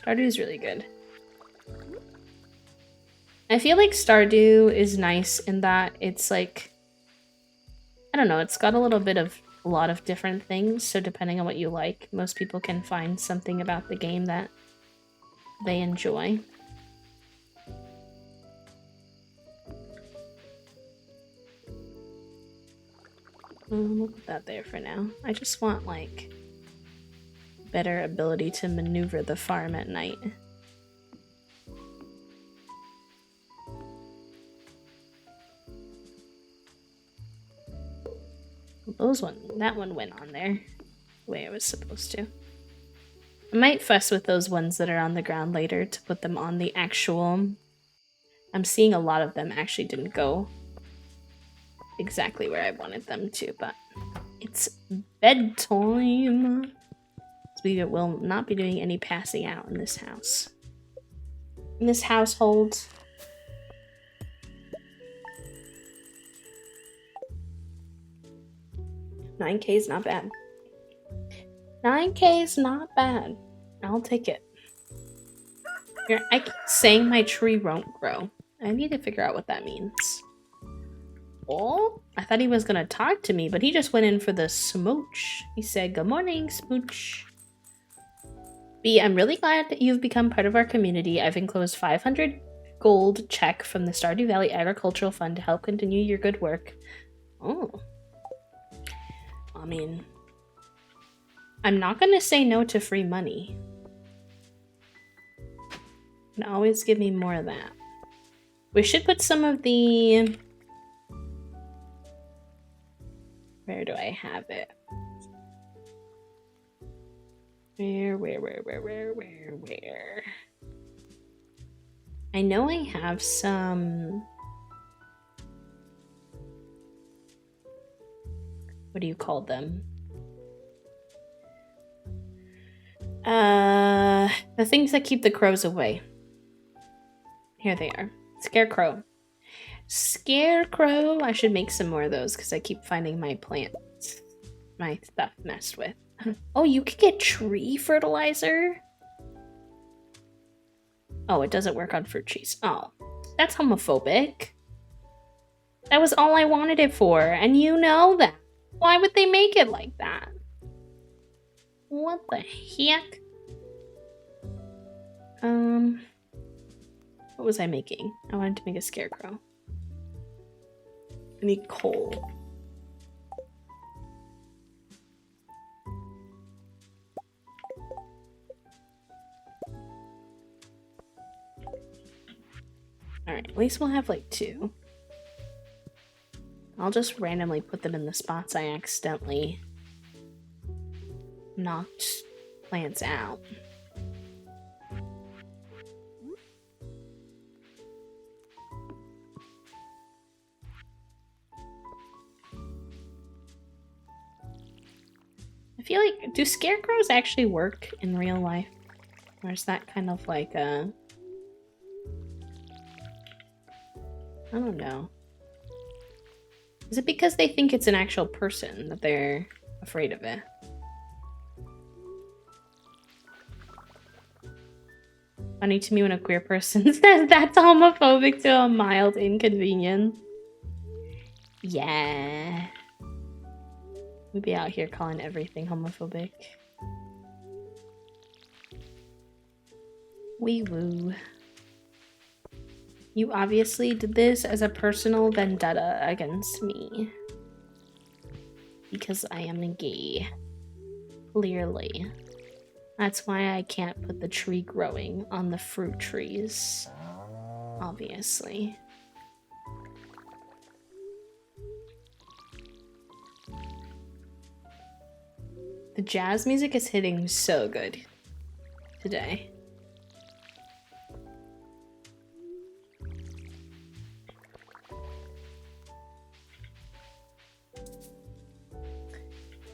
A: Stardew's really good. I feel like Stardew is nice in that it's like, I don't know, it's got a little bit of a lot of different things, so depending on what you like, most people can find something about the game that they enjoy. We'll put that there for now. I just want like better ability to maneuver the farm at night. That one went on there the way it was supposed to. I might fuss with those ones that are on the ground later to put them on the actual... I'm seeing a lot of them actually didn't go exactly where I wanted them to, but it's bedtime. We will not be doing any passing out in this house. In this household. 9K is not bad. 9K is not bad. I'll take it. Here, I keep saying my tree won't grow. I need to figure out what that means. Oh, I thought he was gonna talk to me, but he just went in for the smooch. He said, "Good morning, smooch." B, I'm really glad that you've become part of our community. I've enclosed 500 gold check from the Stardew Valley Agricultural Fund to help continue your good work. Oh. I mean, I'm not gonna say no to free money. You can always give me more of that. We should put some of the... Where do I have it? Where? I know I have some... What do you call them? The things that keep the crows away. Here they are. Scarecrow. Scarecrow! I should make some more of those because I keep finding my plants. My stuff messed with. Oh, you can get tree fertilizer? Oh, it doesn't work on fruit trees. Oh, that's homophobic. That was all I wanted it for, and you know that. Why would they make it like that? What the heck? What was I making? I wanted to make a scarecrow. I need coal. Alright, at least we'll have like 2. I'll just randomly put them in the spots I accidentally knocked plants out. I feel like, do scarecrows actually work in real life? Or is that kind of like a... I don't know. Is it because they think it's an actual person that they're afraid of it? Funny to me when a queer person says that's homophobic to a mild inconvenience. Yeah. We'd be out here calling everything homophobic. Wee woo. You obviously did this as a personal vendetta against me. Because I am gay. Clearly. That's why I can't put the tree growing on the fruit trees. Obviously. The jazz music is hitting so good today.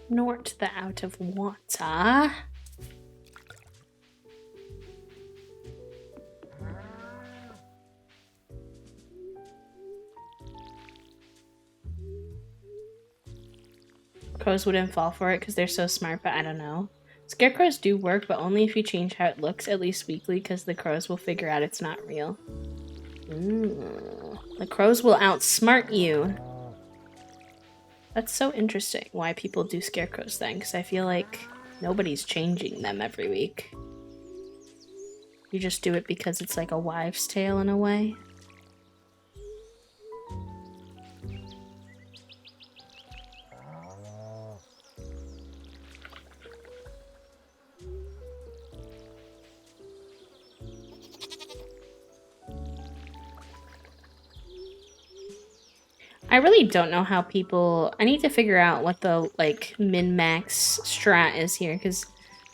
A: Nort the out of water. Crows wouldn't fall for it because they're so smart, but I don't know. Scarecrows do work, but only if you change how it looks, at least weekly, because the crows will figure out it's not real. Ooh. The crows will outsmart you. That's so interesting why people do scarecrows then, because I feel like nobody's changing them every week. You just do it because it's like a wives' tale in a way. I really don't know how people... I need to figure out what the, like, min-max strat is here, because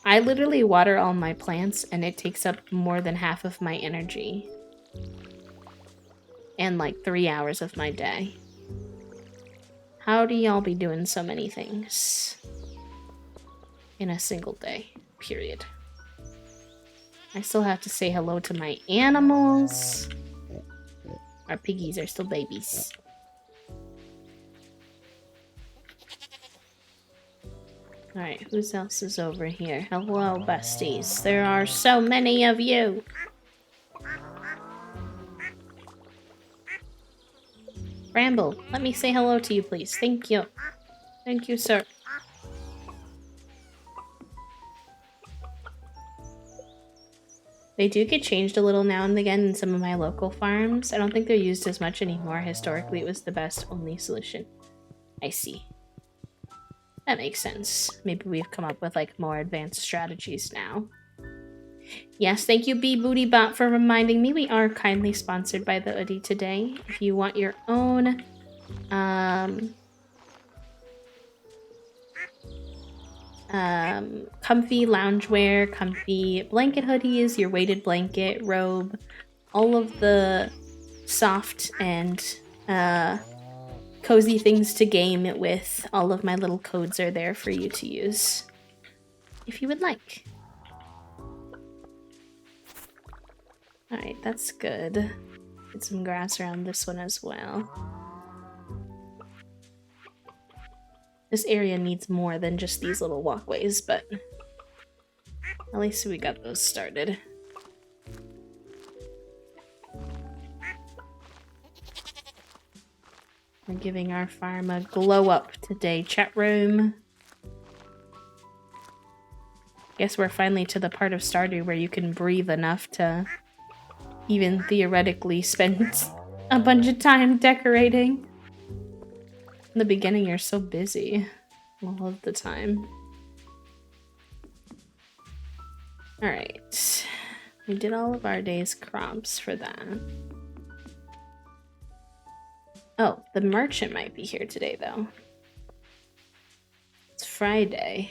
A: I literally water all my plants, and it takes up more than half of my energy. And, like, 3 hours of my day. How do y'all be doing so many things in a single day? Period. I still have to say hello to my animals. Our piggies are still babies. Alright, who else is over here? Hello, besties. There are so many of you. Bramble, let me say hello to you, please. Thank you. Thank you, sir. They do get changed a little now and again in some of my local farms. I don't think they're used as much anymore. Historically, it was the best only solution. I see. That makes sense. Maybe we've come up with like more advanced strategies now. Yes, thank you, BBootyBot, for reminding me. We are kindly sponsored by the Hoodie today. If you want your own comfy loungewear, comfy blanket hoodies, your weighted blanket, robe, all of the soft and cozy things to game it with, all of my little codes are there for you to use if you would like. Alright, that's good. Get some grass around this one as well. This area needs more than just these little walkways, but at least we got those started. We're giving our farm a glow up today, chat room. Guess we're finally to the part of Stardew where you can breathe enough to even theoretically spend a bunch of time decorating. In the beginning, you're so busy all of the time. Alright. We did all of our day's crops for that. Oh, the merchant might be here today, though. It's Friday.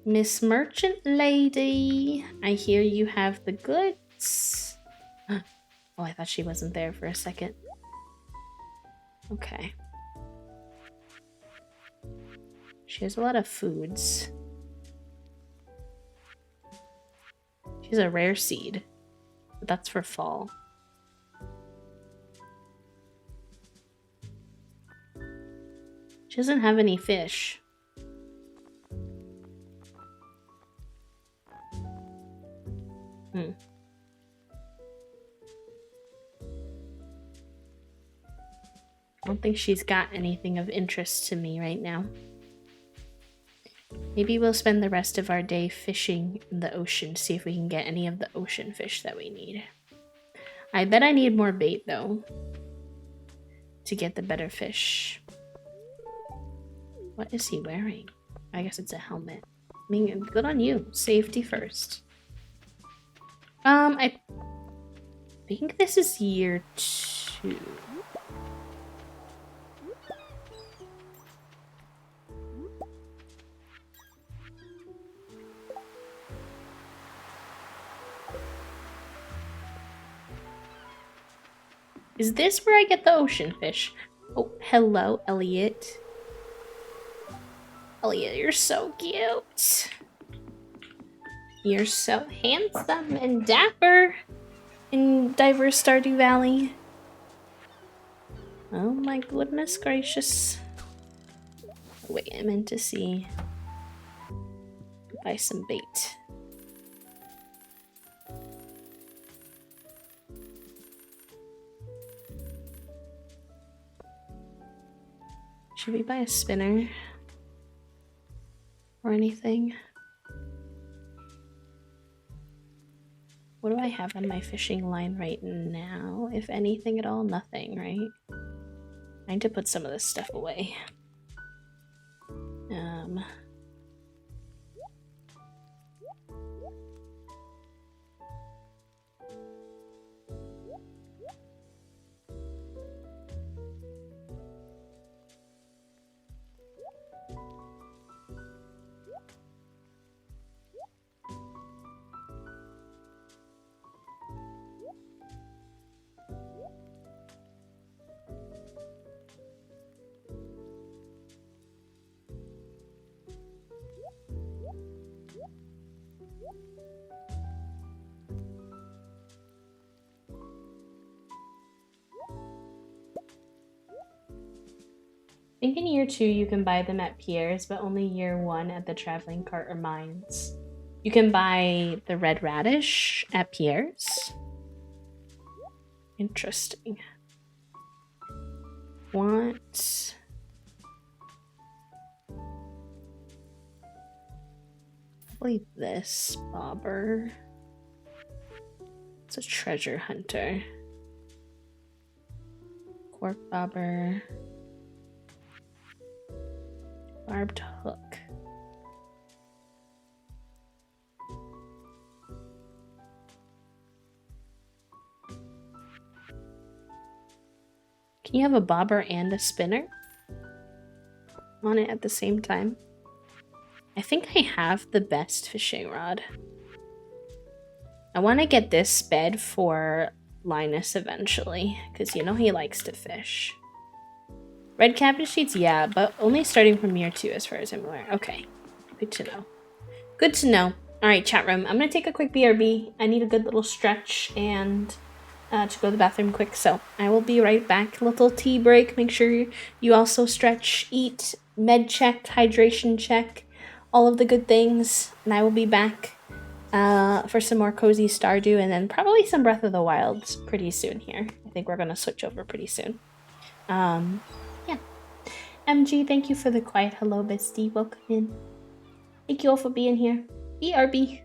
A: Miss Merchant Lady, I hear you have the goods. Oh, I thought she wasn't there for a second. Okay. She has a lot of foods. She has a rare seed, but that's for fall. She doesn't have any fish. I don't think she's got anything of interest to me right now. Maybe we'll spend the rest of our day fishing in the ocean, see if we can get any of the ocean fish that we need. I bet I need more bait, though, to get the better fish. What is he wearing? I guess it's a helmet. I mean, good on you. Safety first. I think this is year 2. Is this where I get the ocean fish? Oh, hello, Elliot. Elliot, you're so cute. You're so handsome and dapper in diverse Stardew Valley. Oh my goodness gracious. Wait, I meant to see. Buy some bait. Should we buy a spinner? Or anything? What do I have on my fishing line right now? If anything at all, nothing, right? I need to put some of this stuff away. think in year 2 you can buy them at Pierre's, but only year 1 at the traveling cart or mines. You can buy the red radish at Pierre's. Interesting. Want... probably this bobber. It's a treasure hunter. Cork bobber. Barbed hook. Can you have a bobber and a spinner on it at the same time? I think I have the best fishing rod. I want to get this bed for Linus eventually, because you know he likes to fish. Red cabbage seeds, yeah, but only starting from year 2 as far as I'm aware. Okay, good to know. Good to know. All right, chat room. I'm going to take a quick BRB. I need a good little stretch and to go to the bathroom quick, so I will be right back. Little tea break. Make sure you also stretch, eat, med check, hydration check, all of the good things, and I will be back for some more cozy Stardew and then probably some Breath of the Wild pretty soon here. I think we're going to switch over pretty soon. Yeah. MG, thank you for the quiet hello, bestie. Welcome in. Thank you all for being here. BRB.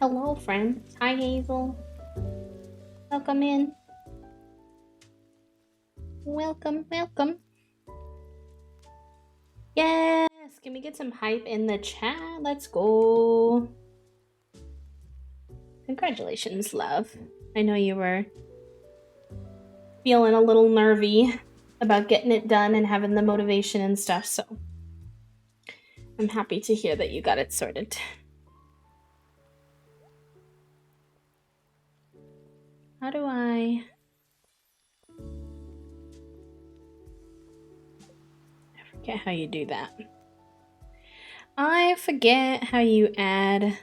A: Hello, friends. Hi, Hazel. Welcome in. Welcome, welcome. Yes, can we get some hype in the chat? Let's go. Congratulations, love. I know you were feeling a little nervy about getting it done and having the motivation and stuff, so I'm happy to hear that you got it sorted. How do I forget how you do that. I forget how you add.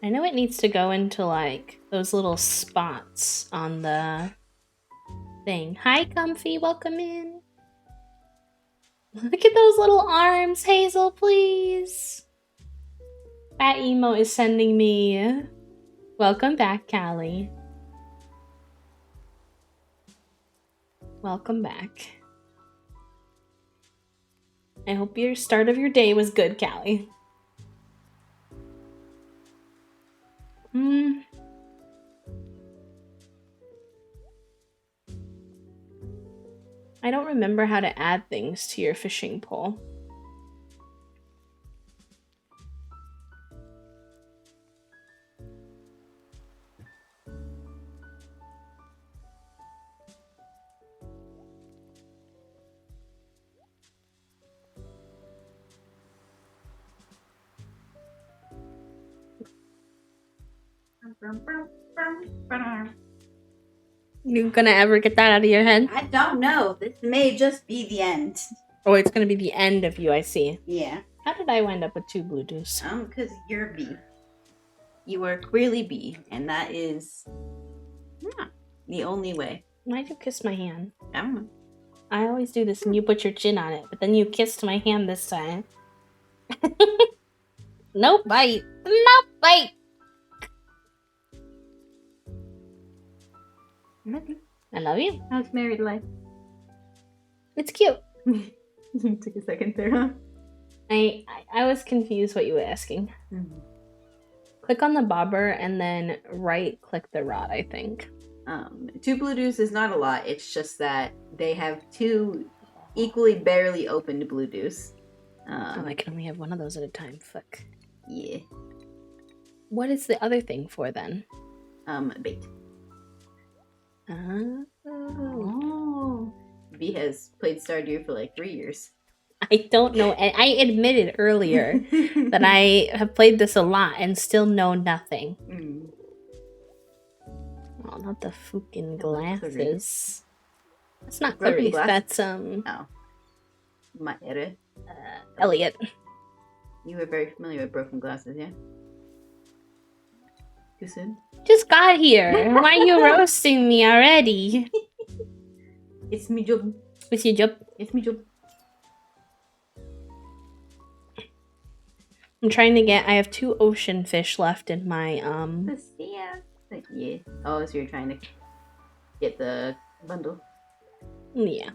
A: I know it needs to go into like those little spots on the thing. Hi, Comfy, welcome in. Look at those little arms, Hazel, please. Fat Emo is sending me. Welcome back, Callie. Welcome back. I hope your start of your day was good, Callie. I don't remember how to add things to your fishing pole. You gonna ever get that out of your head?
C: I don't know. This may just be the end.
A: Oh, it's gonna be the end of you, I see.
C: Yeah.
A: How did I wind up with 2 blue dews?
C: Because you're B. You are clearly B, and that is the only way.
A: Why'd you kiss my hand?
C: I don't know.
A: I always do this and you put your chin on it, but then you kissed my hand this time. No bite. No bite. I love you.
C: How's married life?
A: It's cute.
C: Took a second there, huh?
A: I was confused what you were asking.
C: Mm-hmm.
A: Click on the bobber and then right click the rod, I think.
C: 2 blue dews is not a lot. It's just that they have 2 equally barely opened blue dews.
A: Oh, I can only have one of those at a time. Fuck.
C: Yeah.
A: What is the other thing for then?
C: Bait.
A: Oh.
C: B has played Stardew for like 3 years.
A: I don't know. I admitted earlier that I have played this a lot and still know nothing.
C: Mm.
A: Oh, not the fucking glasses. That's not
C: Broken
A: Clarice.
C: glasses?
A: That's
C: Oh. Maere.
A: Elliot.
C: You were very familiar with broken glasses, yeah? Too soon?
A: Just got here. Why are you roasting me already?
C: It's me job.
A: What's your job?
C: It's me job.
A: I'm trying to get. I have 2 ocean fish left in my
C: Yeah. Oh, so you're trying to get the bundle.
A: Yeah.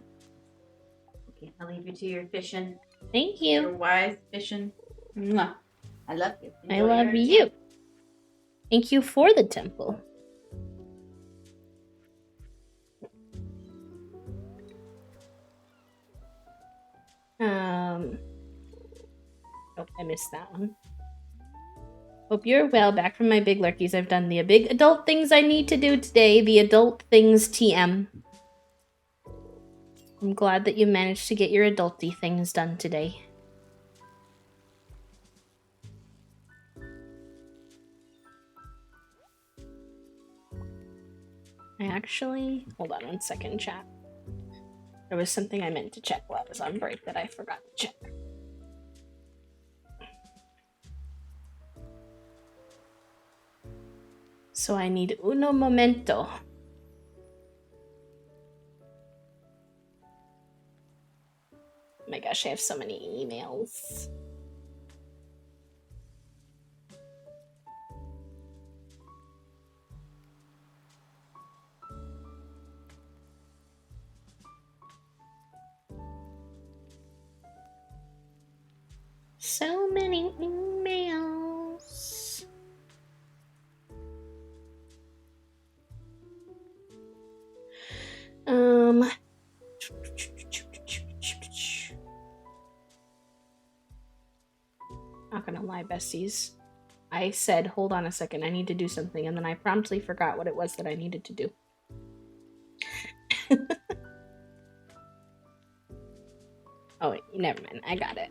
C: Okay, I'll leave you to your fishing.
A: Thank
C: Your
A: you.
C: wise fishing. Mwah. I love you.
A: I
C: Enjoy
A: love
C: your
A: you.
C: time.
A: Thank you for the temple. Oh, I missed that one. Hope you're well. Back from my big lurkies. I've done the big adult things I need to do today. The adult things TM. I'm glad that you managed to get your adulty things done today. I actually... Hold on 1 second, chat. There was something I meant to check while I was on break that I forgot to check. So I need uno momento. Oh my gosh, I have so many emails. So many emails. Not gonna lie, besties. I said, hold on a second, I need to do something, and then I promptly forgot what it was that I needed to do. Oh, wait, never mind. I got it.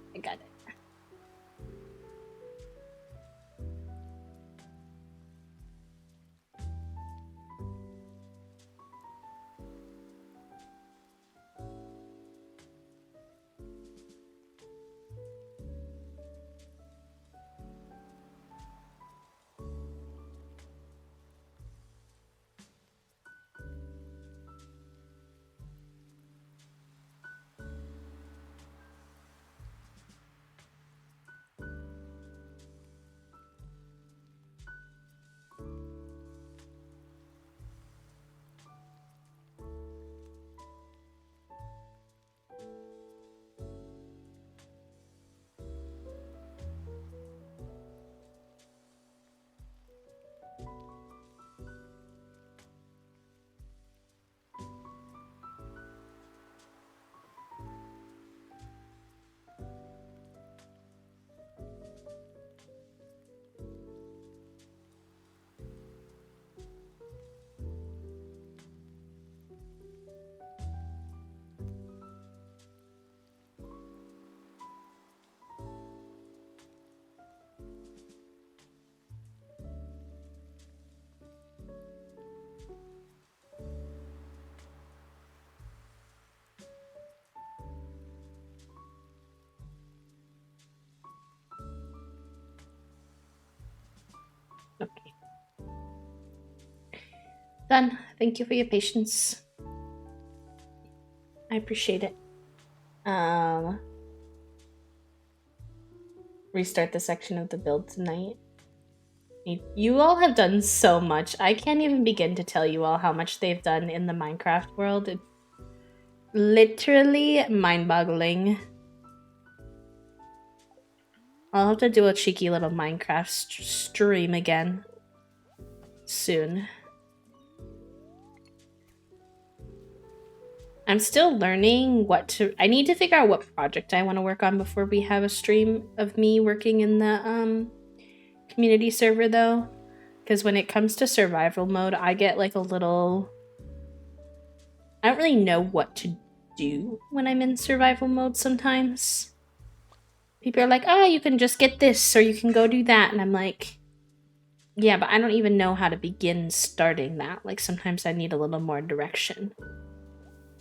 A: Okay. Done. Thank you for your patience. I appreciate it. Restart the section of the build tonight. You all have done so much. I can't even begin to tell you all how much they've done in the Minecraft world. It's literally mind-boggling. I'll have to do a cheeky little Minecraft stream again soon. I'm still learning I need to figure out what project I want to work on before we have a stream of me working in the community server though. Because when it comes to survival mode, I get like a little... I don't really know what to do when I'm in survival mode sometimes. People are like, oh, you can just get this or you can go do that. And I'm like, yeah, but I don't even know how to begin starting that. Like sometimes I need a little more direction.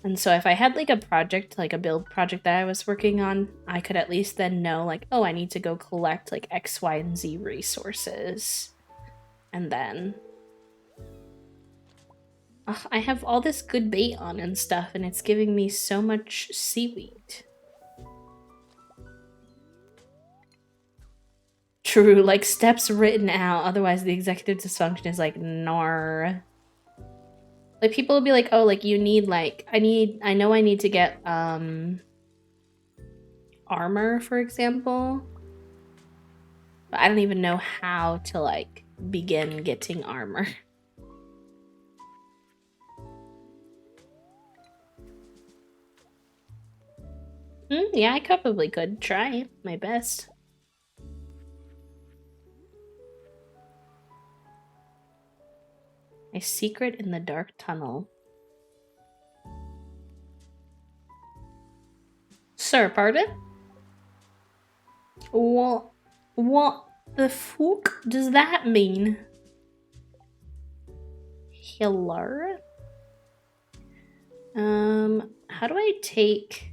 A: And so if I had like a project, like a build project that I was working on, I could at least then know like, oh, I need to go collect like X, Y, and Z resources. And then... I have all this good bait on and stuff, and it's giving me so much seaweed. True, like steps written out, otherwise the executive dysfunction is like, nar. Like people will be like, oh, like you need like, I know I need to get armor, for example. But I don't even know how to like begin getting armor. Yeah, I probably could try my best. A secret in the dark tunnel. Sir, pardon? What the fuck does that mean? Hello? How do I take...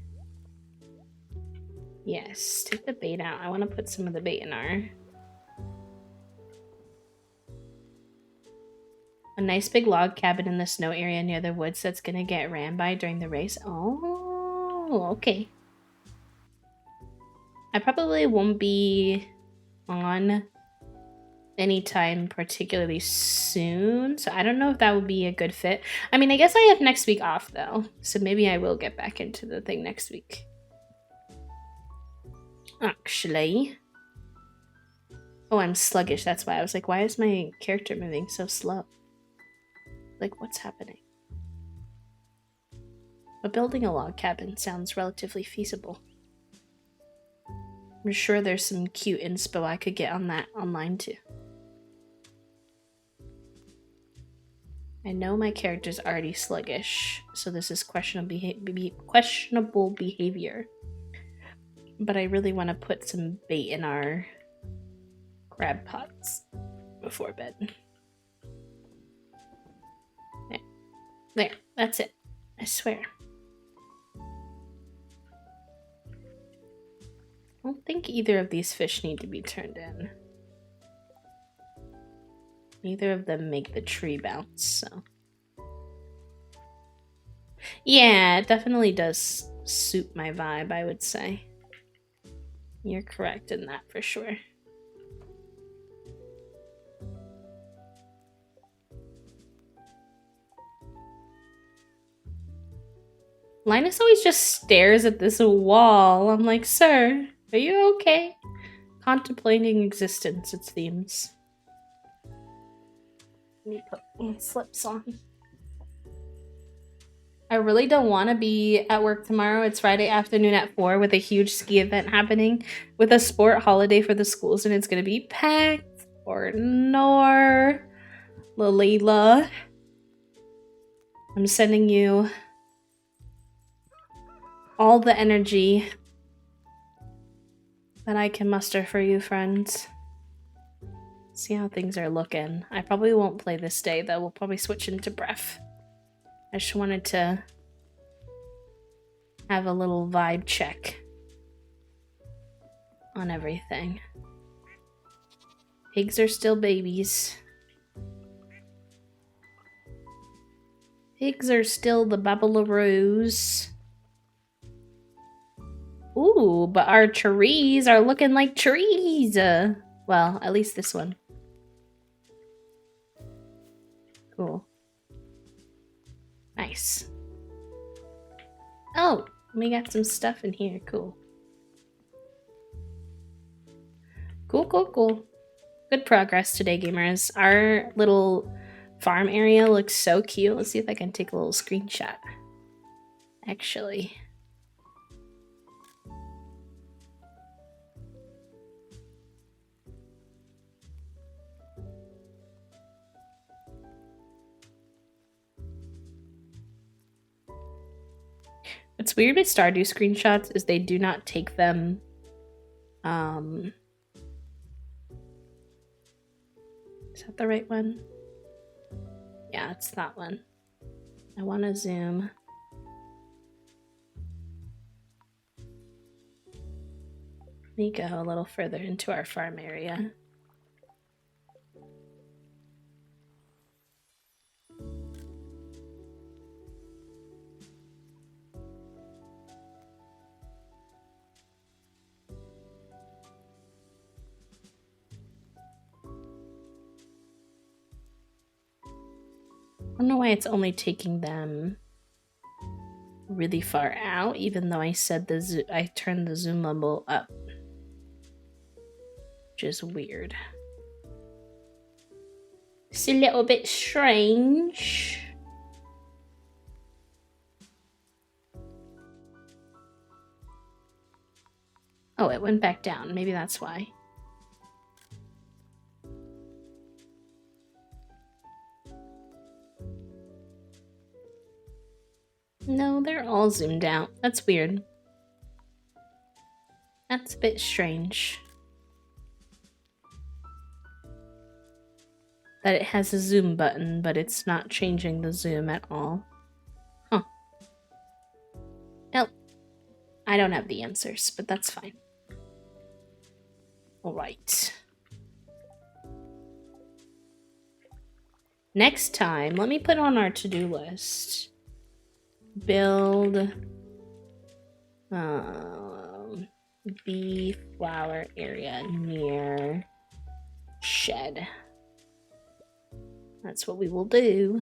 A: Yes, take the bait out. I want to put some of the bait in our... A nice big log cabin in the snow area near the woods that's gonna get ran by during the race. Oh, okay. I probably won't be on anytime particularly soon, so I don't know if that would be a good fit. I mean, I guess I have next week off though, so maybe I will get back into the thing next week. Actually. Oh, I'm sluggish. That's why I was like, why is my character moving so slow? Like, what's happening? But building a log cabin sounds relatively feasible. I'm sure there's some cute inspo I could get on that online too. I know my character's already sluggish, so this is questionable behavior. But I really want to put some bait in our crab pots before bed. There, that's it. I swear. I don't think either of these fish need to be turned in. Neither of them make the tree bounce, so. Yeah, it definitely does suit my vibe, I would say. You're correct in that for sure. Linus always just stares at this wall. I'm like, sir, are you okay? Contemplating existence, it seems. Let me put my slips on. I really don't want to be at work tomorrow. It's Friday afternoon at 4 with a huge ski event happening with a sport holiday for the schools, and it's going to be packed or nor. Lalila, I'm sending you all the energy that I can muster for you, friends. See how things are looking. I probably won't play this day, though. We'll probably switch into Breath. I just wanted to have a little vibe check on everything. Pigs are still babies. Pigs are still the babbleroos. Ooh, but our trees are looking like trees. Well, at least this one. Cool. Nice. Oh, we got some stuff in here. Cool. Cool. Good progress today, gamers. Our little farm area looks so cute. Let's see if I can take a little screenshot. Actually. What's weird with Stardew screenshots is they do not take them is that the right one? Yeah, it's that one. I want to zoom. Let me go a little further into our farm area. I don't know why it's only taking them really far out, even though I said I turned the zoom level up. Which is weird. It's a little bit strange. Oh, it went back down. Maybe that's why. No, they're all zoomed out. That's weird. That's a bit strange. That it has a zoom button, but it's not changing the zoom at all. Huh. Nope. I don't have the answers, but that's fine. Alright. Next time, let me put on our to-do list. Build bee flower area near shed. That's what we will do.